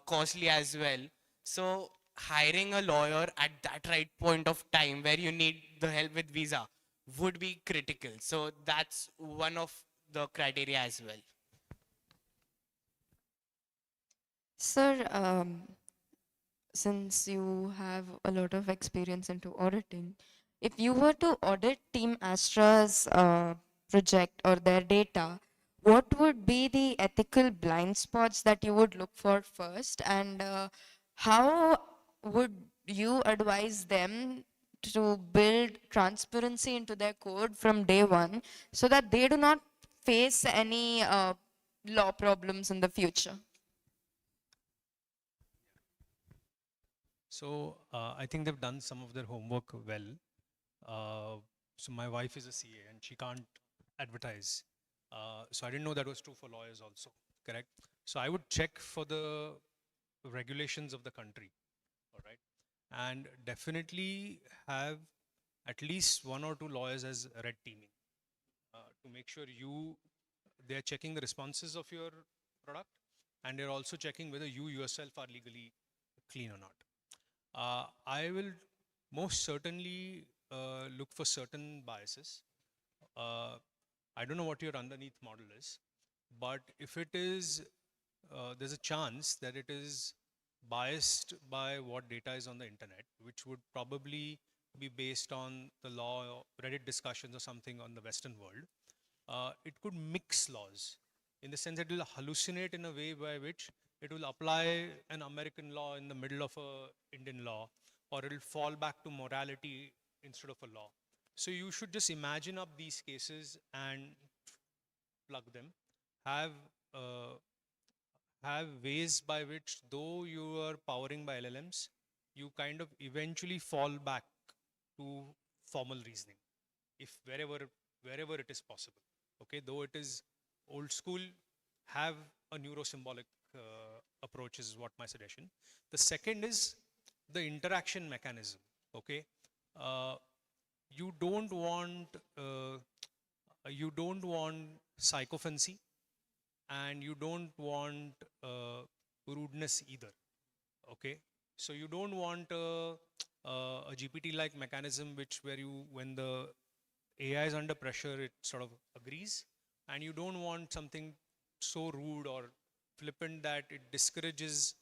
S11: costly as well. So hiring a lawyer at that right point of time where you need the help with visa would be critical. So that's one of the criteria as well.
S3: Sir, since you have a lot of experience into auditing, if you were to audit Team Astra's project or their data, what would be the ethical blind spots that you would look for first, and how would you advise them to build transparency into their code from day one so that they do not face any law problems in the future?
S16: So I think they've done some of their homework well. So my wife is a CA and she can't advertise. So I didn't know that was true for lawyers also, correct? So I would check for the regulations of the country, all right? And definitely have at least one or two lawyers as red teaming to make sure they're checking the responses of your product and they're also checking whether you yourself are legally clean or not. I will most certainly look for certain biases. I don't know what your underneath model is, but if it is, there's a chance that it is biased by what data is on the internet, which would probably be based on the law or Reddit discussions or something on the Western world. It could mix laws in the sense that it will hallucinate in a way by which it will apply an American law in the middle of a Indian law, or it will fall back to morality instead of a law. So you should just imagine up these cases and plug them. Have uh, have ways by which, though you are powering by LLMs, you kind of eventually fall back to formal reasoning, if wherever it is possible. Okay, though it is old school, have a neurosymbolic approach is what my suggestion. The second is the interaction mechanism. Okay, uh, you don't want psychophancy, and you don't want rudeness either. Okay, so you don't want a GPT-like mechanism where when the AI is under pressure, it sort of agrees, and you don't want something so rude or flippant that it discourages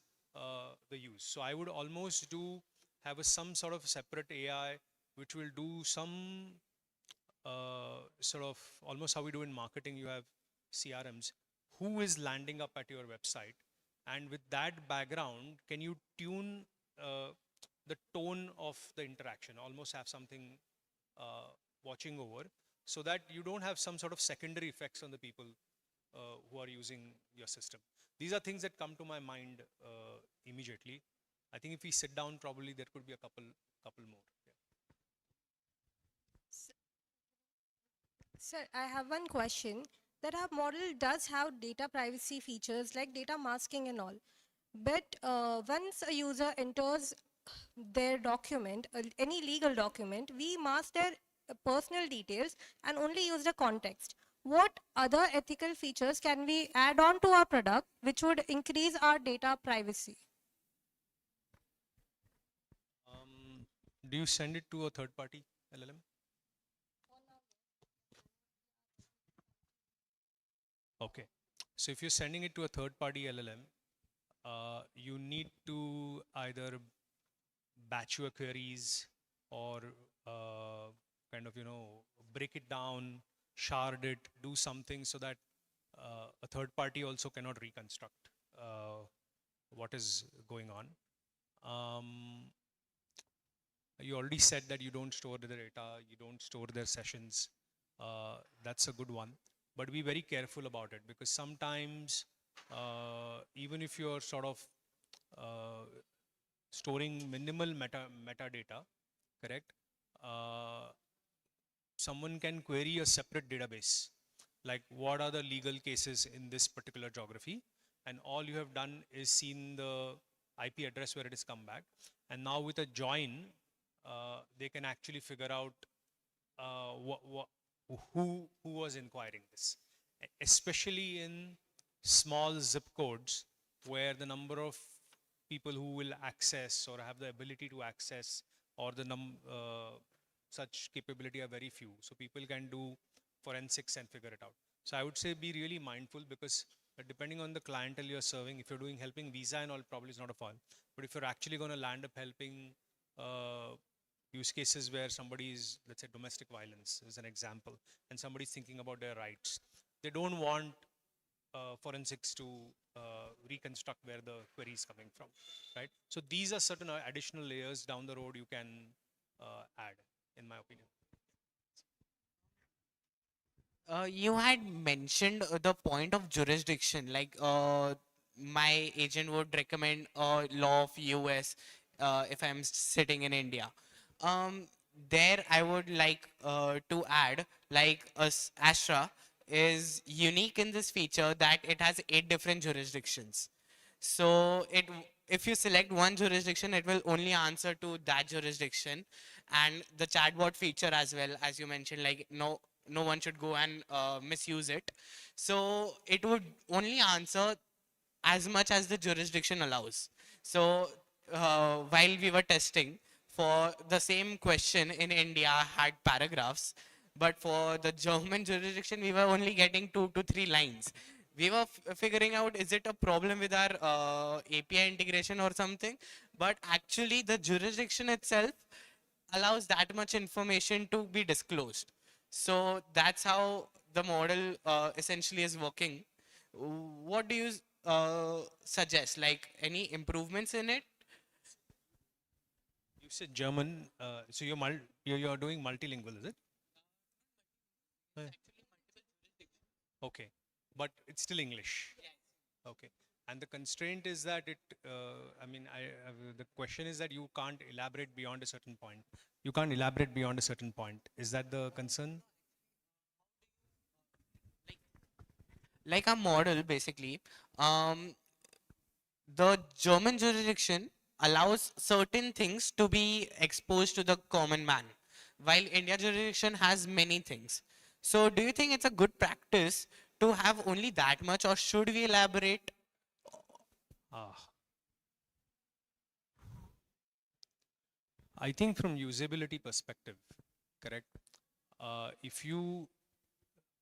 S16: the use. So I would almost have some sort of separate AI which will do some sort of almost how we do in marketing. You have CRMs. Who is landing up at your website? And with that background, can you tune the tone of the interaction? Almost have something watching over, so that you don't have some sort of secondary effects on the people who are using your system. These are things that come to my mind immediately. I think if we sit down, probably there could be a couple more.
S17: Sir, I have one question. That our model does have data privacy features like data masking and all. But once a user enters their document, any legal document, we mask their personal details and only use the context. What other ethical features can we add on to our product which would increase our data privacy?
S16: Do you send it to a third-party LLM? Okay, so if you're sending it to a third-party LLM, you need to either batch your queries or kind of break it down, shard it, do something so that a third party also cannot reconstruct what is going on. You already said that you don't store the data, you don't store their sessions. That's a good one, but be very careful about it, because sometimes even if you're sort of storing minimal metadata, correct? Someone can query a separate database, like what are the legal cases in this particular geography, and all you have done is seen the IP address where it has come back, and now with a join, they can actually figure out who was inquiring this, especially in small zip codes where the number of people who will access or have the ability to access or the such capability are very few. So people can do forensics and figure it out. So I would say be really mindful, because depending on the clientele you're serving, if you're helping visa and all, probably it's not a fun. But if you're actually going to land up helping use cases where somebody is, let's say domestic violence is an example, and somebody's thinking about their rights, they don't want forensics to reconstruct where the query is coming from, right? So these are certain additional layers down the road you can add, in my opinion.
S11: You had mentioned the point of jurisdiction, like my agent would recommend a law of US if I'm sitting in India. There I would like to add, like Astra is unique in this feature that it has 8 different jurisdictions. So if you select one jurisdiction, it will only answer to that jurisdiction. And the chatbot feature as well, as you mentioned, like no one should go and misuse it. So it would only answer as much as the jurisdiction allows. So while we were testing for the same question in India had paragraphs, But for the German jurisdiction, we were only getting 2 to 3 lines. We were figuring out, is it a problem with our API integration or something? But actually, the jurisdiction itself allows that much information to be disclosed. So that's how the model essentially is working. What do you suggest? Like any improvements in it?
S16: You said German, so you're doing multilingual, is it? Okay, but it's still English. Okay, and the constraint is that the question is that you can't elaborate beyond a certain point. You can't elaborate beyond a certain point. Is that the concern?
S11: Like a model, basically, the German jurisdiction allows certain things to be exposed to the common man, while India jurisdiction has many things. So do you think it's a good practice to have only that much, or should we elaborate?
S16: Ah, I think from usability perspective, correct? If you,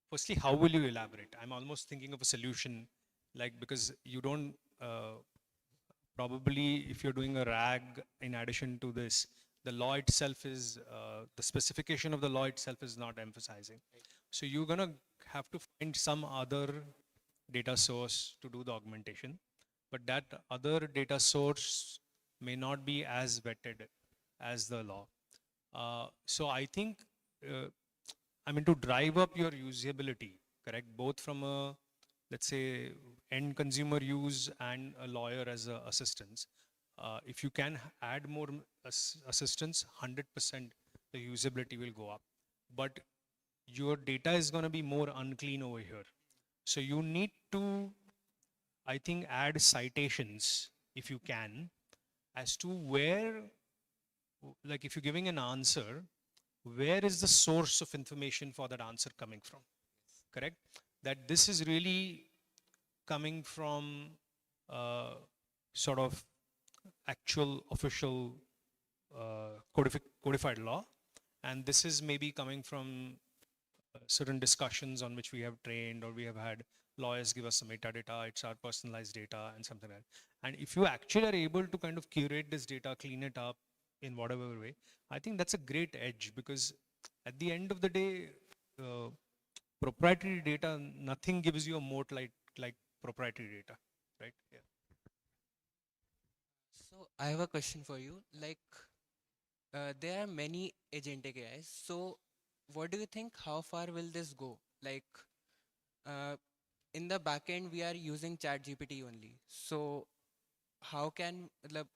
S16: firstly, how will you elaborate? I'm almost thinking of a solution, like, because you don't, probably if you're doing a RAG in addition to this, the law itself is, the specification of the law itself is not emphasizing. So you're gonna have to find some other data source to do the augmentation, but that other data source may not be as vetted as the law. So I think, to drive up your usability, correct, both from a, let's say, end consumer use and a lawyer as a assistance, if you can add more assistance, 100% the usability will go up. But your data is going to be more unclean over here. So you need to, I think, add citations if you can, as to where, like if you're giving an answer, where is the source of information for that answer coming from, correct? That this is really coming from sort of actual official codified law, and this is maybe coming from certain discussions on which we have trained, or we have had lawyers give us some metadata, it's our personalized data and something like that. And if you actually are able to kind of curate this data, clean it up in whatever way, I think that's a great edge, because at the end of the day, proprietary data, nothing gives you a moat like proprietary data, right? Yeah.
S4: So I have a question for you. Like, there are many agentic AIs. So what do you think? How far will this go? Like, uh, in the backend, we are using ChatGPT only. So how can, like,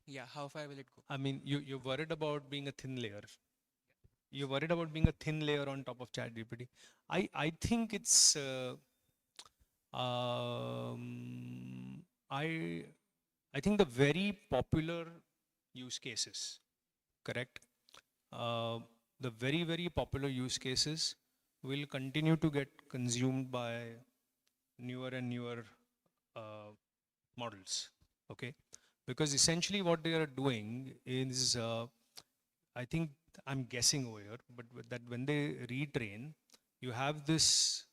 S4: yeah, how far will it go?
S16: I mean, you're worried about being a thin layer. You're worried about being a thin layer on top of ChatGPT. I think it's I think the very popular use cases, correct? The very popular use cases will continue to get consumed by newer and newer models, okay? Because essentially what they are doing is, I think, I'm guessing over here, but that when they retrain, you have this,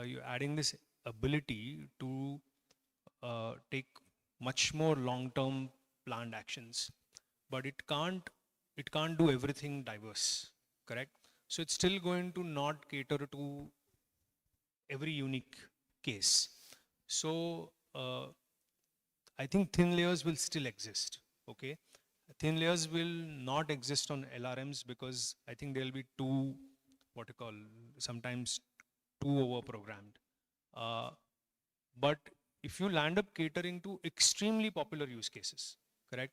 S16: you're adding this ability to take much more long-term planned actions, but it can't do everything diverse, correct? So it's still going to not cater to every unique case. So I think thin layers will still exist, okay? Thin layers will not exist on LRMs, because I think they'll be too, what you call, sometimes too over programmed. But if you land up catering to extremely popular use cases, correct,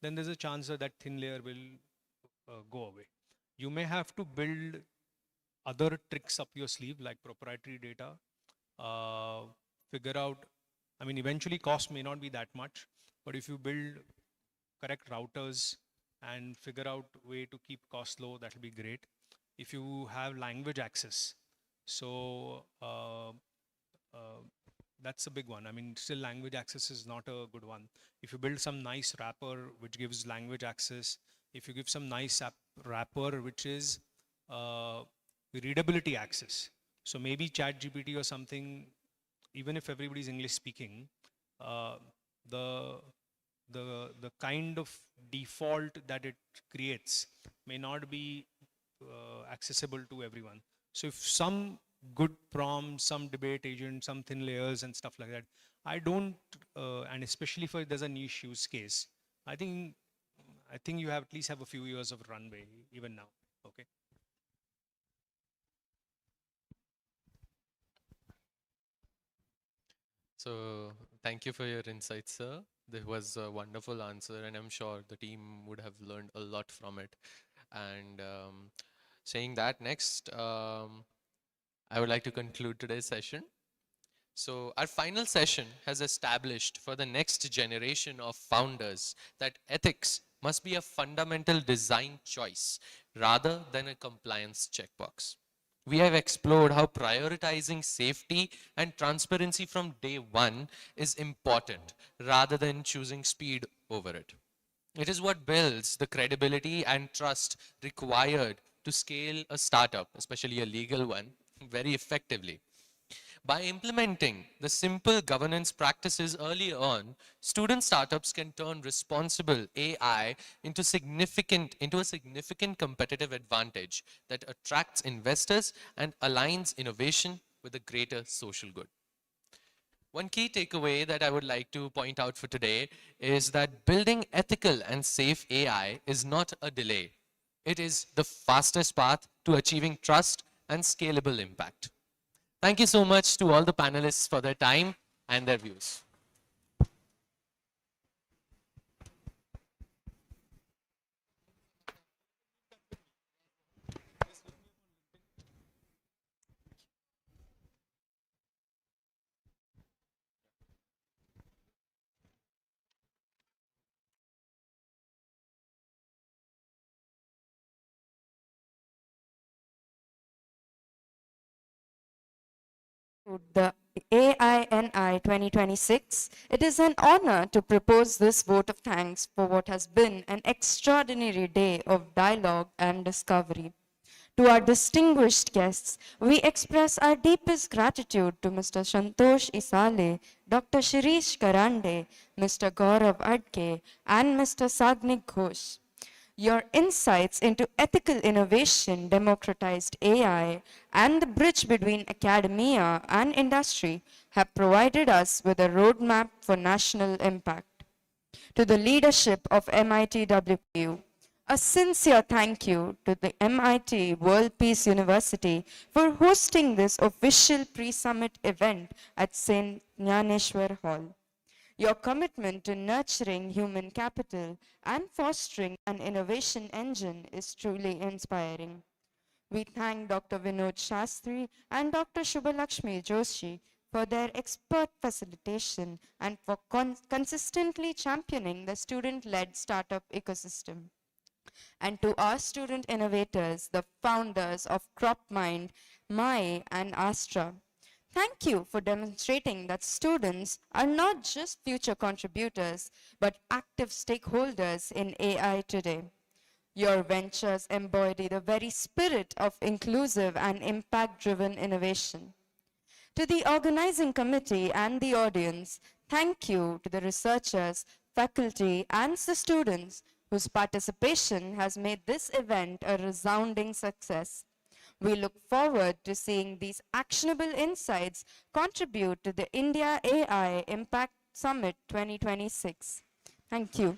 S16: then there's a chance that thin layer will go away. You may have to build other tricks up your sleeve, like proprietary data, figure out, eventually cost may not be that much, but if you build correct routers and figure out way to keep costs low, that will be great. If you have language access, so that's a big one. Still language access is not a good one. If you build some nice wrapper which gives language access, if you give some nice wrapper which is readability access. So maybe ChatGPT or something, even if everybody is English speaking, the kind of default that it creates may not be accessible to everyone. So if some good prompts, some debate agent, some thin layers and stuff like that, I don't, and especially if there's a niche use case, I think you have at least have a few years of runway even now. Okay.
S1: So thank you for your insights, sir. This was a wonderful answer, and I'm sure the team would have learned a lot from it. And saying that, next, I would like to conclude today's session. So our final session has established for the next generation of founders that ethics must be a fundamental design choice rather than a compliance checkbox. We have explored how prioritizing safety and transparency from day one is important rather than choosing speed over it. It is what builds the credibility and trust required to scale a startup, especially a legal one, very effectively. By implementing the simple governance practices early on, student startups can turn responsible AI into a significant competitive advantage that attracts investors and aligns innovation with the greater social good. One key takeaway that I would like to point out for today is that building ethical and safe AI is not a delay. It is the fastest path to achieving trust and scalable impact. Thank you so much to all the panelists for their time and their views.
S3: The AINI 2026, it is an honor to propose this vote of thanks for what has been an extraordinary day of dialogue and discovery. To our distinguished guests, we express our deepest gratitude to Mr. Santosh Isale, Dr. Shirish Karande, Mr. Gaurav Adke, and Mr. Sagnik Ghosh. Your insights into ethical innovation, democratized AI, and the bridge between academia and industry have provided us with a roadmap for national impact. To the leadership of MIT WPU, a sincere thank you to the MIT World Peace University for hosting this official pre-summit event at St. Jnaneshwar Hall. Your commitment to nurturing human capital and fostering an innovation engine is truly inspiring. We thank Dr. Vinod Shastri and Dr. Shubhalakshmi Joshi for their expert facilitation and for consistently championing the student-led startup ecosystem. And to our student innovators, the founders of CropMind, Mai, and Astra, thank you for demonstrating that students are not just future contributors, but active stakeholders in AI today. Your ventures embody the very spirit of inclusive and impact-driven innovation. To the organizing committee and the audience, thank you to the researchers, faculty, and the students whose participation has made this event a resounding success. We look forward to seeing these actionable insights contribute to the India AI Impact Summit 2026. Thank you.